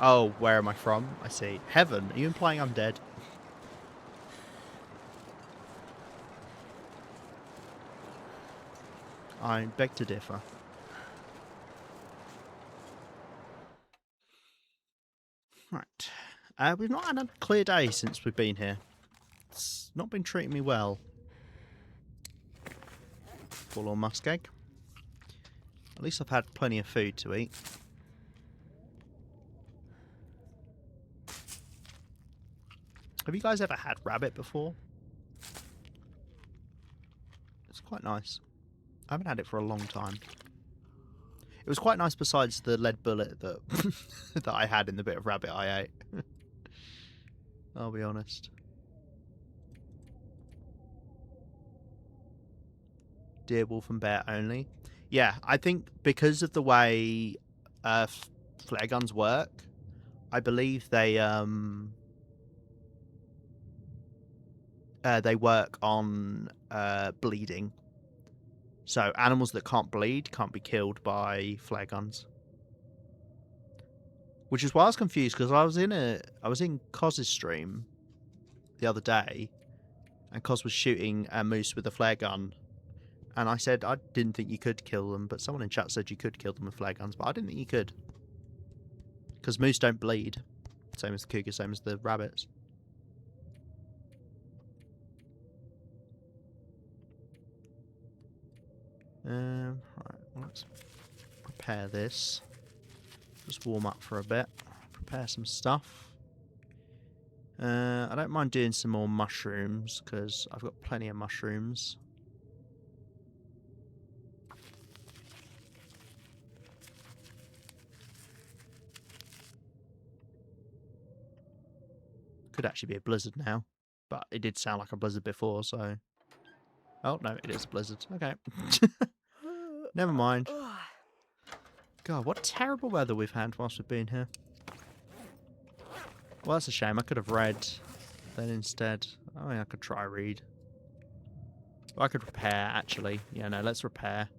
Oh, where am I from? I see. Heaven? Are you implying I'm dead? I beg to differ. Right. We've not had a clear day since we've been here. It's not been treating me well. Forlorn Muskeg. At least I've had plenty of food to eat. Have you guys ever had rabbit before? It's quite nice. I haven't had it for a long time. It was quite nice besides the lead bullet that that I had in the bit of rabbit I ate. I'll be honest. Deer, wolf and bear only. Yeah, I think because of the way flare guns work, I believe they work on bleeding. So animals that can't bleed can't be killed by flare guns. Which is why I was confused, because I was in Coz's stream the other day, and Coz was shooting a moose with a flare gun, And I said I didn't think you could kill them, but someone in chat said you could kill them with flare guns, but I didn't think you could. Because moose don't bleed. Same as the cougar, same as the rabbits. Right, let's prepare this. Just warm up for a bit. Prepare some stuff. I don't mind doing some more mushrooms, because I've got plenty of mushrooms. Could actually be a blizzard now, but it did sound like a blizzard before, so... Oh, no, it is a blizzard. Okay. Never mind. God, what terrible weather we've had whilst we've been here. Well, that's a shame. I could have read then instead. Oh, yeah, I could try read. Or I could repair, actually. Yeah, no, let's repair.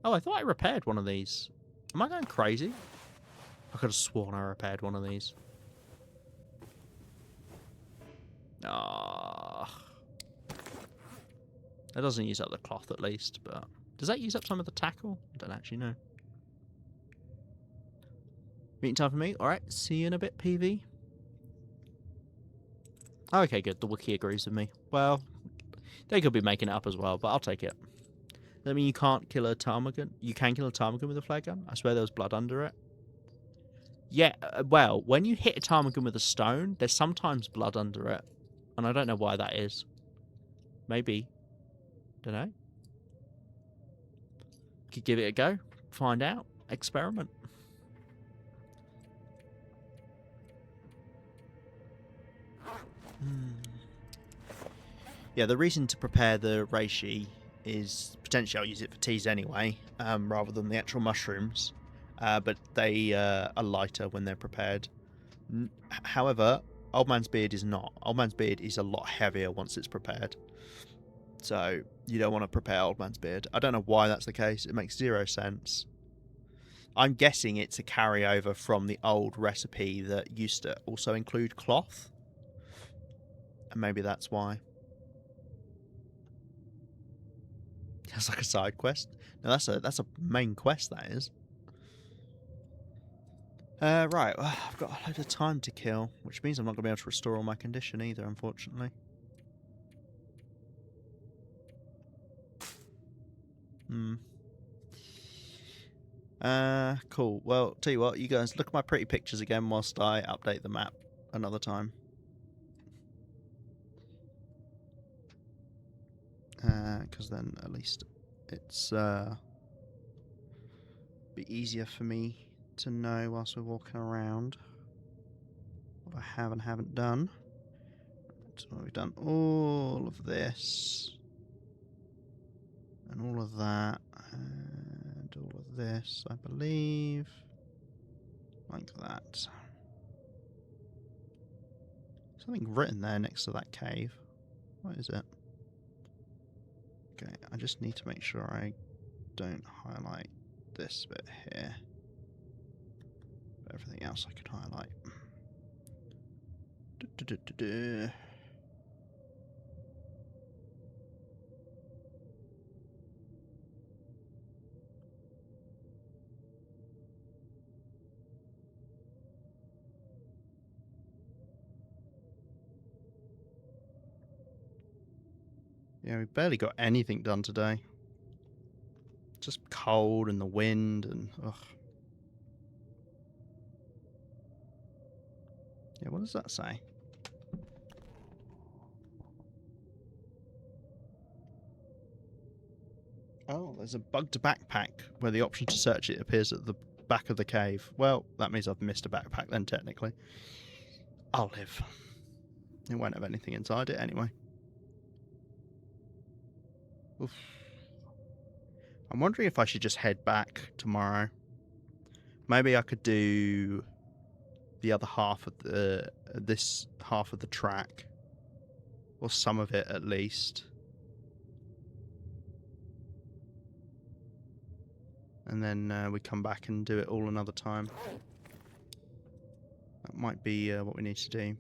Oh, I thought I repaired one of these. Am I going crazy? I could have sworn I repaired one of these. Ah. That doesn't use up the cloth, at least, but... Does that use up some of the tackle? I don't actually know. Meeting time for me? Alright, see you in a bit, PV. Okay, good. The Wookiee agrees with me. Well, they could be making it up as well, but I'll take it. Does that mean you can't kill a ptarmigan? You can kill a ptarmigan with a flare gun? I swear there was blood under it. Yeah, well, when you hit a ptarmigan with a stone, there's sometimes blood under it. And I don't know why that is. Maybe. Don't know. Could give it a go. Find out. Experiment. Yeah, the reason to prepare the reishi is potentially I'll use it for teas anyway, rather than the actual mushrooms. But they are lighter when they're prepared. However, Old Man's Beard is not. Old Man's Beard is a lot heavier once it's prepared. So you don't want to prepare Old Man's Beard. I don't know why that's the case. It makes 0 sense. I'm guessing it's a carryover from the old recipe that used to also include cloth. And maybe that's why. That's like a side quest. No, that's a main quest, that is. Right, well, I've got a load of time to kill, which means I'm not going to be able to restore all my condition either, unfortunately. Cool. Well, tell you what, you guys look at my pretty pictures again whilst I update the map another time. Because then at least it's be easier for me to know whilst we're walking around what I have and haven't done. So we've done all of this and all of that and all of this, I believe, like that. Something written there next to that cave. What is it? Okay, I just need to make sure I don't highlight this bit here. But everything else I could highlight. Yeah, we barely got anything done today. Just cold and the wind and ugh. Yeah, what does that say? Oh, there's a bugged backpack where the option to search it appears at the back of the cave. Well, that means I've missed a backpack then, technically. I'll live. It won't have anything inside it anyway. Oof. I'm wondering if I should just head back tomorrow. Maybe I could do the other half of this half of the track, or some of it at least, and then we come back and do it all another time. That might be what we need to do.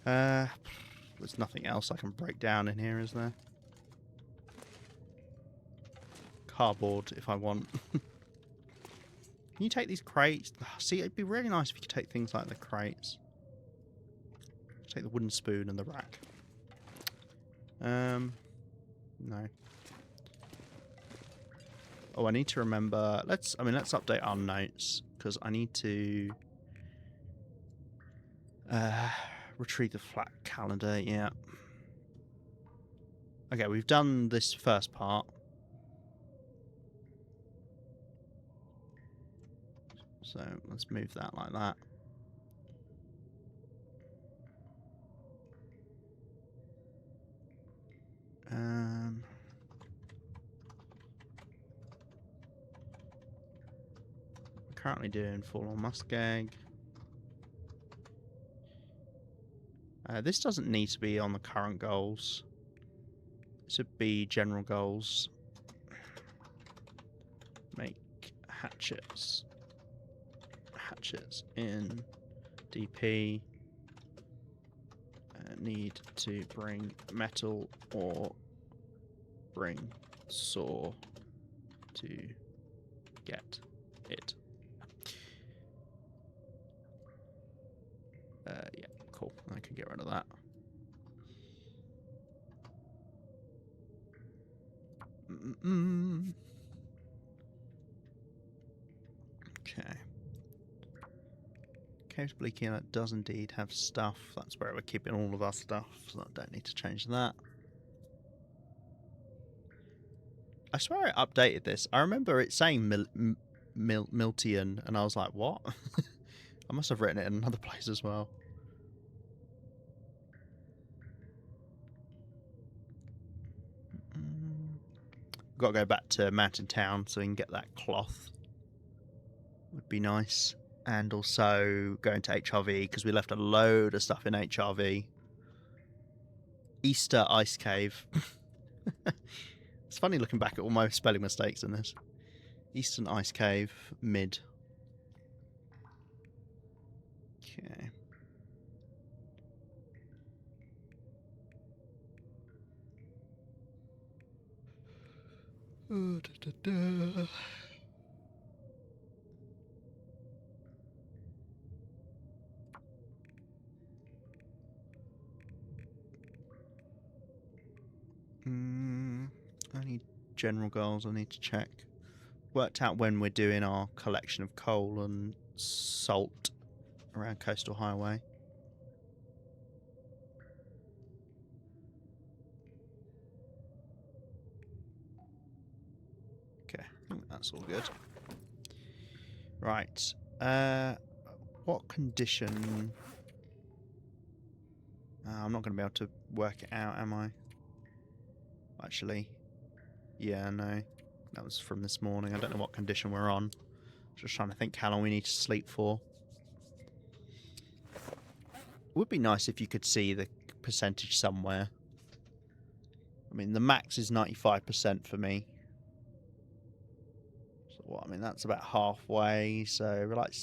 There's nothing else I can break down in here, is there? cardboard if I want. Can you take these crates? See, it'd be really nice if you could take things like the crates. Take the wooden spoon and the rack. No. Oh, I need to remember. Let's update our notes because I need to retrieve the flat calendar. Yeah. Okay, we've done this first part. So let's move that like that. Currently doing Forlorn Muskeg. This doesn't need to be on the current goals. This would be general goals. Make hatchets. Hatchets in DP. Need to bring metal or bring saw to get it. Yeah, cool. I can get rid of that. Okay. Caves Bleaky Inlet does indeed have stuff. That's where we're keeping all of our stuff, so I don't need to change that. I swear I updated this. I remember it saying Miltian, and I was like, what? I must have written it in another place as well. Got to go back to Mountain Town so we can get that cloth. Would be nice. And also going to HRV because we left a load of stuff in HRV. Easter Ice Cave. It's funny looking back at all my spelling mistakes in this. Eastern Ice Cave, mid. Okay. I need general goals. I need to check. Worked out when we're doing our collection of coal and salt around Coastal Highway. Okay, I think that's all good. Right. What condition? I'm not going to be able to work it out, am I? Actually, yeah, no. That was from this morning. I don't know what condition we're on. Just trying to think how long we need to sleep for. It would be nice if you could see the percentage somewhere. I mean, the max is 95% for me. So what? I mean, that's about halfway. So we're like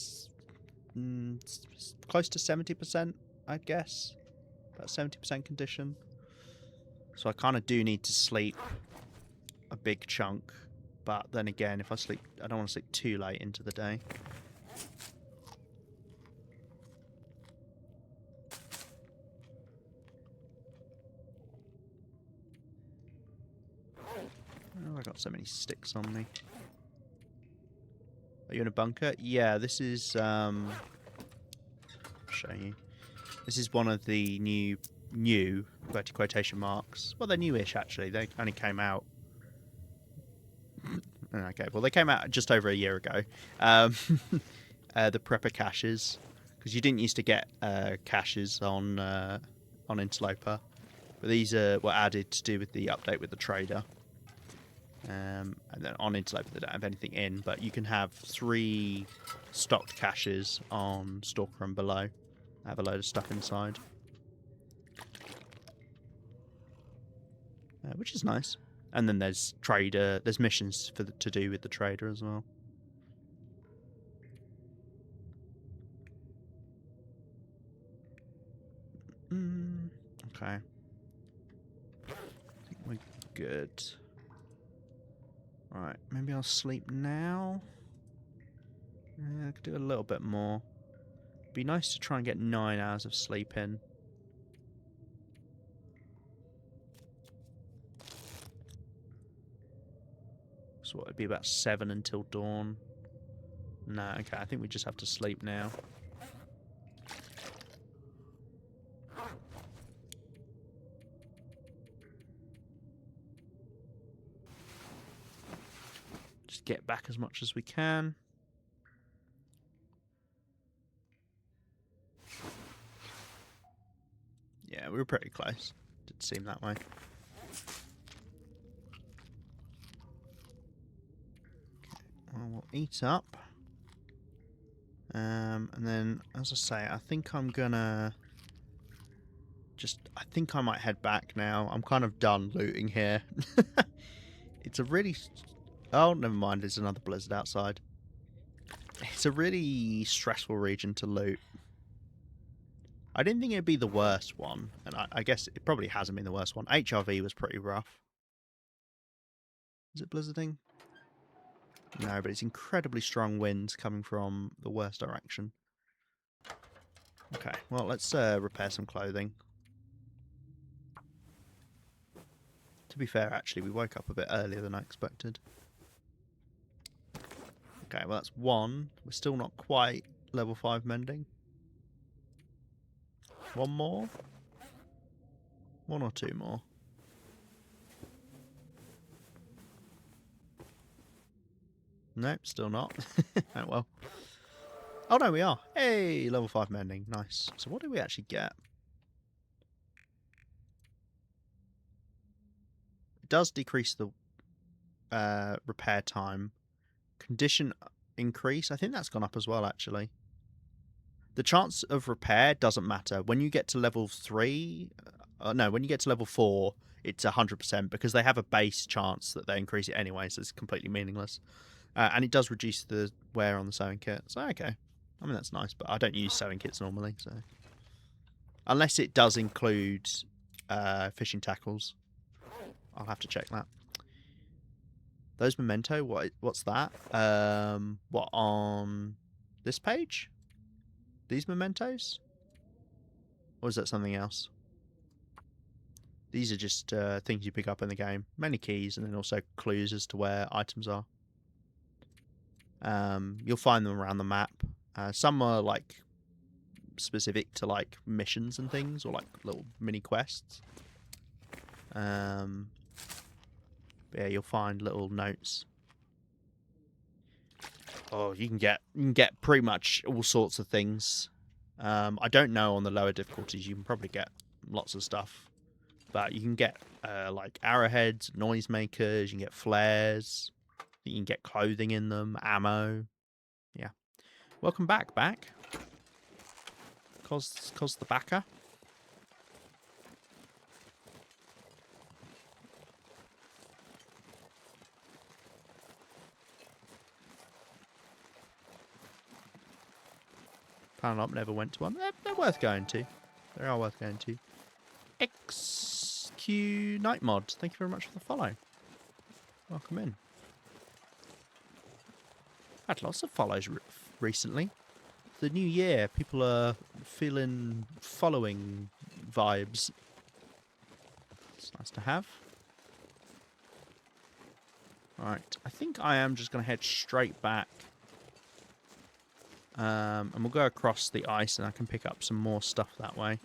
close to 70%, I'd guess. About 70% condition. So I kind of do need to sleep a big chunk. But then again, if I sleep, I don't want to sleep too late into the day. Oh, I got so many sticks on me. Are you in a bunker? Yeah, this is I'll show you. This is one of the new quotation marks. Well, they're newish actually. They only came out. Okay, well they came out just over a year ago. The prepper caches, because you didn't used to get caches on Interloper, but these were added to do with the update with the trader. And then on Interloper they don't have anything in, but you can have 3 stocked caches on Stalker and below. I have a load of stuff inside, which is nice. And then there's there's missions to do with the trader as well. Okay. I think we're good. Right, maybe I'll sleep now. I could do a little bit more. Be nice to try and get 9 hours of sleep in. So it'd be about 7 until dawn. No, okay, I think we just have to sleep now. Just get back as much as we can. Yeah, we were pretty close. Did seem that way. Okay, well, we'll eat up. And then, as I say, I think I'm gonna... I think I might head back now. I'm kind of done looting here. It's a really... Oh, never mind. There's another blizzard outside. It's a really stressful region to loot. I didn't think it'd be the worst one. And I guess it probably hasn't been the worst one. HRV was pretty rough. Is it blizzarding? No, but it's incredibly strong winds coming from the worst direction. Okay, well, let's repair some clothing. To be fair, actually, we woke up a bit earlier than I expected. Okay, well, that's 1. We're still not quite level 5 mending. 1 more? 1 or 2 more? Nope, still not. Oh, well. Oh, no, we are. Hey, level 5 mending. Nice. So what do we actually get? It does decrease the repair time. Condition increase. I think that's gone up as well, actually. The chance of repair doesn't matter. When you get to level 3... no, when you get to level 4, it's 100% because they have a base chance that they increase it anyway, so it's completely meaningless. And it does reduce the wear on the sewing kit. So, okay. I mean, that's nice, but I don't use sewing kits normally, so... Unless it does include fishing tackles. I'll have to check that. Those memento, what's that? What, on this page? These mementos? Or is that something else? These are just things you pick up in the game. Many keys, and then also clues as to where items are. You'll find them around the map. Some are like specific to like missions and things, or like little mini quests. But yeah, you'll find little notes. Oh, you can get pretty much all sorts of things. I don't know on the lower difficulties. You can probably get lots of stuff, but you can get like arrowheads, noisemakers. You can get flares. You can get clothing in them, ammo. Yeah. Welcome back. Cos the backer. Panel up never went to one. They're worth going to. They are worth going to. XQ Night Mod. Thank you very much for the follow. Welcome in. Had lots of follows recently. The new year, people are feeling following vibes. It's nice to have. Right, I think I am just going to head straight back. And we'll go across the ice and I can pick up some more stuff that way.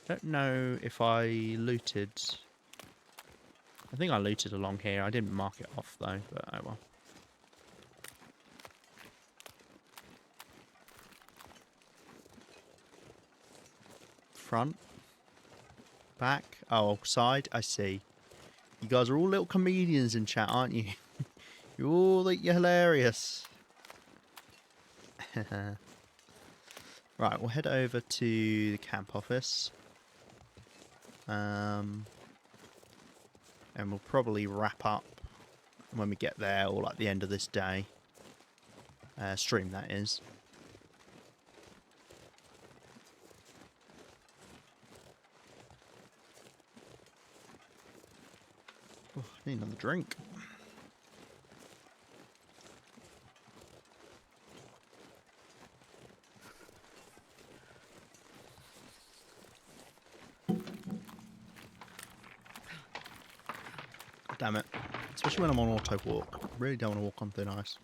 Don't know if I looted. I think I looted along here. I didn't mark it off though, but oh well. Front. Back. Oh, side. I see. You guys are all little comedians in chat, aren't you? You're hilarious. Right, we'll head over to the camp office. And we'll probably wrap up when we get there, or at the end of this day. Stream, that is. Oh, I need another drink. Damn it. Especially when I'm on auto walk. Really don't want to walk on thin ice.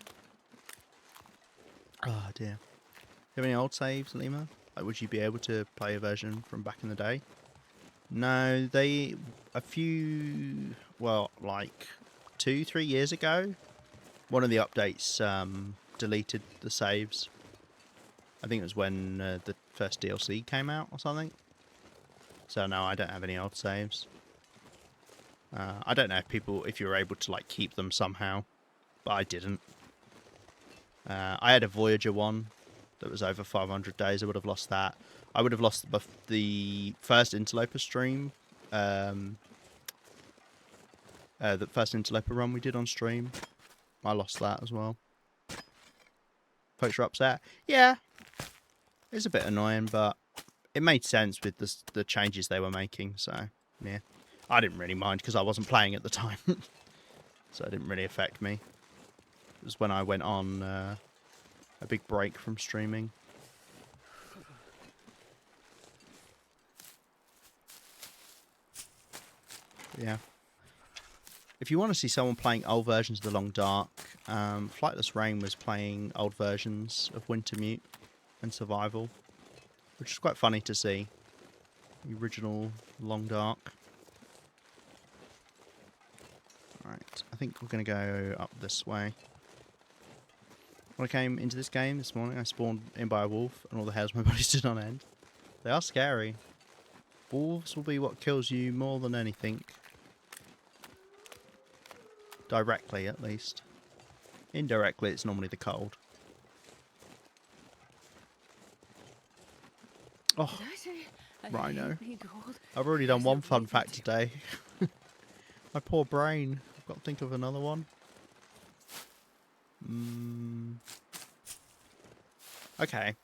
Oh dear. Do you have any old saves, Lima? Like, would you be able to play a version from back in the day? No, a few, well, like 2-3 years ago, one of the updates deleted the saves. I think it was when the first DLC came out or something. So no, I don't have any old saves. I don't know if you were able to like keep them somehow, but I didn't. I had a Voyager one that was over 500 days. I would have lost that. I would have lost the first Interloper stream. The first Interloper run we did on stream. I lost that as well. Folks are upset. Yeah, it's a bit annoying, but it made sense with the changes they were making. So yeah, I didn't really mind because I wasn't playing at the time, so it didn't really affect me. It was when I went on a big break from streaming. Yeah. If you want to see someone playing old versions of The Long Dark, Flightless Rain was playing old versions of Wintermute and Survival, which is quite funny to see. The original Long Dark. Right, I think we're going to go up this way. When I came into this game this morning, I spawned in by a wolf, and all the hairs on my body stood on end. They are scary. Wolves will be what kills you more than anything. Directly, at least. Indirectly, it's normally the cold. Oh, rhino. I've already done one fun fact today. My poor brain. I've got to think of another one. Okay.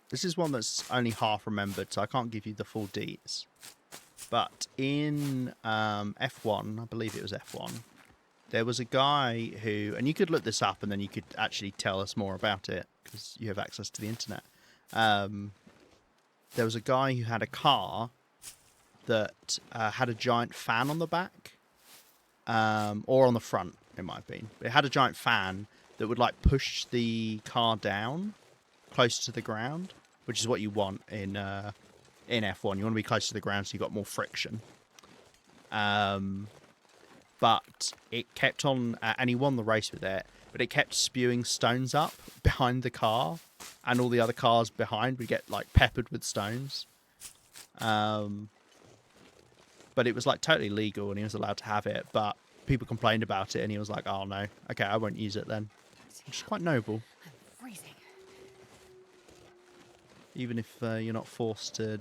This is one that's only half remembered, so I can't give you the full deets. But in F1, I believe it was F1, there was a guy who, and you could look this up and then you could actually tell us more about it because you have access to the internet. There was a guy who had a car that had a giant fan on the back, or on the front, it might have been. But it had a giant fan that would like push the car down closer to the ground, which is what you want in F1. You want to be close to the ground so you've got more friction. But it kept on, and he won the race with it, but it kept spewing stones up behind the car, and all the other cars behind would get like peppered with stones. But it was like totally legal and he was allowed to have it, but people complained about it and he was like, oh no, okay, I won't use it then. Which is quite noble. I'm freezing. Even if you're not forced to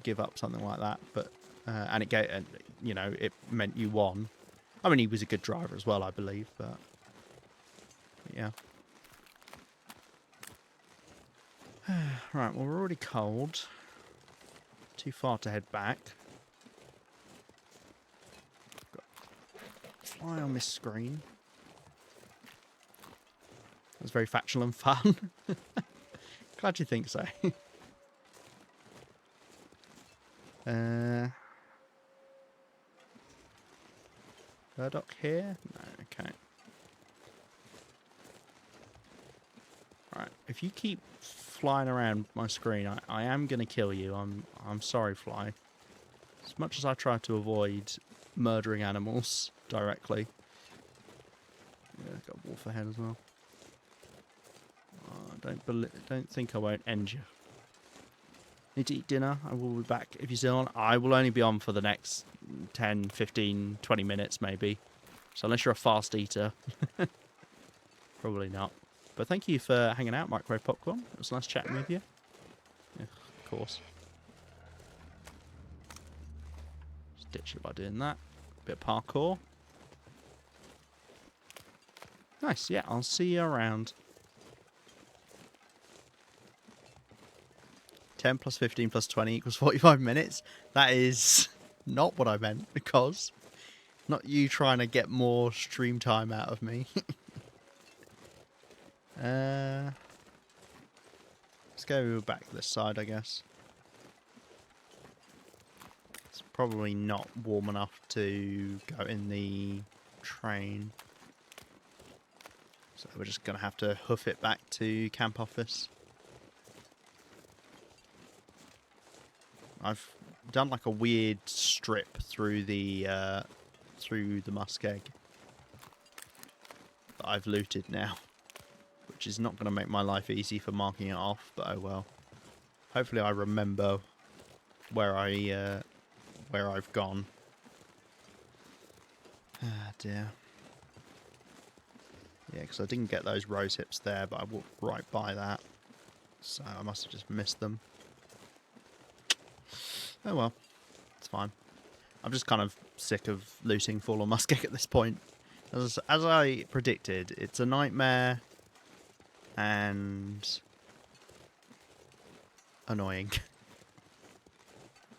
give up something like that, but and you know, it meant you won. I mean, he was a good driver as well, I believe, but yeah. Right, well, we're already cold. Too far to head back. Got fly on this screen. It was very factual and fun. Glad you think so. Burdock here? No, okay. Right, if you keep flying around my screen, I am going to kill you. I'm sorry, Fly. As much as I try to avoid murdering animals directly. Yeah, got a wolf ahead as well. Don't think I won't end you. Need to eat dinner. I will be back if you're still on. I will only be on for the next 10, 15, 20 minutes maybe. So unless you're a fast eater, probably not. But thank you for hanging out, Microwave Popcorn. It was nice chatting with you. Yeah, of course. Just ditch it by doing that. Bit of parkour. Nice, yeah, I'll see you around. 10 plus 15 plus 20 equals 45 minutes. That is not what I meant, because Not you trying to get more stream time out of me. Let's go back this side, I guess. It's probably not warm enough to go in the train. So we're just going to have to hoof it back to camp office. I've done like a weird strip through the muskeg that I've looted now, which is not going to make my life easy for marking it off, but oh well. Hopefully I remember where I've gone. Ah dear. Yeah, because I didn't get those rose hips there, but I walked right by that, so I must have just missed them. Oh well, it's fine. I'm just kind of sick of looting Forlorn Muskeg at this point. As I predicted, it's a nightmare and annoying.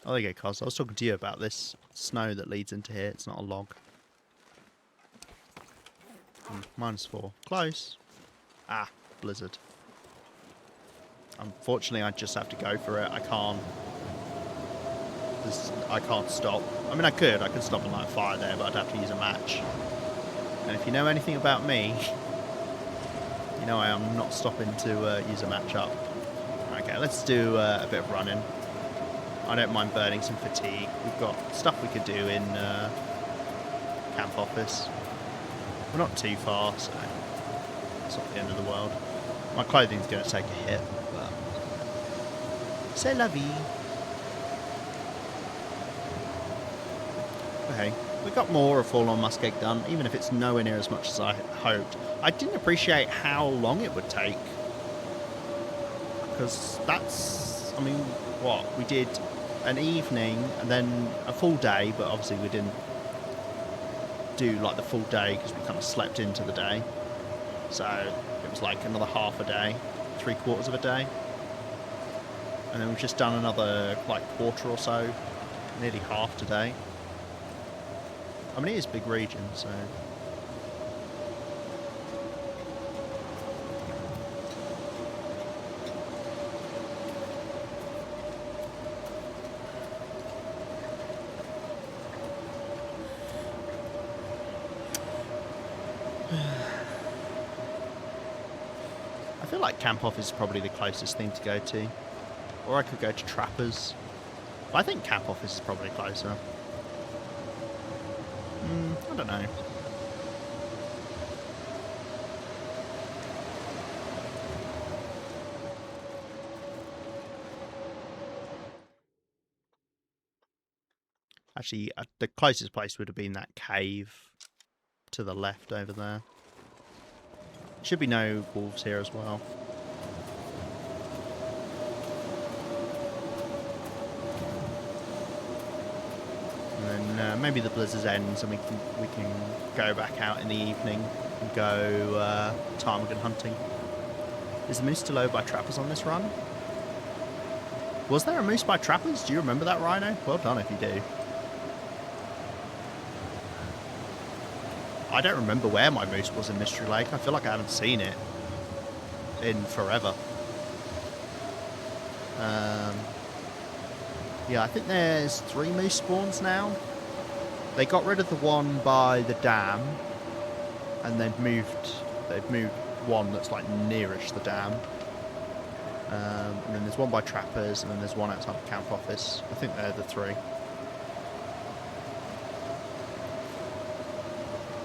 Oh, there you go, Cos. I was talking to you about this snow that leads into here. It's not a log. -4. Close. Ah, blizzard. Unfortunately, I just have to go for it. I can't stop. I mean, I could stop and light a fire there, but I'd have to use a match. And if you know anything about me, you know I am not stopping to use a match up. Okay, let's do a bit of running. I don't mind burning some fatigue. We've got stuff we could do in camp office. We're not too far, so it's not the end of the world. My clothing's going to take a hit, but c'est la vie. Okay, we got more of Forlorn Muskeg done, even if it's nowhere near as much as I hoped. I didn't appreciate how long it would take, because that's, I mean, what? We did an evening and then a full day, but obviously we didn't do like the full day because we kind of slept into the day. So it was like another half a day, 3/4 of a day. And then we've just done another like quarter or so, nearly half today. I mean, it is a big region, so... I feel like camp office is probably the closest thing to go to. Or I could go to Trappers. But I think camp office is probably closer. I don't know. Actually, the closest place would have been that cave to the left over there. Should be no wolves here as well. And then maybe the blizzard ends and we can go back out in the evening and go ptarmigan hunting. Is the moose still over by Trappers on this run? Was there a moose by Trappers? Do you remember that, Rhino? Well done if you do. I don't remember where my moose was in Mystery Lake. I feel like I haven't seen it in forever. Yeah, I think there's 3 moose spawns now. They got rid of the one by the dam, and they've moved one that's like nearish the dam. And then there's one by Trappers, and then there's one outside the camp office. I think they're the 3.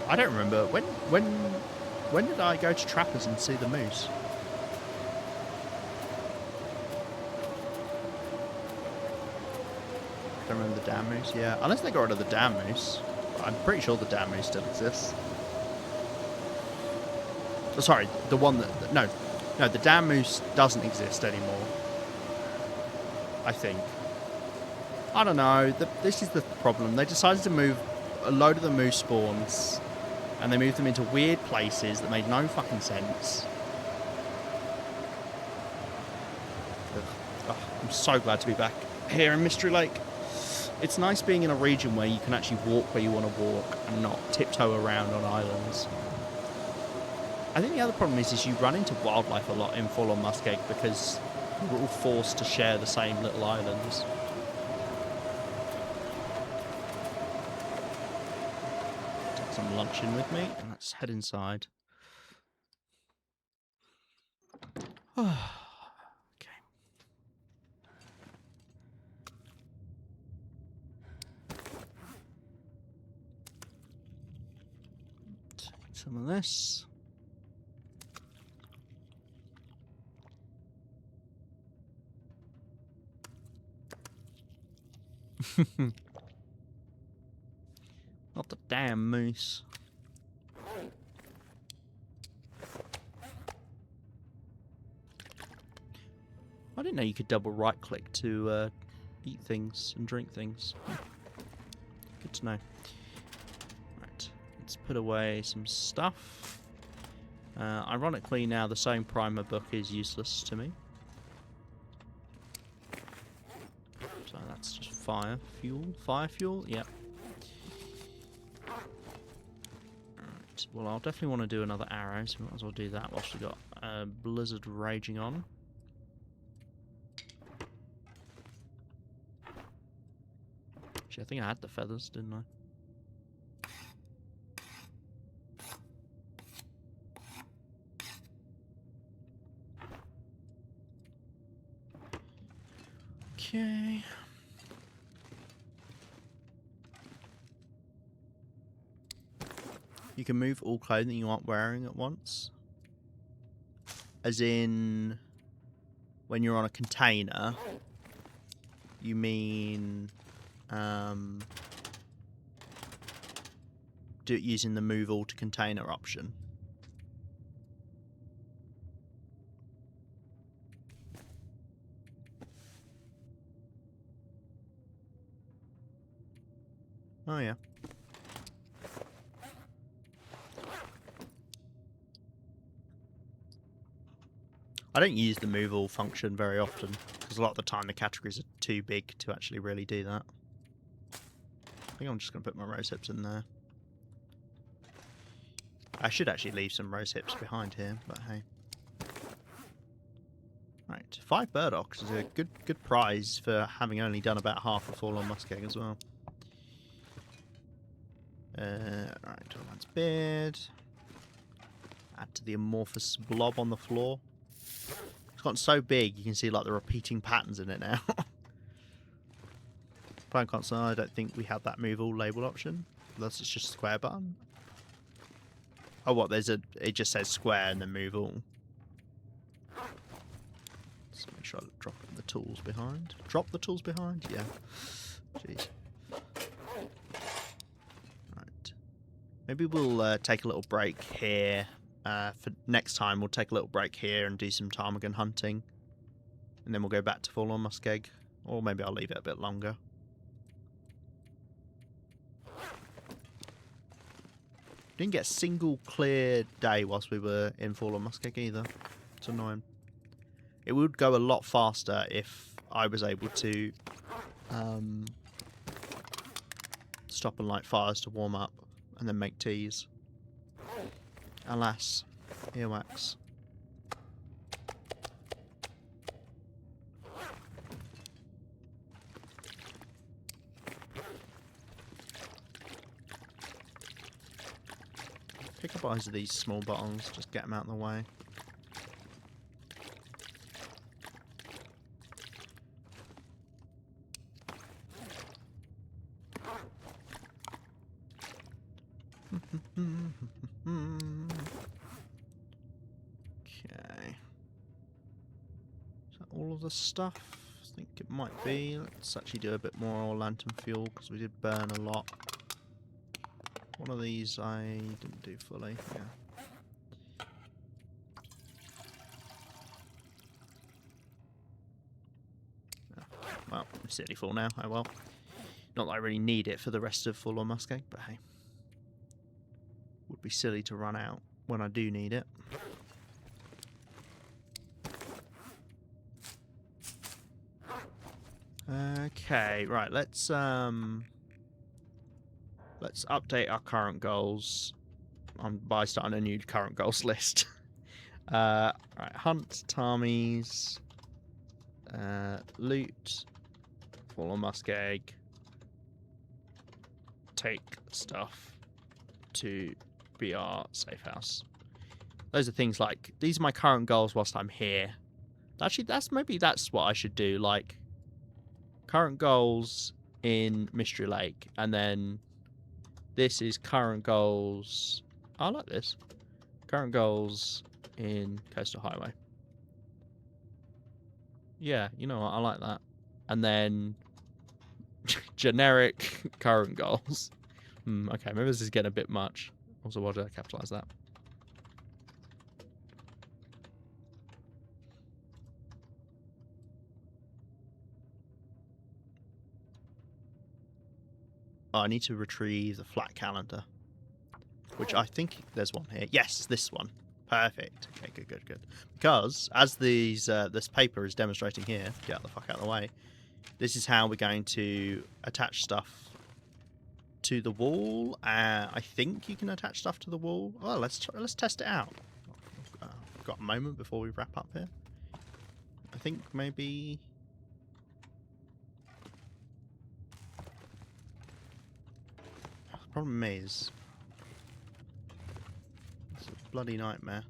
I don't remember when did I go to Trappers and see the moose? I don't remember the dam moose. Yeah, unless they got rid of the dam moose. I'm pretty sure the dam moose still exists. Oh, sorry, the one that no, the dam moose doesn't exist anymore. I think. I don't know. This is the problem. They decided to move a load of the moose spawns, and they moved them into weird places that made no fucking sense. Ugh. Oh, I'm so glad to be back here in Mystery Lake. It's nice being in a region where you can actually walk where you want to walk and not tiptoe around on islands. I think the other problem is you run into wildlife a lot in Forlorn Muskeg because we're all forced to share the same little islands. Take some lunch in with me and let's head inside. Okay. Take some of this. Not the damn moose. I didn't know you could double right click to eat things and drink things. Good to know. Right, let's put away some stuff. Ironically now the sewing primer book is useless to me. So that's just fire fuel, yep. Alright, well I'll definitely want to do another arrow, so we might as well do that whilst we've got blizzard raging on. Actually, I think I had the feathers, didn't I? Okay. You can move all clothing you aren't wearing at once. As in, when you're on a container, you mean do it using the move all to container option. Oh yeah. I don't use the move all function very often because a lot of the time the categories are too big to actually really do that. I think I'm just going to put my rose hips in there. I should actually leave some rose hips behind here, but hey. Right, 5 burdocks is a good prize for having only done about half a Forlorn Muskeg as well. Right, Torman's beard. Add to the amorphous blob on the floor. It's gotten so big you can see like the repeating patterns in it now. Plan console, I don't think we have that move all label option. Unless it's just square button. Oh what, it just says square and then move all. Let's make sure I drop the tools behind. Drop the tools behind? Yeah. Jeez. Right. Maybe we'll take a little break here. For next time, we'll take a little break here and do some ptarmigan hunting. And then we'll go back to Forlorn Muskeg. Or maybe I'll leave it a bit longer. Didn't get a single clear day whilst we were in Forlorn Muskeg either. It's annoying. It would go a lot faster if I was able to stop and light fires to warm up and then make teas. Alas, earwax. Pick up eyes of these small bottles, just get them out of the way. Okay. Is that all of the stuff? I think it might be. Let's actually do a bit more lantern fuel because we did burn a lot. One of these I didn't do fully, yeah. Well, it's nearly full now, oh well. Not that I really need it for the rest of Forlorn Muskeg, but hey. Would be silly to run out when I do need it. Okay, right. Let's update our current goals by starting a new current goals list. Right, hunt Tarmies, loot Forlorn Muskeg, take stuff to be our safe house. Those are things like, these are my current goals whilst I'm here. Actually, that's what I should do. Like, current goals in Mystery Lake, and then this is current goals. I like this. Current goals in Coastal Highway. Yeah, you know what? I like that. And then generic current goals. Okay, maybe this is getting a bit much. Also, why did I capitalize that? Oh, I need to retrieve the flat calendar, which I think there's one here. Yes, this one. Perfect. Okay, good. Because as these this paper is demonstrating here, get the fuck out of the way. This is how we're going to attach stuff to the wall. I think you can attach stuff to the wall. Oh, let's test it out. Got a moment before we wrap up here. I think maybe. The problem is, it's a bloody nightmare.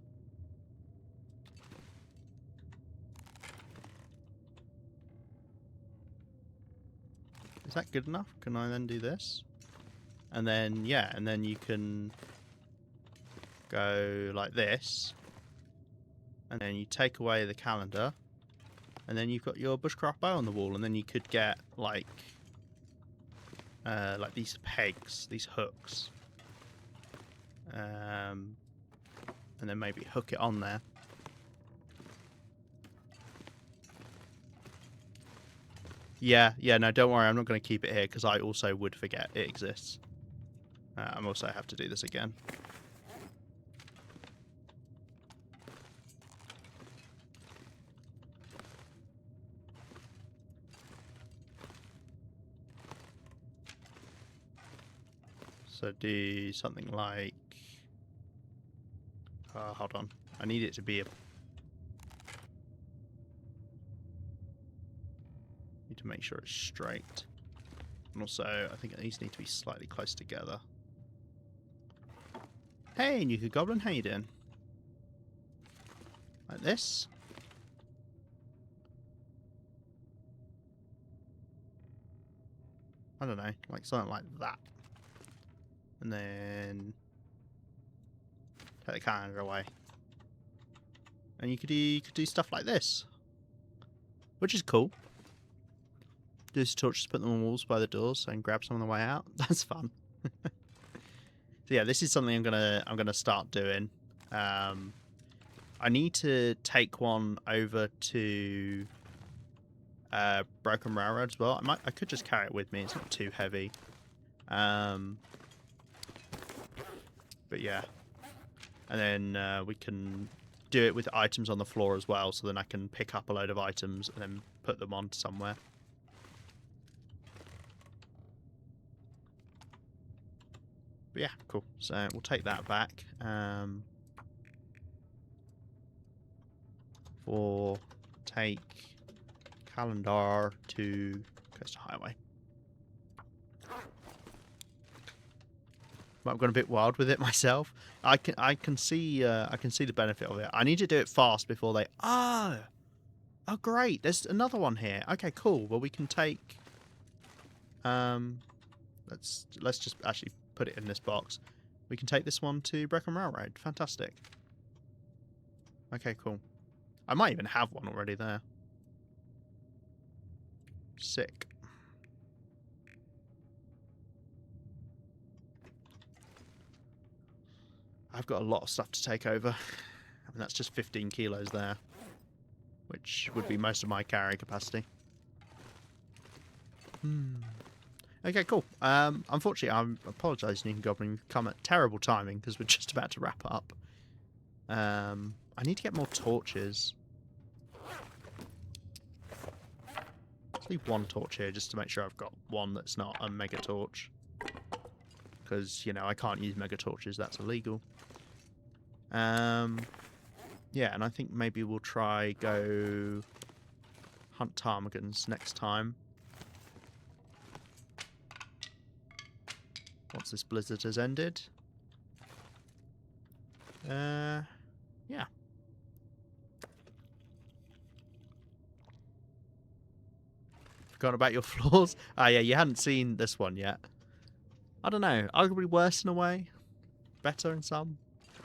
Is that good enough? Can I then do this? And then, yeah, and then you can go like this. And then you take away the calendar. And then you've got your bushcraft bow on the wall. And then you could get, like these pegs, these hooks. And then maybe hook it on there. Yeah, no, don't worry. I'm not going to keep it here because I also would forget it exists. I'm also have to do this again. So do something like... hold on. I need it to be a... Need to make sure it's straight. And also, I think these need to be slightly close together. Hey, Nuka Goblin, how you doing? Like this? I don't know, like something like that. And then take the calendar away. And you could do stuff like this. Which is cool. Do this torches, put them on walls by the doors and grab some on the way out. That's fun. So yeah, this is something I'm gonna start doing. I need to take one over to Broken Railroad as well. I could just carry it with me. It's not too heavy. But yeah, and then we can do it with items on the floor as well. So then I can pick up a load of items and then put them on somewhere. But yeah, cool. So we'll take that back. For take calendar to Coastal Highway. I've gone a bit wild with it myself. I can see the benefit of it. I need to do it fast before they. Oh great! There's another one here. Okay, cool. Well, we can take. Let's just actually put it in this box. We can take this one to Brecon Railroad. Fantastic. Okay, cool. I might even have one already there. Sick. I've got a lot of stuff to take over. I mean, that's just 15 kilos there, which would be most of my carrying capacity. Okay, cool. Unfortunately, I apologise, Nuka Goblin. You've come at terrible timing because we're just about to wrap up. I need to get more torches. Let's leave one torch here just to make sure I've got one that's not a mega torch. Because, you know, I can't use mega torches, that's illegal. Yeah, and I think maybe we'll try go hunt ptarmigans next time. Once this blizzard has ended. Yeah. Forgotten about your flaws? Ah, yeah, you hadn't seen this one yet. I don't know. Arguably worse in a way. Better in some.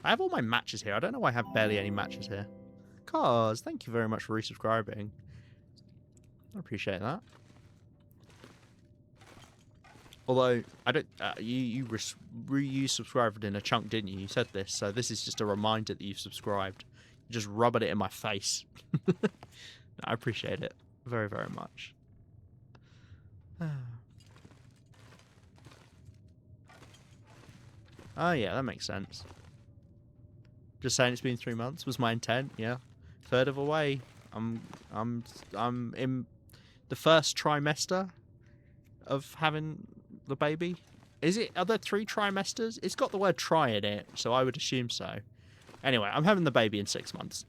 I have all my matches here. I don't know why I have barely any matches here. Cause, thank you very much for resubscribing. I appreciate that. Although, I don't... you subscribed in a chunk, didn't you? You said this, so this is just a reminder that you've subscribed. You just rubbing it in my face. I appreciate it very, very much. Oh yeah, that makes sense. Just saying it's been 3 months was my intent, yeah. Third of a way. I'm in the first trimester of having the baby. Are there 3 trimesters? It's got the word try in it, so I would assume so. Anyway, I'm having the baby in 6 months.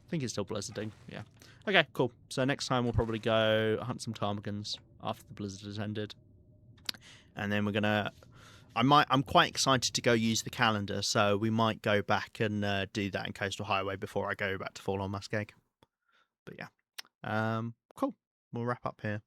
I think it's still blizzarding, yeah. Okay, cool. So next time we'll probably go hunt some ptarmigans after the blizzard has ended. And then we're gonna... I'm quite excited to go use the calendar, so we might go back and do that in Coastal Highway before I go back to Forlorn Muskeg. But yeah. Cool. We'll wrap up here.